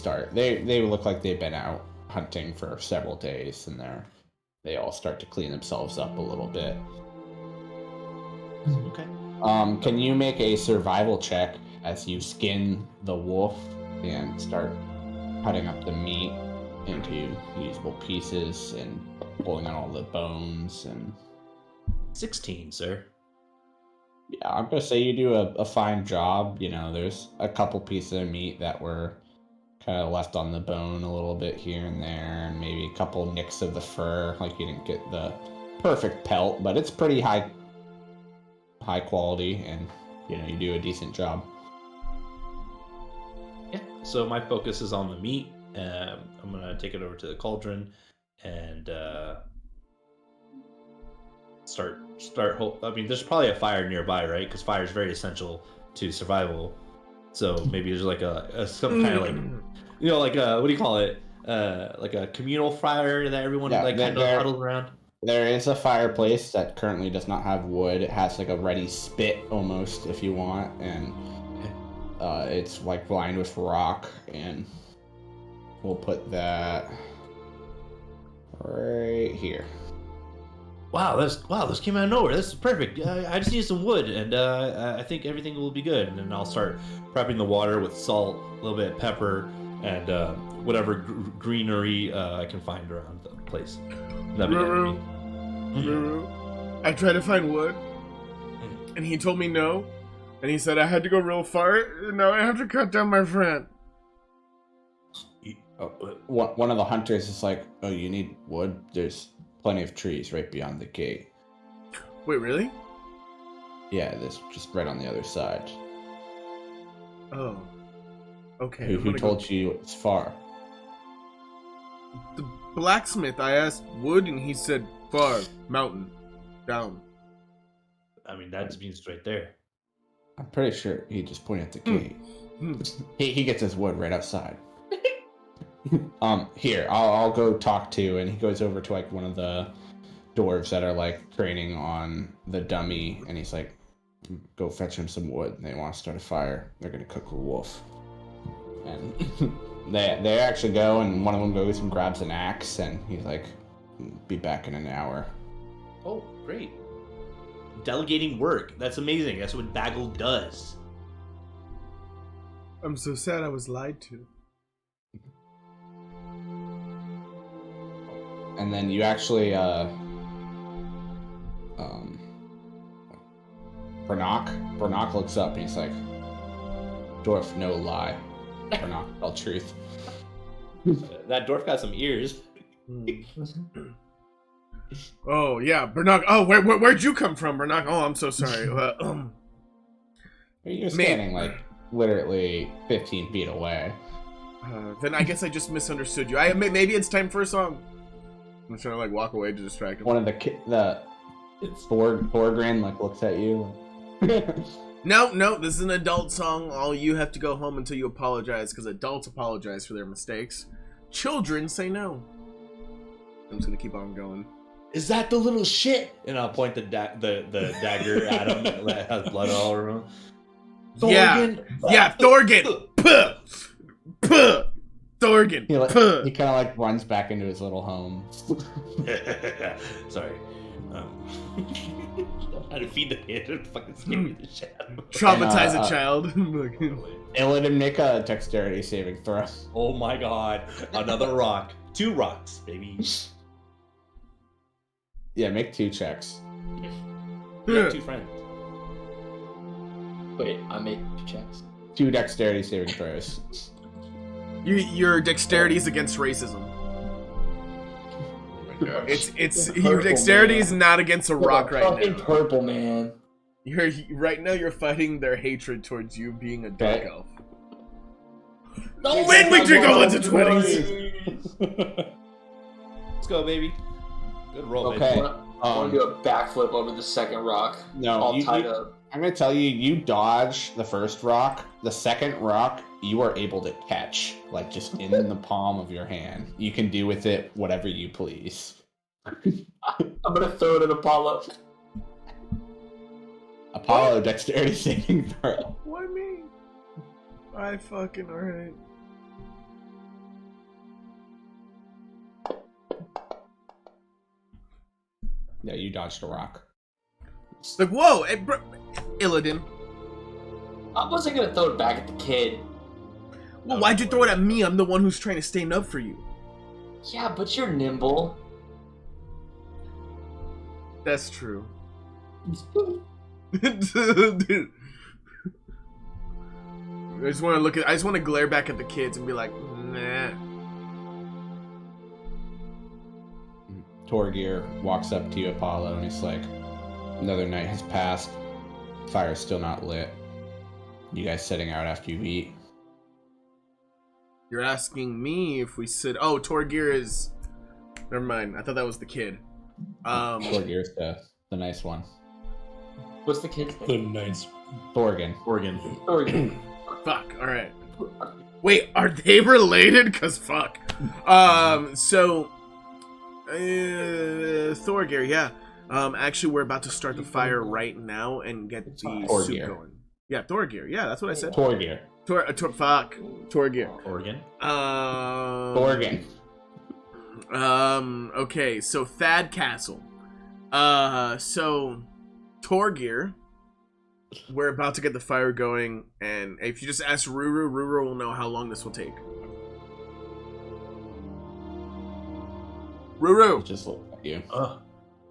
look like they've been out hunting for several days, and they all start to clean themselves up a little bit. Okay. Can you make a survival check as you skin the wolf and start cutting up the meat? into usable pieces and pulling out all the bones. And 16, sir. yeah, I'm gonna say you do a fine job. You know, there's a couple pieces of meat that were kind of left on the bone a little bit here and there, and maybe a couple nicks of the fur. Like you didn't get the perfect pelt, but it's pretty high quality, and you know, you do a decent job. Yeah. So my focus is on the meat. I'm gonna take it over to the cauldron and start. I mean, there's probably a fire nearby, right? Because fire is very essential to survival. So maybe there's like some kind of like, you know, like what do you call it? Like a communal fire that everyone kind of huddles around. There is a fireplace that currently does not have wood. It has like a ready spit almost, if you want, and it's like lined with rock, and we'll put that right here. Wow, this came out of nowhere. This is perfect. I just need some wood, and I think everything will be good. And then I'll start prepping the water with salt, a little bit of pepper, and whatever greenery I can find around the place. That'd be good. I tried to find wood, and he told me no, and he said I had to go real far, and now I have to cut down my friend. One of the hunters is like, "Oh, you need wood? There's plenty of trees right beyond the gate." Wait, really? Yeah, there's just right on the other side. Oh. Okay. Who told you it's far? The blacksmith. I asked wood, and he said far, mountain, down. I mean, that means right there. I'm pretty sure he just pointed at the gate. He gets his wood right outside. Here, I'll go talk to, and he goes over to like one of the dwarves that are like training on the dummy, and he's like, "Go fetch him some wood. They want to start a fire. They're gonna cook a wolf." And they actually go, and one of them goes and grabs an axe, and he's like, "Be back in an hour." Oh, great. Delegating work. That's amazing. That's what Bagel does. I'm so sad I was lied to. And then you actually, Bernock looks up and he's like, "Dwarf, no lie. Bernock, tell truth." That dwarf got some ears. Oh yeah, Bernock. Oh, where'd you come from, Bernock? Oh, I'm so sorry. You're standing like literally 15 feet away. Then I guess I just misunderstood you. Maybe it's time for a song. I'm trying to like walk away to distract him. One of the Thorgrin like looks at you. No, this is an adult song. All you have to go home until you apologize, because adults apologize for their mistakes. Children say no. I'm just gonna keep on going. Is that the little shit? And I'll point the dagger at him that has blood all over him. Thorgin? Yeah, Thorgin. Puh. Puh. Thorgin. He kind of like runs back into his little home. Sorry. How to feed the kid and fucking scare me the shit out of him. Traumatize a child. Illidan, make a dexterity saving throw. Oh my god. Another rock. 2 rocks, baby. Yeah, make 2 checks. You have 2 friends. Wait, I made 2 checks. 2 dexterity saving throws. Your dexterity is against racism. Oh my gosh. It's your dexterity is not against a rock right Fucking now. purple, man. Right now you're fighting their hatred towards you being a dark Okay. elf. No, When we drink all into 20s. Let's go, baby. Good roll, Okay. baby. I want to do a backflip over the second rock. No, all tied up. I'm gonna tell you, you dodge the first rock. The second rock, you are able to catch, like just in the palm of your hand. You can do with it whatever you please. I'm gonna throw it at Apollo. Apollo, dexterity saving throw. Why me? I fucking alright. Yeah, you dodged a rock. Like, whoa! Illidan. I wasn't gonna throw it back at the kid. Well, why'd you throw it at me? I'm the one who's trying to stand up for you. Yeah, but you're nimble. That's true. Dude. I just want to glare back at the kids and be like, nah. Torgir walks up to you, Apollo, and he's like, another night has passed. Fire's still not lit. You guys setting out after you eat? You're asking me if we sit. Oh, Torgir is. Never mind. I thought that was the kid. Torgir's the nice one. What's the kid's The name? nice. Thorgan. Oregon. Fuck. All right. Wait, are they related? Cause fuck. So, Thorgir, yeah. Actually, we're about to start the fire right now and get the soup Thorgir. going. Yeah, Thorgir. Yeah, that's what I said. Torgir. Fuck. Torgir. Oregon. Thorgan. Okay, so Thad Castle. So Torgir, we're about to get the fire going, and if you just ask Ruru will know how long this will take. Ruru, Just look at you.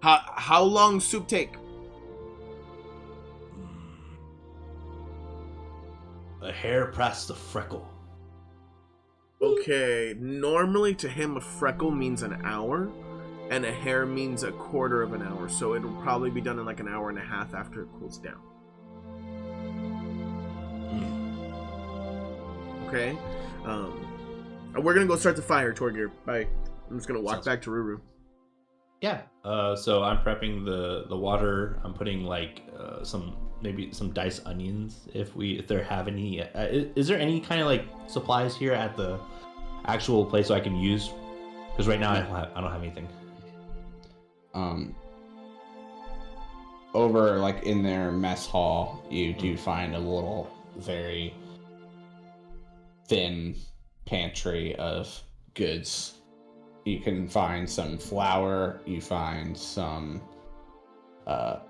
how long soup take? A hair past the freckle. Okay, normally to him a freckle means an hour, and a hair means a quarter of an hour, so it'll probably be done in like an hour and a half after it cools down. Okay, we're gonna go start the fire, Torgir. Bye. I'm just gonna walk back to Ruru. Yeah. So I'm prepping the water. I'm putting like maybe some diced onions if there have any. Is there any kind of like supplies here at the actual place so I can use? Because right now I don't have anything. Over like in their mess hall, you do find a little very thin pantry of goods. You can find some flour, you find some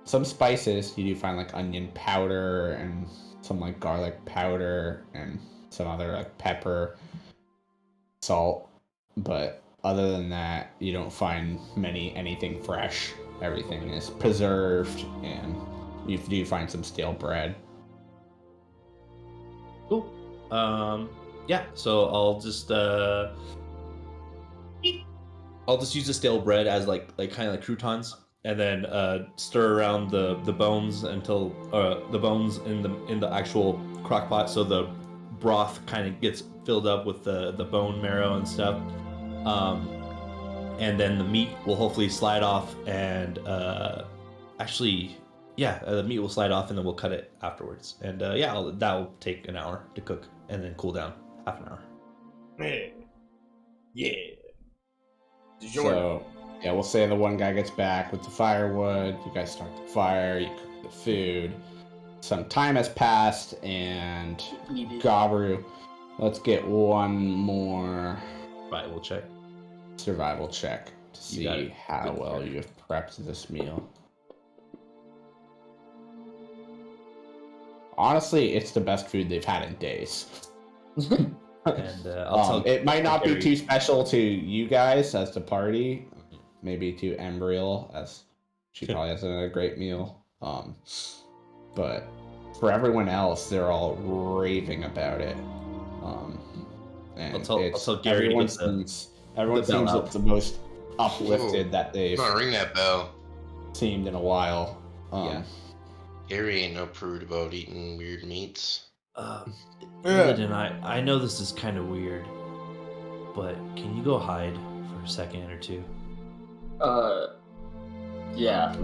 spices. You do find like onion powder and some like garlic powder and some other like pepper, salt. But other than that, you don't find anything fresh. Everything is preserved, and you do find some stale bread. Cool. Yeah. So I'll just use the stale bread as like kind of like croutons, and then stir around the bones until the bones in the actual crock pot, so the broth kind of gets filled up with the bone marrow and stuff. And then the meat will hopefully slide off, and the meat will slide off, and then we'll cut it afterwards. And that will take an hour to cook, and then cool down half an hour. Yeah. So, yeah, we'll say the one guy gets back with the firewood. You guys start the fire. You cook the food. Some time has passed, and Gabru, let's get one more survival check to see how well you have prepped this meal. Honestly, it's the best food they've had in days. And I'll tell it might not Gary. be too special to you guys as the party, maybe to Embriel, as she probably has a great meal. But for everyone else, they're all raving about it. And I'll tell Gary to get everyone the bell seems out. it's the most uplifted that they've Come on, ring that bell. seemed in a while. Yeah. Gary ain't no prude about eating weird meats. Illidan, I know this is kind of weird, but can you go hide for a second or two? Yeah.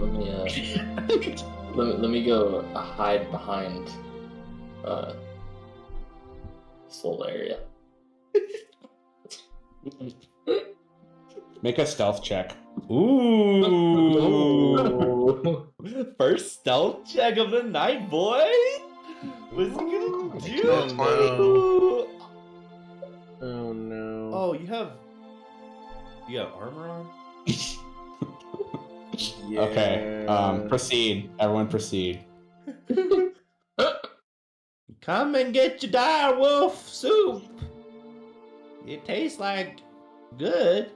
Let me go hide behind this little area. Make a stealth check. Ooh! First stealth check of the night, boy. What's he gonna do? Oh no. Oh, you have armor on? Yeah. Okay. Proceed. Everyone proceed. Come and get your dire wolf soup. It tastes like good.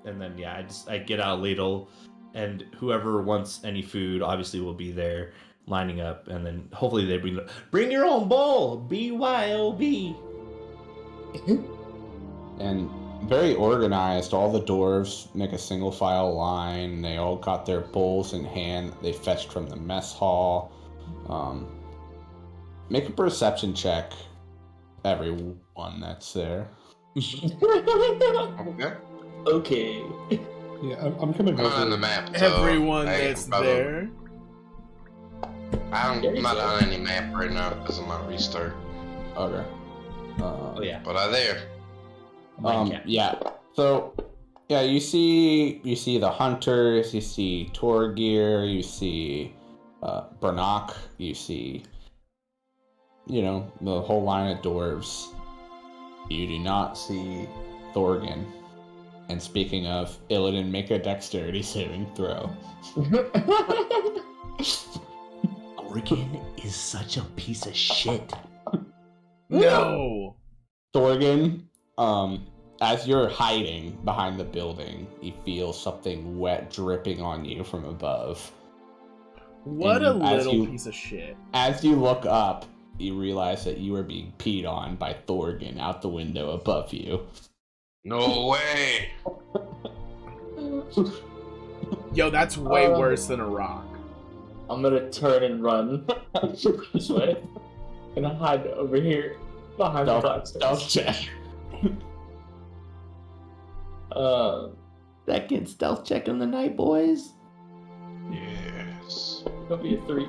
and then I get out a ladle, and whoever wants any food obviously will be there lining up, and then hopefully they bring your own bowl, BYOB. And very organized. All the dwarves make a single file line. They all got their bowls in hand that they fetched from the mess hall. Make a perception check, everyone that's there. Okay. Okay. Yeah, I'm coming I'm not on over. the map. So Everyone I that's can probably- there. I'm not on any map right now because I'm on restart. Okay. Oh yeah. But I'm there. Yeah. So, yeah, you see the hunters, you see Torgir, you see Bernach, you see, the whole line of dwarves. You do not see Thorgan. And speaking of, Illidan, make a dexterity saving throw. Oregon is such a piece of shit. No. Thorgan, as you're hiding behind the building, you feel something wet dripping on you from above. What And a as little you- piece of shit. As you look up, you realize that you are being peed on by Thorgan out the window above you. No way. Yo, that's way worse than a rock. I'm gonna turn and run this way. Gonna hide over here behind the black Stealth check. Second stealth check in the night, boys. Yes. It'll be a 3.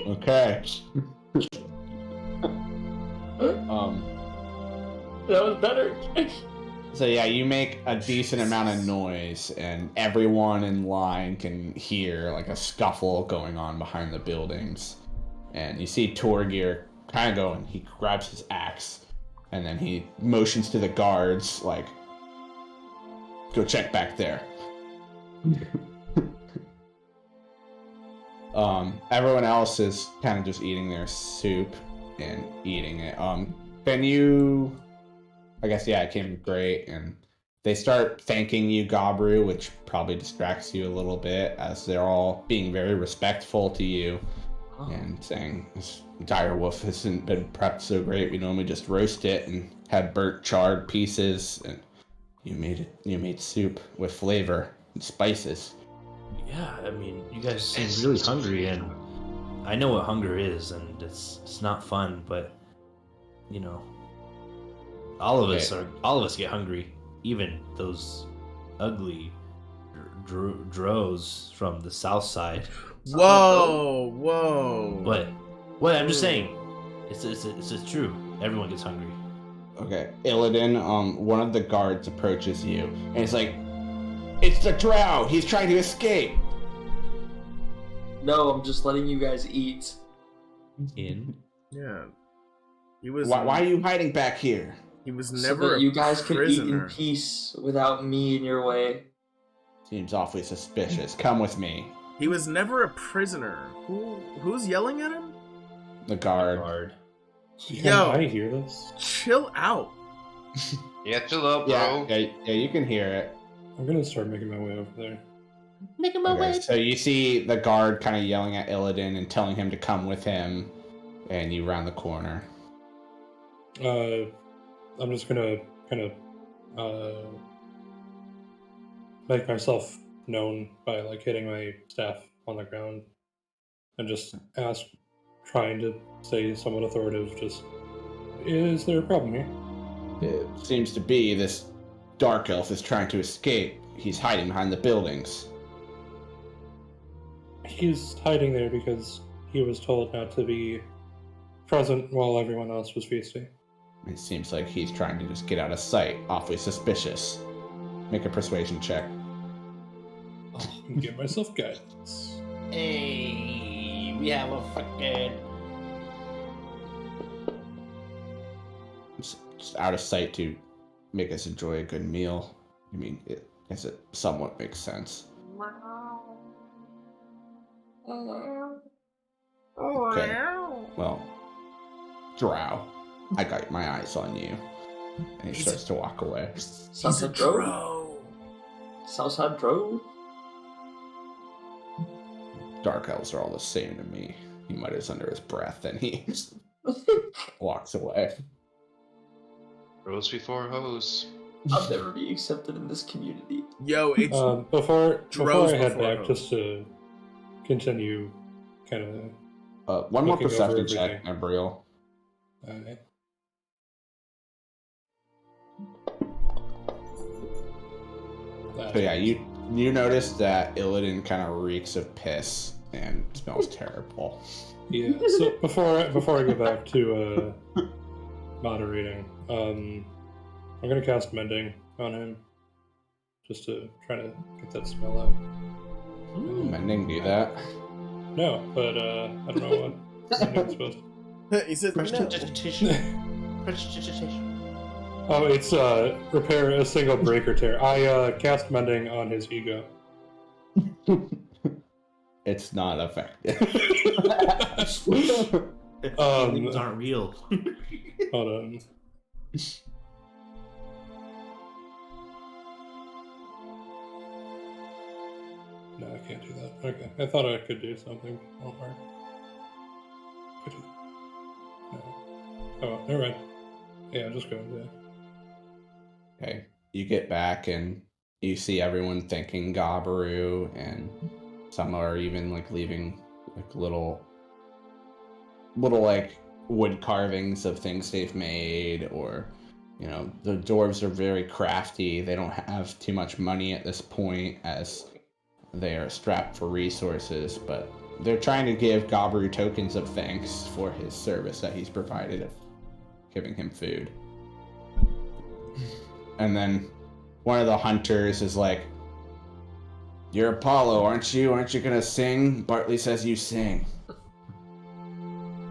Okay. That was better. So yeah, you make a decent amount of noise, and everyone in line can hear like a scuffle going on behind the buildings. And you see Torgir kind of going. He grabs his axe, and then he motions to the guards, like, "Go check back there." Everyone else is kind of just eating their soup and eating it. Can you? I guess, yeah, it came great, and they start thanking you, Gabru, which probably distracts you a little bit, as they're all being very respectful to you, and saying, "This dire wolf hasn't been prepped so great, we normally just roast it and have burnt, charred pieces, and you made soup with flavor and spices." Yeah, I mean, you guys seem really hungry, and I know what hunger is, and it's not fun, but all of us get hungry, even those ugly drows from the south side. Whoa. What? I'm just saying, it's true. Everyone gets hungry. Okay, Illidan, one of the guards approaches you, and he's like, "It's the drow! He's trying to escape!" No, I'm just letting you guys eat. Yeah. He was. Why are you hiding back here? He was So never that a you guys can eat in prisoner. peace without me in your way. Seems awfully suspicious. Come with me. He was never a prisoner. Who's yelling at him? The guard. Can Yo. I hear this? Chill out. Yeah, chill up, Yeah, bro. yeah, you can hear it. I'm gonna start making my way over there. Making my Okay, so you see the guard kind of yelling at Illidan and telling him to come with him, and you round the corner. I'm just gonna kind of make myself known by like hitting my staff on the ground and just ask, trying to say somewhat authoritative, just, "Is there a problem here?" It seems to be this dark elf is trying to escape. He's hiding behind the buildings. He's hiding there because he was told not to be present while everyone else was feasting. It seems like he's trying to just get out of sight. Awfully suspicious. Make a persuasion check. And give myself guidance. Hey, we have a fucking. Just out of sight to make us enjoy a good meal. I mean, I guess it somewhat makes sense. Okay. Well, Drow, I got my eyes on you. And he starts to walk away. Southside Dro. Southside Dro. Dark elves are all the same to me. He mutters under his breath and he walks away. Rose before hose. I'll never be accepted in this community. Yo, it's Before Drows I head before back, hoes. just to continue kind of... One more Looking over perception check, everything. Embryo. So yeah, you notice that Illidan kind of reeks of piss and smells terrible. Yeah, so before I go back to moderating, I'm gonna cast Mending on him, just to try to get that smell out. Mending do that. No, but I don't know what Mending's supposed to. he said no. Oh, it's repair a single break or tear. I cast Mending on his ego. It's not effective. Feelings aren't real. Hold on. No, I can't do that. Okay, I thought I could do something. Oh, hard. Could you? No. Oh, never mind. Yeah, just go. Yeah. Okay, you get back and you see everyone thanking Gabaru, and some are even like leaving like little like wood carvings of things they've made, or you know, the dwarves are very crafty. They don't have too much money at this point as they are strapped for resources, but they're trying to give Gabaru tokens of thanks for his service that he's provided of giving him food. And then one of the hunters is like, "You're Apollo, aren't you? Aren't you gonna sing? Bartley says you sing."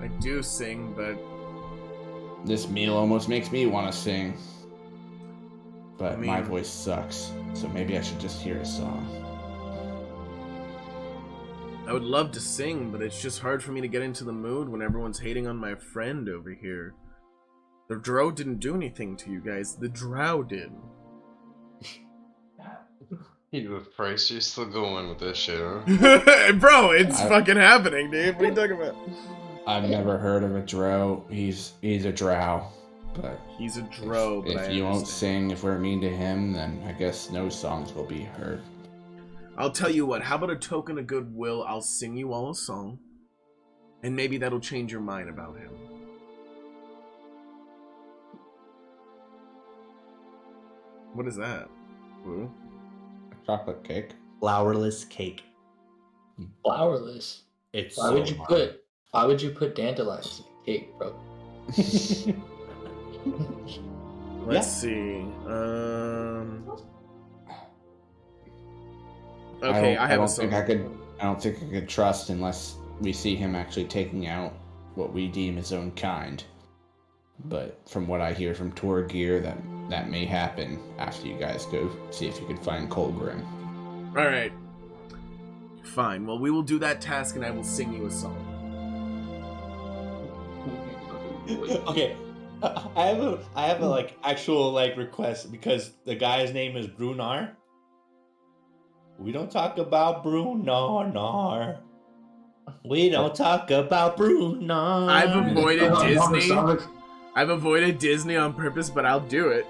I do sing, but This meal almost makes me want to sing. But I mean- my voice sucks, so maybe I should just hear a song. I would love to sing, but it's just hard for me to get into the mood when everyone's hating on my friend over here. The Drow didn't do anything to you guys. The Drow did. Jesus Christ, you're still going with this shit, huh? Bro, it's I- fucking happening, dude. What are you talking about? I've never heard of a drow. He's a drow. But He's a Drow, but if I you won't understand. sing, if we're mean to him, then I guess no songs will be heard. I'll tell you what, how about a token of goodwill? I'll sing you all a song. And maybe that'll change your mind about him. What is that? Blue? Chocolate cake. Flourless cake. Flourless. It's Why so would you hard. put dandelions in cake, bro? Let's see. Okay, I have a song. I don't think I could trust unless we see him actually taking out what we deem his own kind. But from what I hear from tour gear, that may happen after you guys go see if you can find Colgrim. Alright. Fine. Well, we will do that task and I will sing you a song. Okay, I have a like actual like request because the guy's name is Brunar. We don't talk about Brunar. We don't talk about Brunar. I've avoided Disney. Stomach. I've avoided Disney on purpose, but I'll do it.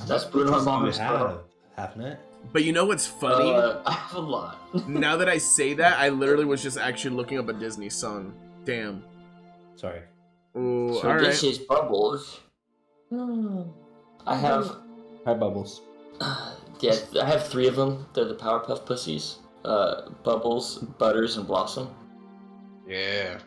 That's Bruno You Mama's have, haven't it? But you know what's funny? I have a lot. Now that I say that, I literally was just actually looking up a Disney song. Damn. Sorry. Ooh, So alright. this is Bubbles. I have, Hi, Bubbles. yeah, I have 3 of them. They're the Powerpuff Pussies. Bubbles, Butters, and Blossom. Yeah.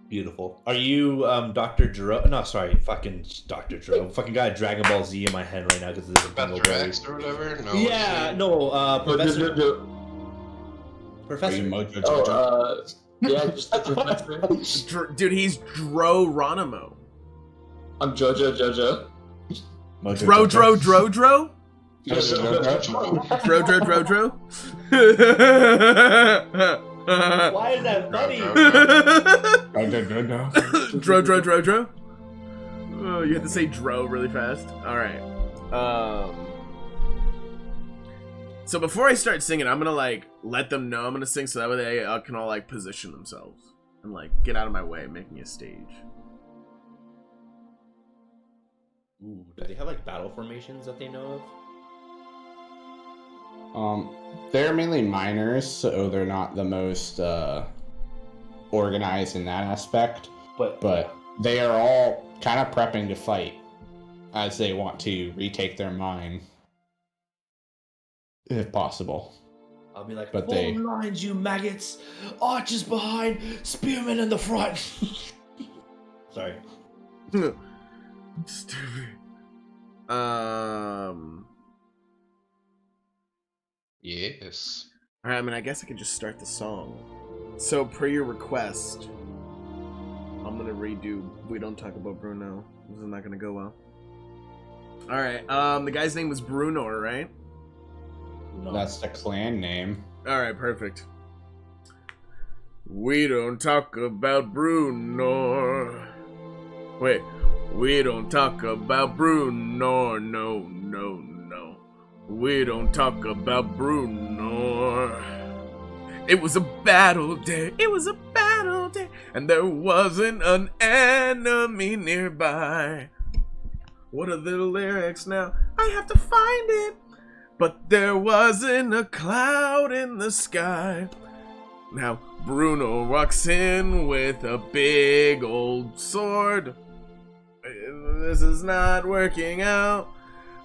Beautiful. Are you Dr. Jerome? No, sorry, fucking Dr. Jerome. Fucking got Dragon Ball Z in my head right now because there's a bingo Professor berry. X or whatever? No. Yeah, no, Professor. Are you Professor. Mojo Jojo? Oh, yeah, just the Professor. Dude, he's Dro-ronimo. I'm Jojo Jojo. Mojo Dro, Jojo? Dro, Dro, Dro? Jojo Jojo? Dro, Dro, Dro, Dro? Why is that funny? Jojo Jojo? Dro, Dro, Dro, Dro? Oh, you have to say dro really fast. All right. So before I start singing, I'm gonna like let them know I'm gonna sing, so that way they can all like position themselves and like get out of my way, making a stage. Ooh, do they have like battle formations that they know of? They're mainly miners, so they're not the most organized in that aspect. But they are all kind of prepping to fight as they want to retake their mine, if possible. I'll be like, but form lines, you maggots! Archers behind, spearmen in the front! Sorry. Stupid. Yes. Alright, I mean, I guess I could just start the song. So, per your request, I'm gonna redo We Don't Talk About Bruno. This is not gonna go well. Alright, the guy's name was Bruno, right? No. That's the clan name. Alright, perfect. We don't talk about Bruno. Wait, we don't talk about Bruno. No, no, no. We don't talk about Bruno. It was a battle day. It was a battle day. And there wasn't an enemy nearby. What are the lyrics now? I have to find it. But there wasn't a cloud in the sky. Now Bruno walks in with a big old sword. This is not working out.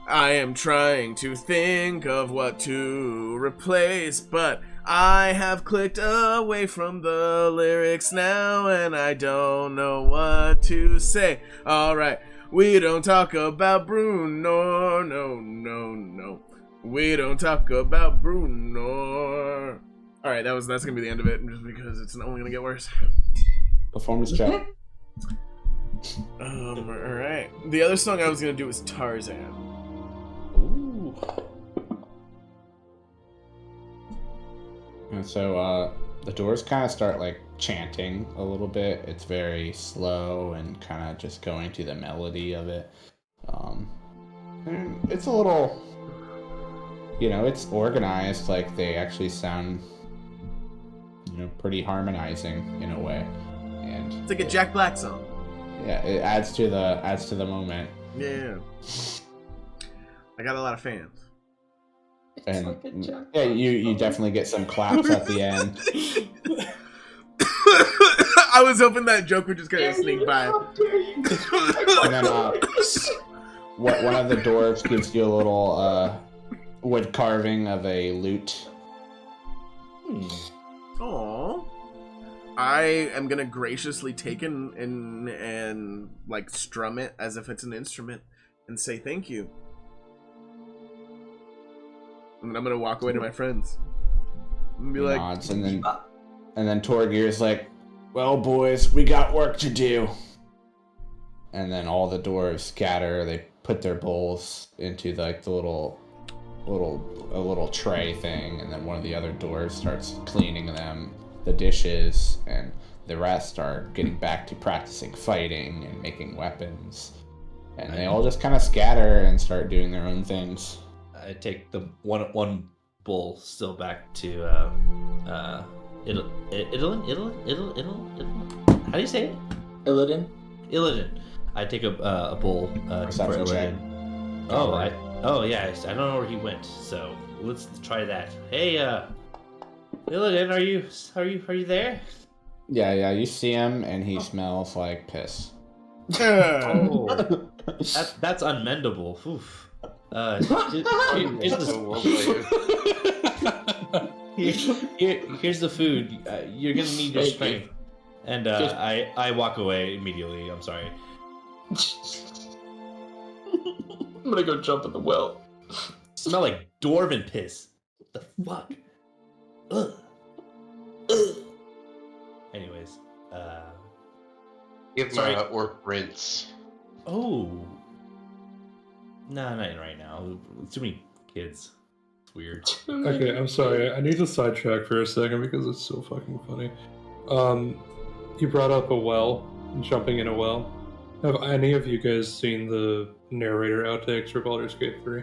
I am trying to think of what to replace, but I have clicked away from the lyrics now, and I don't know what to say. Alright, we don't talk about Bruno, no, no, no. We don't talk about Bruno. Alright, that's gonna be the end of it, just because it's only gonna get worse. Performance check. Alright. The other song I was gonna do was Tarzan. Ooh. And so the doors kind of start like chanting a little bit. It's very slow and kind of just going to the melody of it. And it's a little, it's organized. Like they actually sound, pretty harmonizing in a way. And It's like a Jack Black song. yeah, it adds to the moment. Yeah. I got a lot of fans. And like a Jack yeah, Black you song. definitely get some claps at the end. I was hoping that joke would just kind of sneak by. And then one of the dwarves gives you a little wood carving of a lute. Aww. I am gonna graciously take it and like strum it as if it's an instrument and say thank you. And then I'm gonna walk away to my friends. And be He like, nods, and then Torgir's like, "Well, boys, we got work to do." And then all the dwarves scatter. They put their bowls into like the little tray thing, and then one of the other dwarves starts cleaning the dishes, and the rest are getting back to practicing fighting and making weapons. And they all just kind of scatter and start doing their own things. I take the one bowl still back to Idlin. How do you say it? Illidan? Illidan. I take a bowl for Perception check. Illidan. Yeah. I don't know where he went, so let's try that. Hey, Illidan, are you there? Yeah, you see him, and he smells like piss. Oh, that's unmendable. Oof. Here's the food. You're gonna need your strength. And I walk away immediately. I'm sorry. I'm gonna go jump in the well. Smell like dwarven piss. What the fuck? Ugh. Ugh. Anyways, Give my orc rinse. Oh. Nah, not right now. Too many kids. It's weird. Okay, I'm sorry. I need to sidetrack for a second because it's so fucking funny. You brought up a well, jumping in a well. Have any of you guys seen the narrator outtakes for Baldur's Gate 3?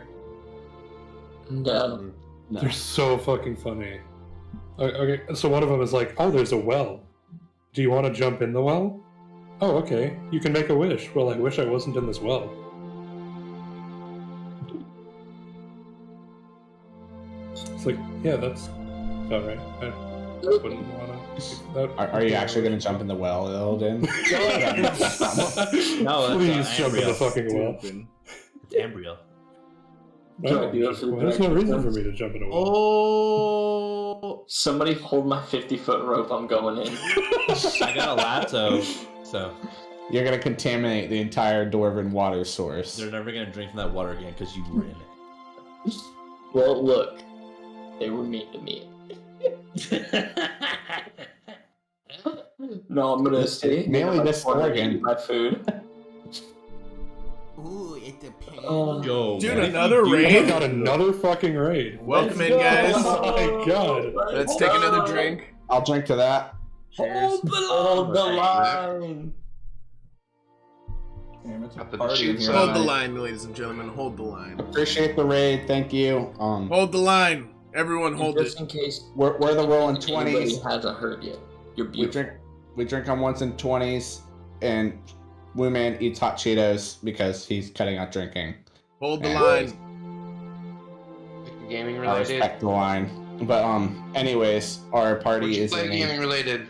No. They're so fucking funny. Okay, so one of them is like, oh, there's a well. Do you want to jump in the well? Oh, okay. You can make a wish. Well, I wish I wasn't in this well. It's like, yeah, that's alright. I wouldn't want to. Are you actually going to jump in the well, Illidan? No, Please jump in the fucking well. It's Ambriel. No, there's no reason for me to jump in a well. Oh, Somebody hold my 50-foot rope. I'm going in. I got a lasso, so You're going to contaminate the entire Dwarven water source. they're never gonna drink from that water again because you were in it. Well, look. They were mean to me. No, I'm gonna stay. Mainly this organ. My food. Ooh, it's a pain. Yo, dude, man. another We raid. got another fucking raid. Welcome in, go. guys. Oh my god. Let's take another drink. I'll drink to that. Cheers. Hold the line. Damn, it's a Up in the party shoots here up. Hold the tonight. line, ladies and gentlemen. Hold the line. Appreciate the raid. Thank you. Hold the line. Everyone, hold Just it. in case We're the rolling anybody 20s. hasn't heard yet. You're We beautiful. drink on ones and 20s, and Woo Man eats hot Cheetos because he's cutting out drinking. Hold the And line. Gaming I related. respect the line. But anyways, our What party you is play in gaming related?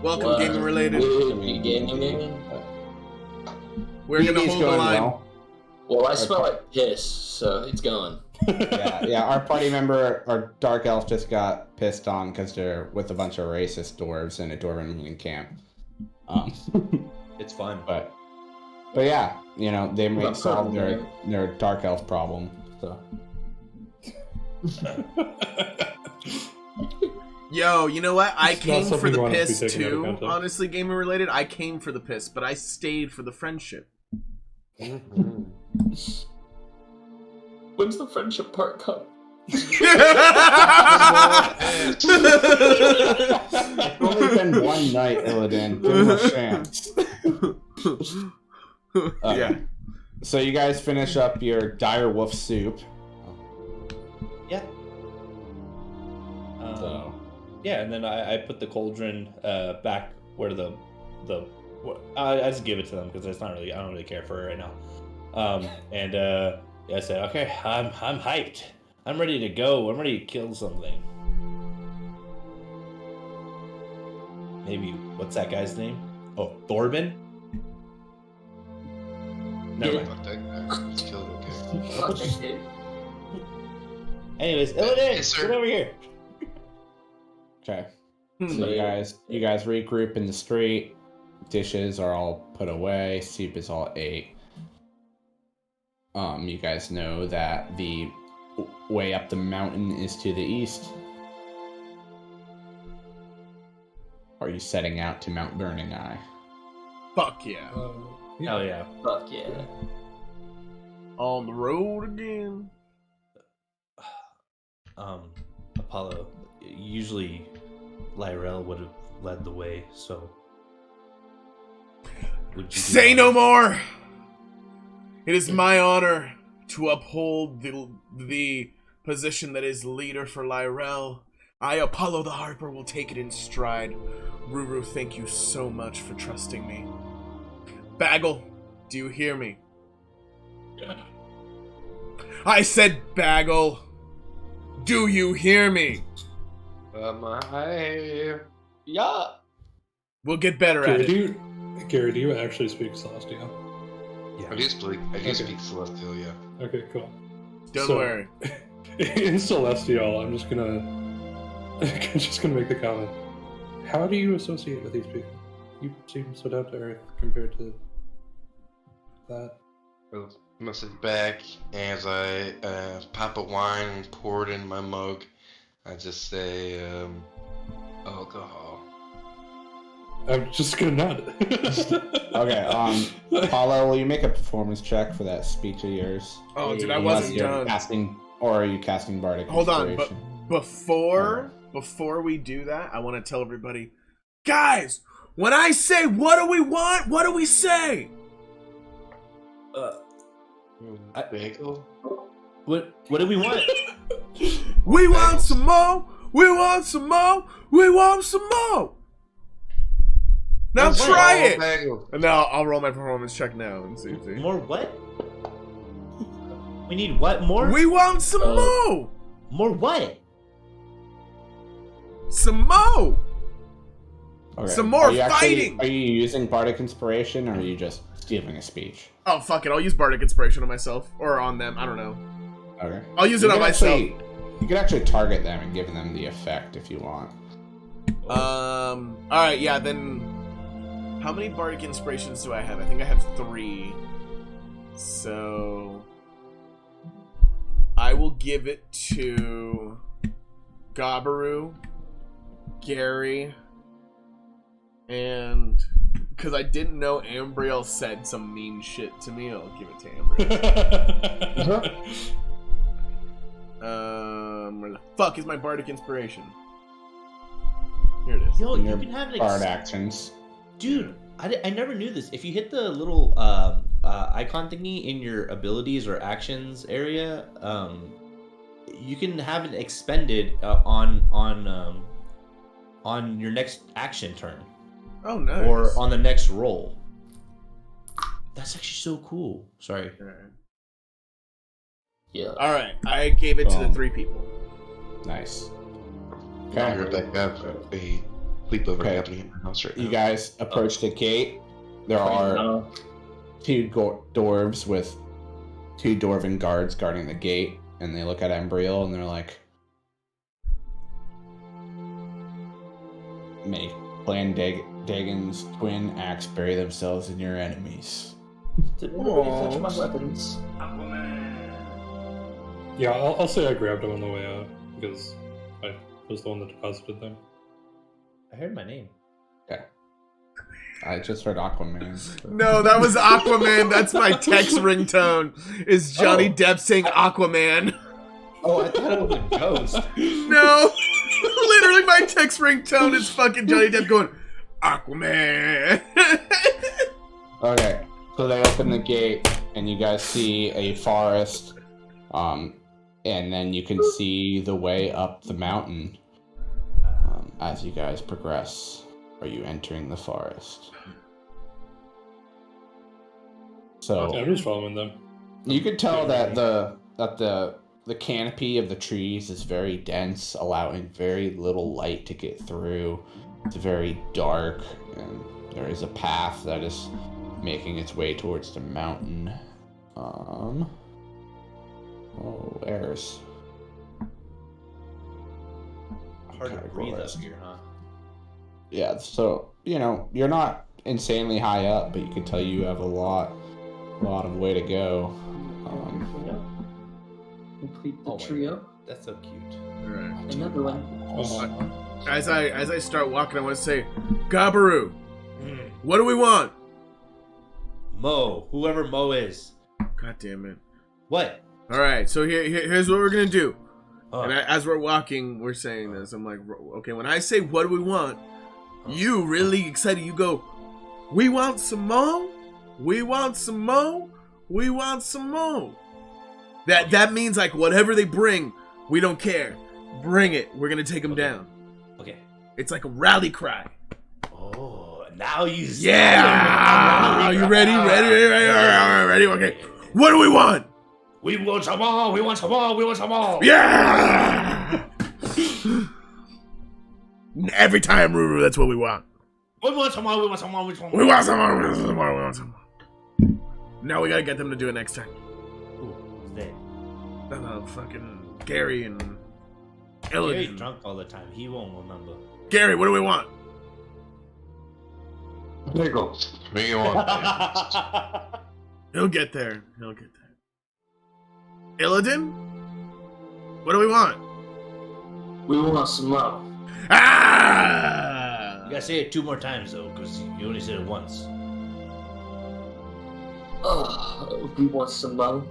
Welcome, What? gaming related. You gaming? We're gonna D&D's hold the going line. well. Well, I smell like piss, so it's going. Yeah, our party member, our dark elf, just got pissed on because they're with a bunch of racist dwarves in a dwarven meeting camp. It's fun. But yeah, you know, they may Well, solve probably. their dark elf problem. So Yo, you know what? I It's not came for something the you want to be piss taken out of too. context. Honestly, gaming related, I came for the piss, but I stayed for the friendship. When's the friendship part come? it's only been one night, Illidan. Give him a chance. Yeah. So you guys finish up your dire wolf soup. Yeah. So Yeah, and then I put the cauldron back where I just give it to them because it's not really I don't really care for it right now. I said, okay, I'm hyped. I'm ready to go. I'm ready to kill something. Maybe what's that guy's name? Oh, Thorben. Never mind. Fuck that guy. Just kill him, okay. Fuck that kid. Anyways, Yes, Illidan, sir. get over here. okay. Hmm. So you guys regroup in the street. Dishes are all put away. Soup is all ate. You guys know that the way up the mountain is to the east. Are you setting out to Mount Burning Eye? Fuck yeah. Hell yeah. Fuck yeah. On the road again. Apollo, usually Lyrel would have led the way, so would you do Say that? no more. It is my honor to uphold the position that is leader for Lyrel. I, Apollo the Harper, will take it in stride. Ruru, thank you so much for trusting me. Bagel, do you hear me? I said Bagel. Do you hear me? Yeah. We'll get better at Gary, it. Gary, do you actually speak Celestial? I do speak Celestial, yeah. Okay, cool. Don't So- worry. In Celestial, I'm just gonna make the comment. How do you associate with these people? You seem so down to earth compared to that. I'm gonna sit back as I pop a wine and pour it in my mug. I just say, alcohol. I'm just gonna nod. Okay, Apollo, will you make a performance check for that speech of yours? Oh, dude, I Unless wasn't you're done. casting, or are you casting Bardic Hold on, Inspiration? Before we do that, I want to tell everybody, guys, When I say what do we want, what do we say? Bagel? What do we want? We want some more. We want some more. We want some more. Now try it. Bagel. Now I'll roll my performance check now and see. More what? We need what more? We want some more. More what? Some more. Okay. Some more Are you actually- fighting. Are you using bardic inspiration, or are you just giving a speech? Oh fuck it! I'll use bardic inspiration on myself or on them. I don't know. Okay. I'll use it on myself. You can actually target them and give them the effect if you want. All right. Yeah. Then, how many bardic inspirations do I have? I think I have 3. So, I will give it to Gabaru, Gary, and because I didn't know Ambriel said some mean shit to me, I'll give it to Ambriel. Where the fuck is my bardic inspiration? Here it is. Yo, Your you can have Bard actions. Dude, I never knew this. If you hit the little icon thingy in your abilities or actions area, you can have it expended on your next action turn. Oh, nice. Or on the next roll. That's actually so cool. Sorry. Yeah. All right, I gave it to the 3 people. Nice. I heard that have a sleepover Okay. happening in my house right now. You guys approach the gate. There are 2 dwarves with 2 dwarven guards guarding the gate, and they look at Embriel and they're like, "May Clan Dagon's twin acts bury themselves in your enemies." Did nobody touch my weapons? Yeah, I'll say I grabbed them on the way out because I was the one that deposited them. I heard my name. I just heard Aquaman. No, that was Aquaman. That's my text ringtone. Is Johnny Depp saying Aquaman? Oh, I thought it was a ghost. No, literally my text ringtone is fucking Johnny Depp going Aquaman. Okay, so they open the gate, and you guys see a forest, and then you can see the way up the mountain as you guys progress. Are you entering the forest? So Yeah, I'm just following them. you could tell that the canopy of the trees is very dense, allowing very little light to get through. It's very dark, and there is a path that is making its way towards the mountain. Errors. Hard to breathe up here, huh? Yeah, so you're not insanely high up, but you can tell you have a lot of way to go. Complete the Oh my trio. That's so cute. Another one. As I start walking, I want to say, Gabaru, what do we want? Mo, whoever Mo is. God damn it! What? All right, so here's what we're gonna do. Oh. And as we're walking, we're saying this. I'm like, okay, when I say what do we want, you really excited. You go, we want some more. We want some more. We want some more. That means like whatever they bring, we don't care. Bring it. We're gonna take them down. Okay. It's like a rally cry. Oh, now you. Yeah. Are you ready? Ready? Okay. What do we want? We want some more. We want some more. We want some more. Yeah. Every time, Ruru, that's what we want. We want some more. We want some more. We want some more. We want some more. We want some more. We want some more. Now we gotta get them to do it next time. Who's that? Fucking Gary and Gary's Illidan. drunk all the time. He won't remember. Gary, what do we want? Bagel. What do you want? He'll get there. Illidan? What do we want? We want some more. Ah! You gotta say it 2 more times though, because you only said it once. We want some more.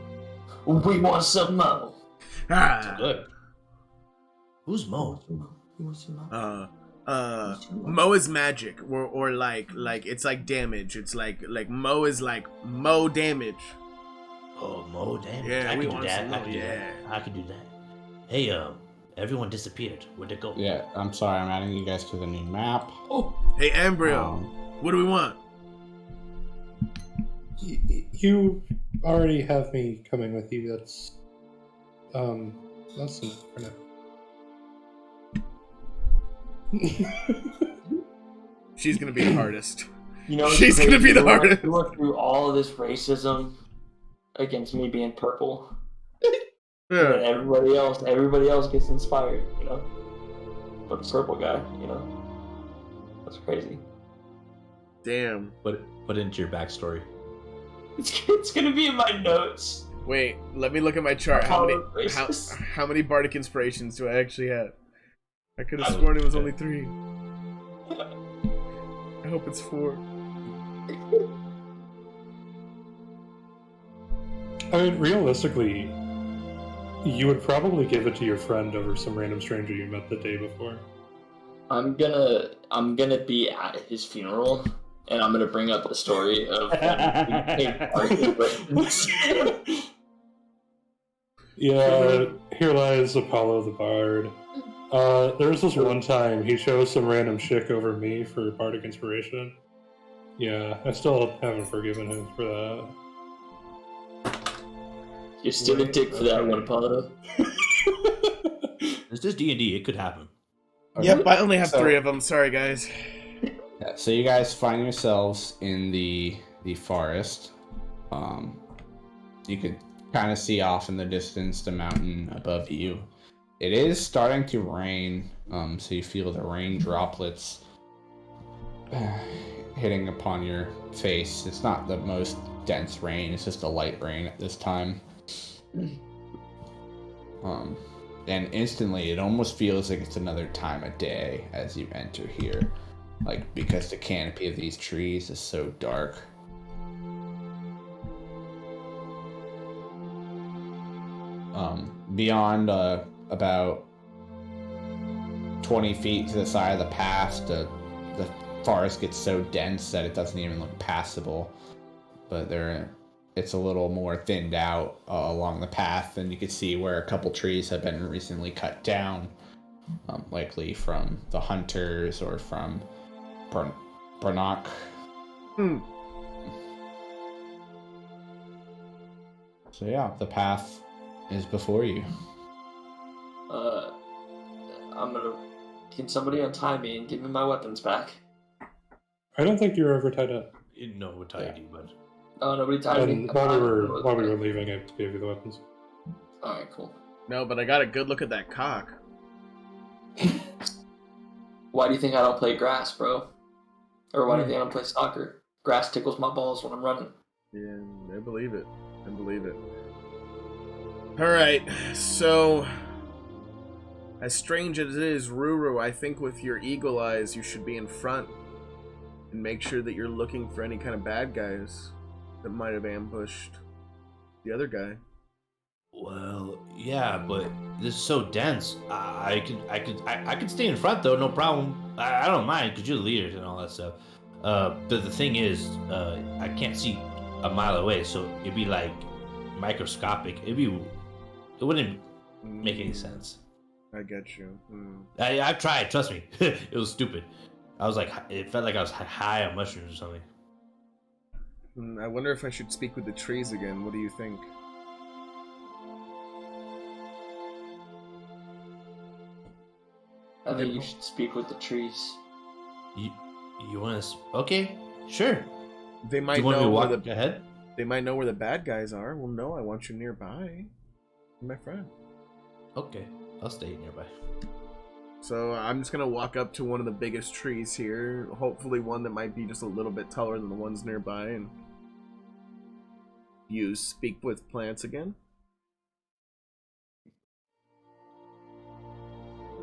We want some more. Ah! Good. Who's Mo? We want some more. Mo is magic, or like it's like damage. It's like Mo is like Mo damage. Oh, Mo, damn. Yeah, I we can do want that. some I Mo, can do yeah. that. I can do that. Hey, everyone disappeared. Where'd they go? Yeah, I'm sorry, I'm adding you guys to the new map. Oh, hey Embryo, Um, what do we want? You already have me coming with you. That's enough for now. She's gonna be the hardest. You know, She's gonna be the hardest. We went through all of this racism against me being purple. And Yeah. everybody else gets inspired, you know. But the purple guy, you know, that's crazy. Damn. Put it into your backstory. It's gonna be in my notes. Wait, let me look at my chart. How many Racist. how many bardic inspirations do I actually have? I could have sworn it was only 3. I hope it's 4. I mean, realistically, you would probably give it to your friend over some random stranger you met the day before. I'm gonna be at his funeral, and I'm gonna bring up the story of when we paid Britons. Yeah, here lies Apollo the Bard. There was this one time he chose some random chick over me for bardic inspiration. Yeah, I still haven't forgiven him for that. You're still a dick for that one, Apollo. It's just D&D. It could happen. Okay. Yep, I only have So- 3 of them. Sorry, guys. Yeah, so you guys find yourselves in the forest. You could kind of see off in the distance the mountain above you. It is starting to rain, so you feel the rain droplets hitting upon your face. It's not the most dense rain, it's just a light rain at this time. And instantly it almost feels like it's another time of day as you enter here. Like, because the canopy of these trees is so dark. Beyond about 20 feet to the side of the path, the forest gets so dense that it doesn't even look passable. But it's a little more thinned out along the path, and you can see where a couple trees have been recently cut down, likely from the hunters or from Brannock. So yeah, the path is before you. Can somebody untie me and give me my weapons back? I don't think you were ever tied up. No, we're tied you, but Oh, nobody tied me. And while we were leaving, I gave you the weapons. Alright, cool. No, but I got a good look at that cock. Why do you think I don't play grass, bro? Or why do you think I don't play soccer? Grass tickles my balls when I'm running. Yeah, I believe it. I believe it. Alright, so... As strange as it is, Ruru, I think with your eagle eyes, you should be in front. And make sure that you're looking for any kind of bad guys that might have ambushed the other guy. well, yeah, but this is so dense. I could stay in front though, no problem. I don't mind because you're the leaders and all that stuff. But the thing is, I can't see a mile away, so it'd be like microscopic. It wouldn't make any sense. I get you. I've tried, trust me. It was stupid. I was like, it felt like I was high on mushrooms or something. I wonder if I should speak with the trees again. What do you think? I think you should speak with the trees. You want to? Okay, sure. They Do might you want me to know where walk the ahead? they might know where the bad guys are. Well, no, I want you nearby, my friend. Okay, I'll stay nearby. So I'm just gonna walk up to one of the biggest trees here. Hopefully, one that might be just a little bit taller than the ones nearby, and use speak with plants again.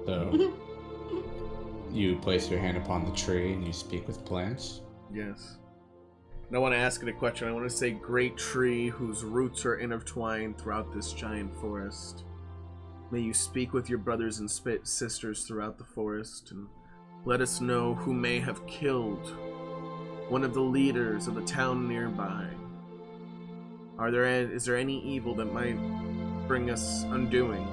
So you place your hand upon the tree and you speak with plants. Yes. And I want to ask it a question. I want to say, great tree whose roots are intertwined throughout this giant forest. May you speak with your brothers and sisters throughout the forest, and let us know who may have killed one of the leaders of the town nearby. Is there any evil that might bring us undoing?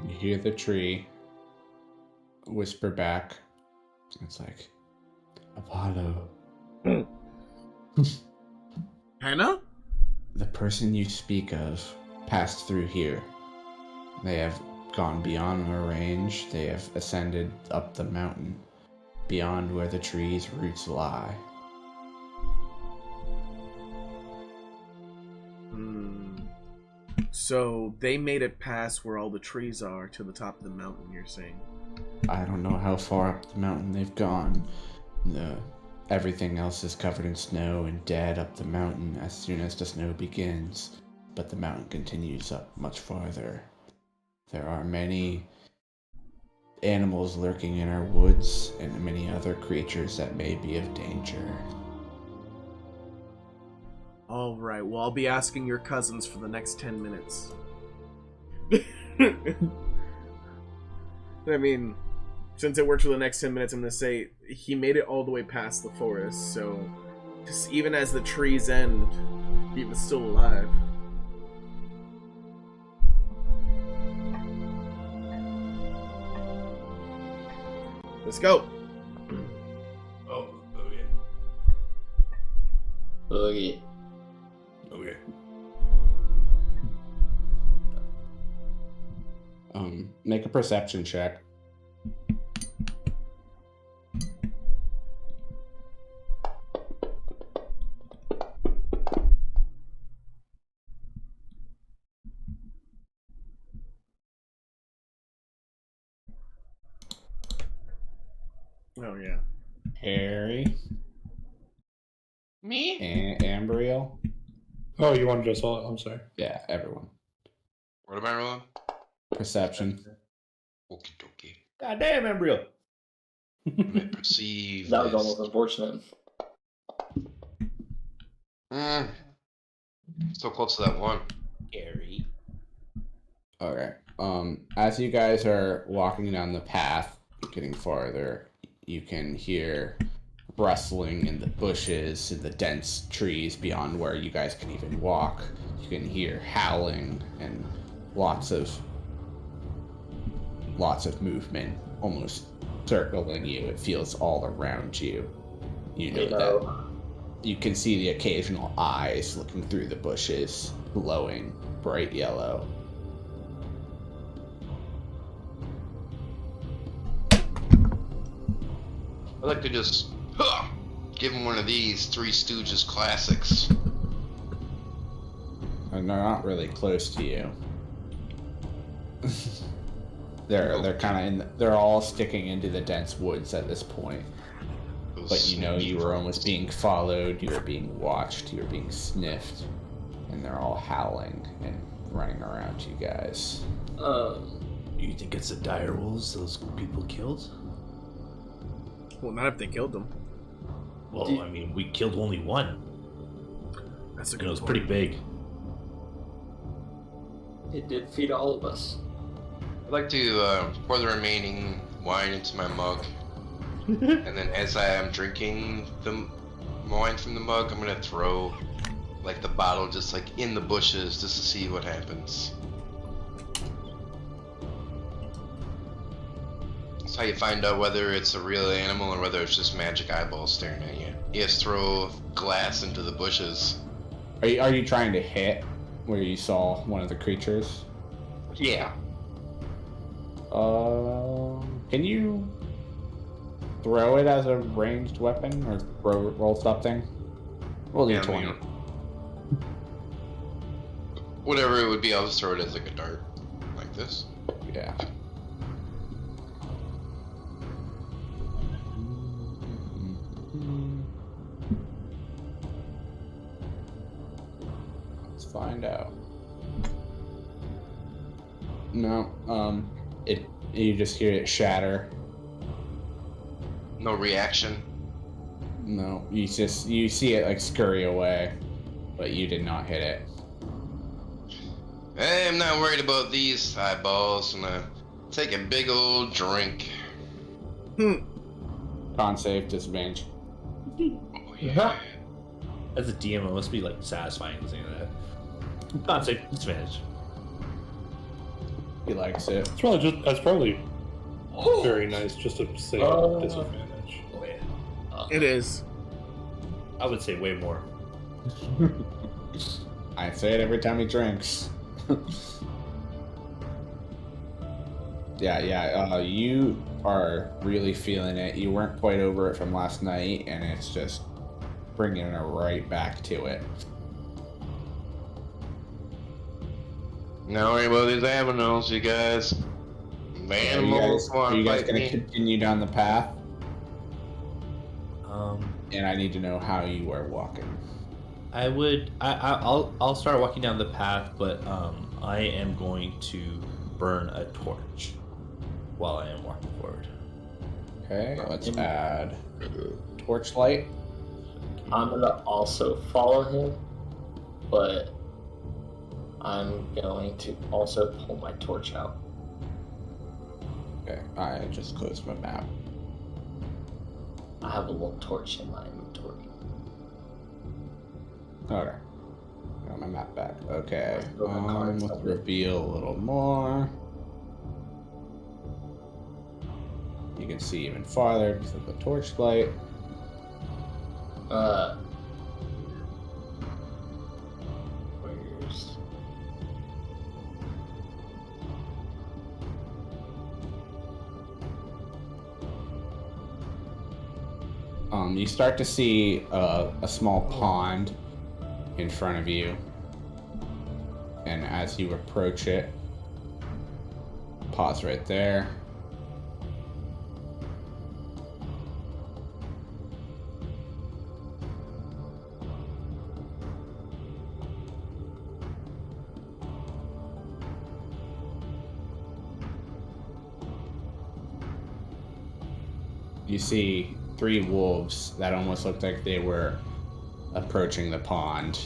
You hear the tree whisper back. It's like, Apollo. Hannah? The person you speak of passed through here. They have gone beyond our range. They have ascended up the mountain, beyond where the tree's roots lie. So they made it past where all the trees are to the top of the mountain, you're saying? I don't know how far up the mountain they've gone. Everything else is covered in snow and dead up the mountain as soon as the snow begins, but the mountain continues up much farther. There are many animals lurking in our woods and many other creatures that may be of danger. Alright, well, I'll be asking your cousins for the next 10 minutes. I mean, since it works for the next 10 minutes, I'm going to say he made it all the way past the forest, so just even as the trees end, he was still alive. Let's go. Oh, okay. Okay. Okay. Make a perception check. Oh, yeah. Harry. Me? And Ambriel. Oh, you wanted us all? I'm sorry. Yeah, everyone. What am I rolling? Perception. Okie dokie. God damn, embryo. I may perceive That was this. almost unfortunate. So close to that one. Gary. Okay. As you guys are walking down the path, getting farther, you can hear rustling in the bushes, in the dense trees beyond where you guys can even walk. You can hear howling and lots of movement, almost circling you. It feels all around you. You know that you can see the occasional eyes looking through the bushes, glowing bright yellow. I'd like to just give him one of these Three Stooges classics. And they're not really close to you. they're kind of they're all sticking into the dense woods at this point. But you know you were almost being followed, you were being watched, you were being sniffed, and they're all howling and running around you guys. You think it's the dire wolves those people killed? Well, not if they killed them. Well, I mean, we killed only one. That's a And good it was point. pretty big. It did feed all of us. I'd like to pour the remaining wine into my mug. And then as I am drinking the wine from the mug, I'm gonna throw like the bottle just like in the bushes just to see what happens. That's how you find out whether it's a real animal or whether it's just magic eyeballs staring at you. You just throw glass into the bushes. Are you trying to hit where you saw one of the creatures? Yeah. Can you throw it as a ranged weapon or roll something? Roll Yeah, d20. Whatever it would be, I'll just throw it as like a dart. Like this. Yeah. Let's find out. No, you just hear it shatter. No reaction. No, you see it like scurry away, but you did not hit it. Hey, I'm not worried about these eyeballs. I'm gonna take a big old drink. Con save, disadvantage. As a DM, it must be like satisfying to say that. Not say disadvantage. He likes it. That's probably very nice just to say disadvantage. Oh yeah. It is. I would say way more. I say it every time he drinks. Yeah. You are really feeling it. You weren't quite over it from last night, and it's just bringing it right back to it. Don't worry about these animals, you guys. The animals Are want you to guys fight going to me. continue down the path? Um, And I need to know how you are walking. I'll start walking down the path, but I am going to burn a torch while I am walking forward. Okay, let's add torchlight. I'm gonna also follow him, but I'm going to also pull my torch out. Okay, I just closed my map. I have a little torch in my inventory. Okay. Got my map back. Okay. Throw my cards Let's up. reveal a little more. You can see even farther because of the torchlight. Where's... You start to see a small pond in front of you. And as you approach it, pause right there. You see 3 wolves that almost looked like they were approaching the pond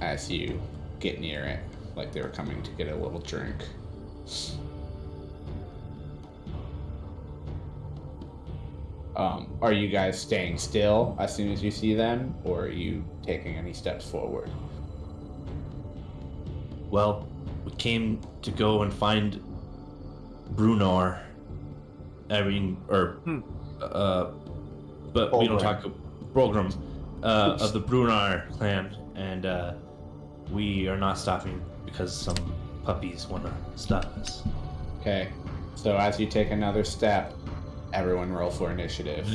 as you get near it, like they were coming to get a little drink. Are you guys staying still as soon as you see them, or are you taking any steps forward? Well, we came to go and find Brunar. But we don't talk Brogram of the Brunar clan, and we are not stopping because some puppies want to stop us. Okay, so as you take another step, everyone roll for initiative.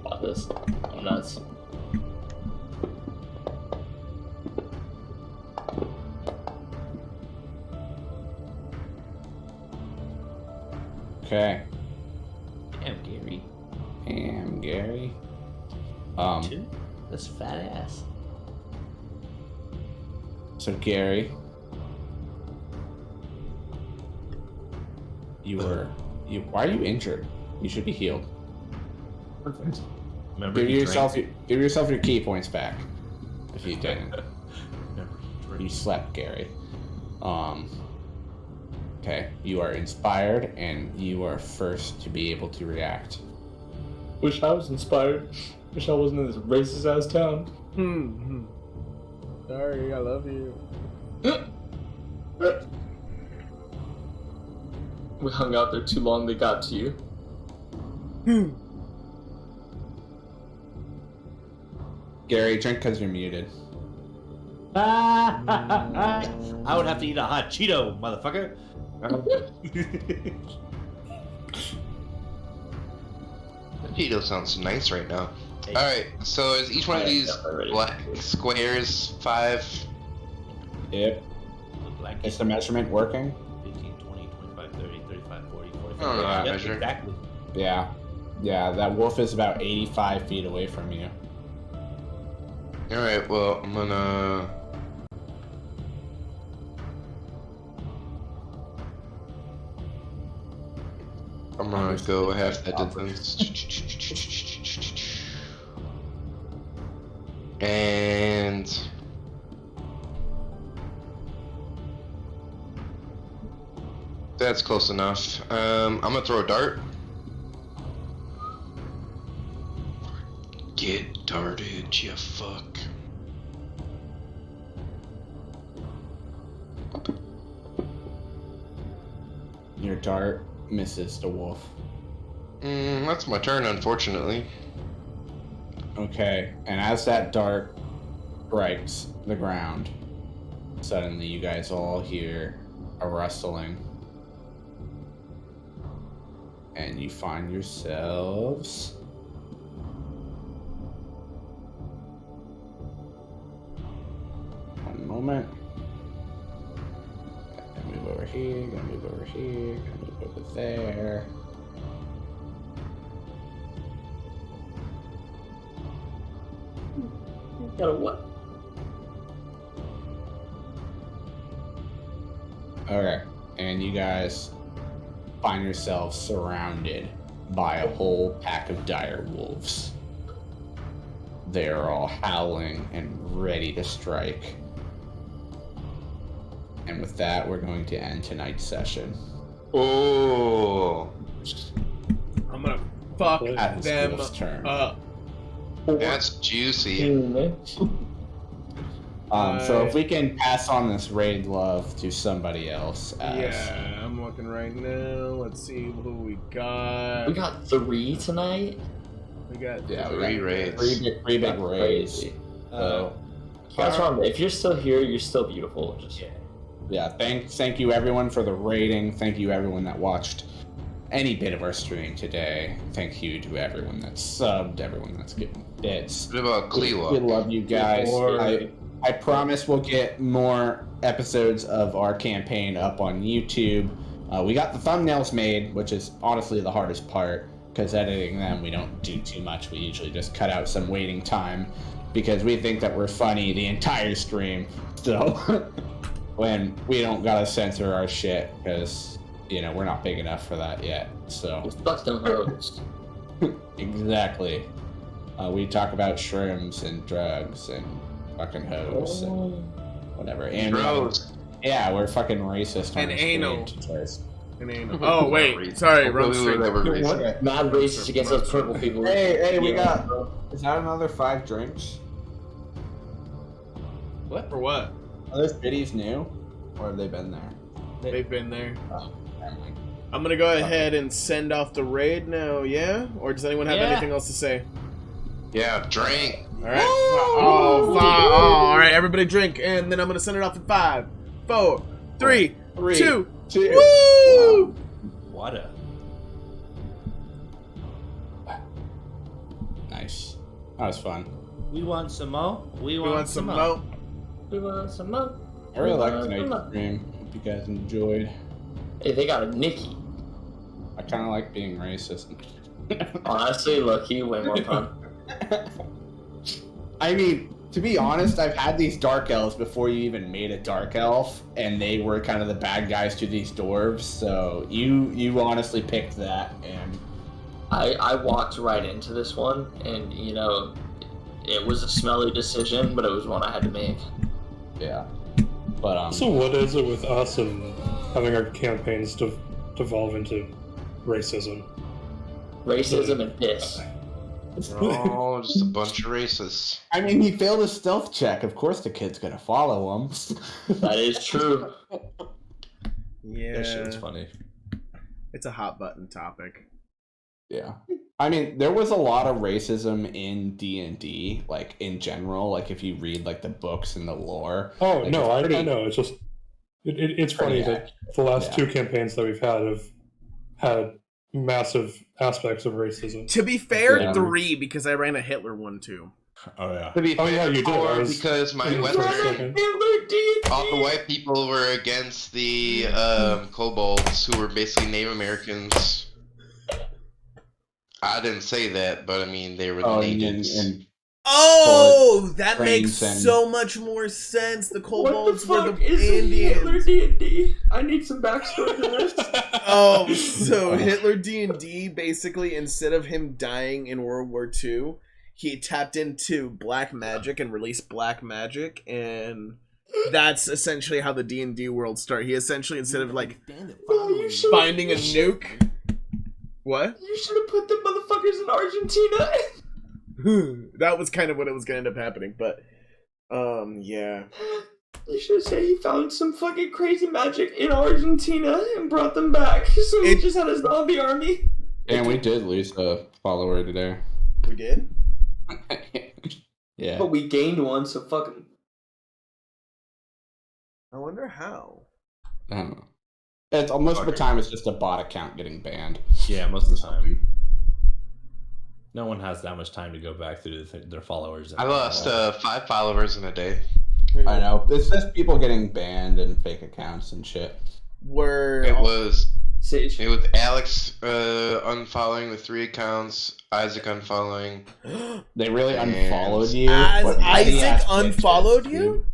About this. I'm nuts. Okay, Damn, Gary. and Gary. 2? That's fat ass. So Gary, why are you injured? You should be healed. Remember Give he yourself drank? your key points back. If you didn't, Remember he drank? you slept, Gary. Okay, you are inspired, and you are first to be able to react. Wish I was inspired. Wish I wasn't in this racist ass town. Sorry, I love you. We hung out there too long, they got to you. Gary, drink because you're muted. I would have to eat a hot Cheeto, motherfucker. Cheeto sounds nice right now. Hey. Alright, so is each one of Yeah, these definitely ready. black squares 5? Yep. Like Is the measurement working? 15, 20, 25, 30, 35, 40, 45. I don't know how to Yep, measure. exactly. Yeah. Yeah, that wolf is about 85 feet away from you. Alright, well, I'm gonna... go half that distance. And... That's close enough. I'm gonna throw a dart. Get darted, you fuck. Your dart misses the wolf. That's my turn, unfortunately. Okay, and as that dart strikes the ground, suddenly you guys all hear a rustling. And you find yourselves... One moment. Gonna move over here, gonna move over here, gonna move over there. Got a what? Okay, and you guys find yourselves surrounded by a whole pack of dire wolves. They are all howling and ready to strike. And with that, we're going to end tonight's session. Oh, I'm gonna fuck At this them wolf's turn. up. that's juicy. So if we can pass on this raid love to somebody else as... Yeah, I'm looking right now. Let's see who we got. We got 3 tonight. We got Yeah, we Three got raids. three big That's raids. crazy. So, That's wrong. If you're still here, you're still beautiful. Just yeah, thank you everyone for the rating. Thank you everyone that watched any bit of our stream today. Thank you to everyone that subbed, everyone that's given bits. What about We Cleo? love you guys. Or- I promise we'll get more episodes of our campaign up on YouTube. We got the thumbnails made, which is honestly the hardest part, because editing them we don't do too much. We usually just cut out some waiting time because we think that we're funny the entire stream. So when we don't gotta censor our shit because we're not big enough for that yet. So fuck them hoes. exactly. We talk about shrooms and drugs and fucking hoes and whatever. And Bros. yeah, we're fucking racist. on And our anal. stream, so- an anal. Oh wait, sorry, wrong stream. Okay. Mad racist against those purple people. Hey, we Yeah. got. Is that another 5 drinks? What for? What? Are those biddies new, or have they been there? They've been there. Oh, never mind. I'm gonna go ahead and send off the raid now. Yeah? Or does anyone have Yeah. anything else to say? Yeah, drink. All right. Oh, all right. Everybody drink, and then I'm gonna send it off in 5, 4, 3, 3, 2. 2. Woo! What a. Nice. That was fun. We want some more. We We want some more. mo. We want some more. I really liked tonight's stream. Hope you guys enjoyed. Hey, they got a Nikki. I kind of like being racist. Honestly, low-key, way more fun. I mean, to be honest, I've had these dark elves before you even made a dark elf, and they were kind of the bad guys to these dwarves. So you honestly picked that, and I walked right into this one, and it was a smelly decision, but it was one I had to make. yeah. But So what is it with us and having our campaigns devolve into racism? Racism and piss. Oh, just a bunch of racists. I mean, he failed his stealth check. Of course, the kid's gonna follow him. That is true. Yeah. That shit was funny. It's a hot button topic. Yeah. I mean, there was a lot of racism in D&D, like, in general. Like, if you read, like, the books and the lore. Oh, like, no, it's I know. It's just... It's funny pretty that the last yeah. 2 campaigns that we've had have had massive aspects of racism. To be fair, Yeah. 3 because I ran a Hitler one too. Oh yeah. To be Oh, yeah, you did. fair, I was- because my I was Western, second. all the white people were against the kobolds, who were basically Native Americans. I didn't say that, but I mean they were the natives. and Oh, that makes Trains and- so much more sense. The What the kobolds were fuck the is a Hitler Indians. D&D? I need some backstory to this. Oh, so Hitler D&D basically, instead of him dying in World War II, he tapped into black magic and released black magic, and That's essentially how the D&D world started. He essentially, instead of like No, you should finding a nuke. What? You should have put the motherfuckers in Argentina. That was kind of what it was going to end up happening, but yeah. You should say he found some fucking crazy magic in Argentina and brought them back. So he just had a zombie army. And we did lose a follower today. We did? Yeah. But we gained one, so fucking. I wonder how. I don't know. It's most of the time it's just a bot account getting banned. Yeah, most of the time. No one has that much time to go back through their followers. I lost 5 followers in a day. I know. It's just people getting banned and fake accounts and shit. It was Sage. It was Alex unfollowing the 3 accounts, Isaac unfollowing. They really And unfollowed you? As What Isaac petty-ass unfollowed bitches, you? dude.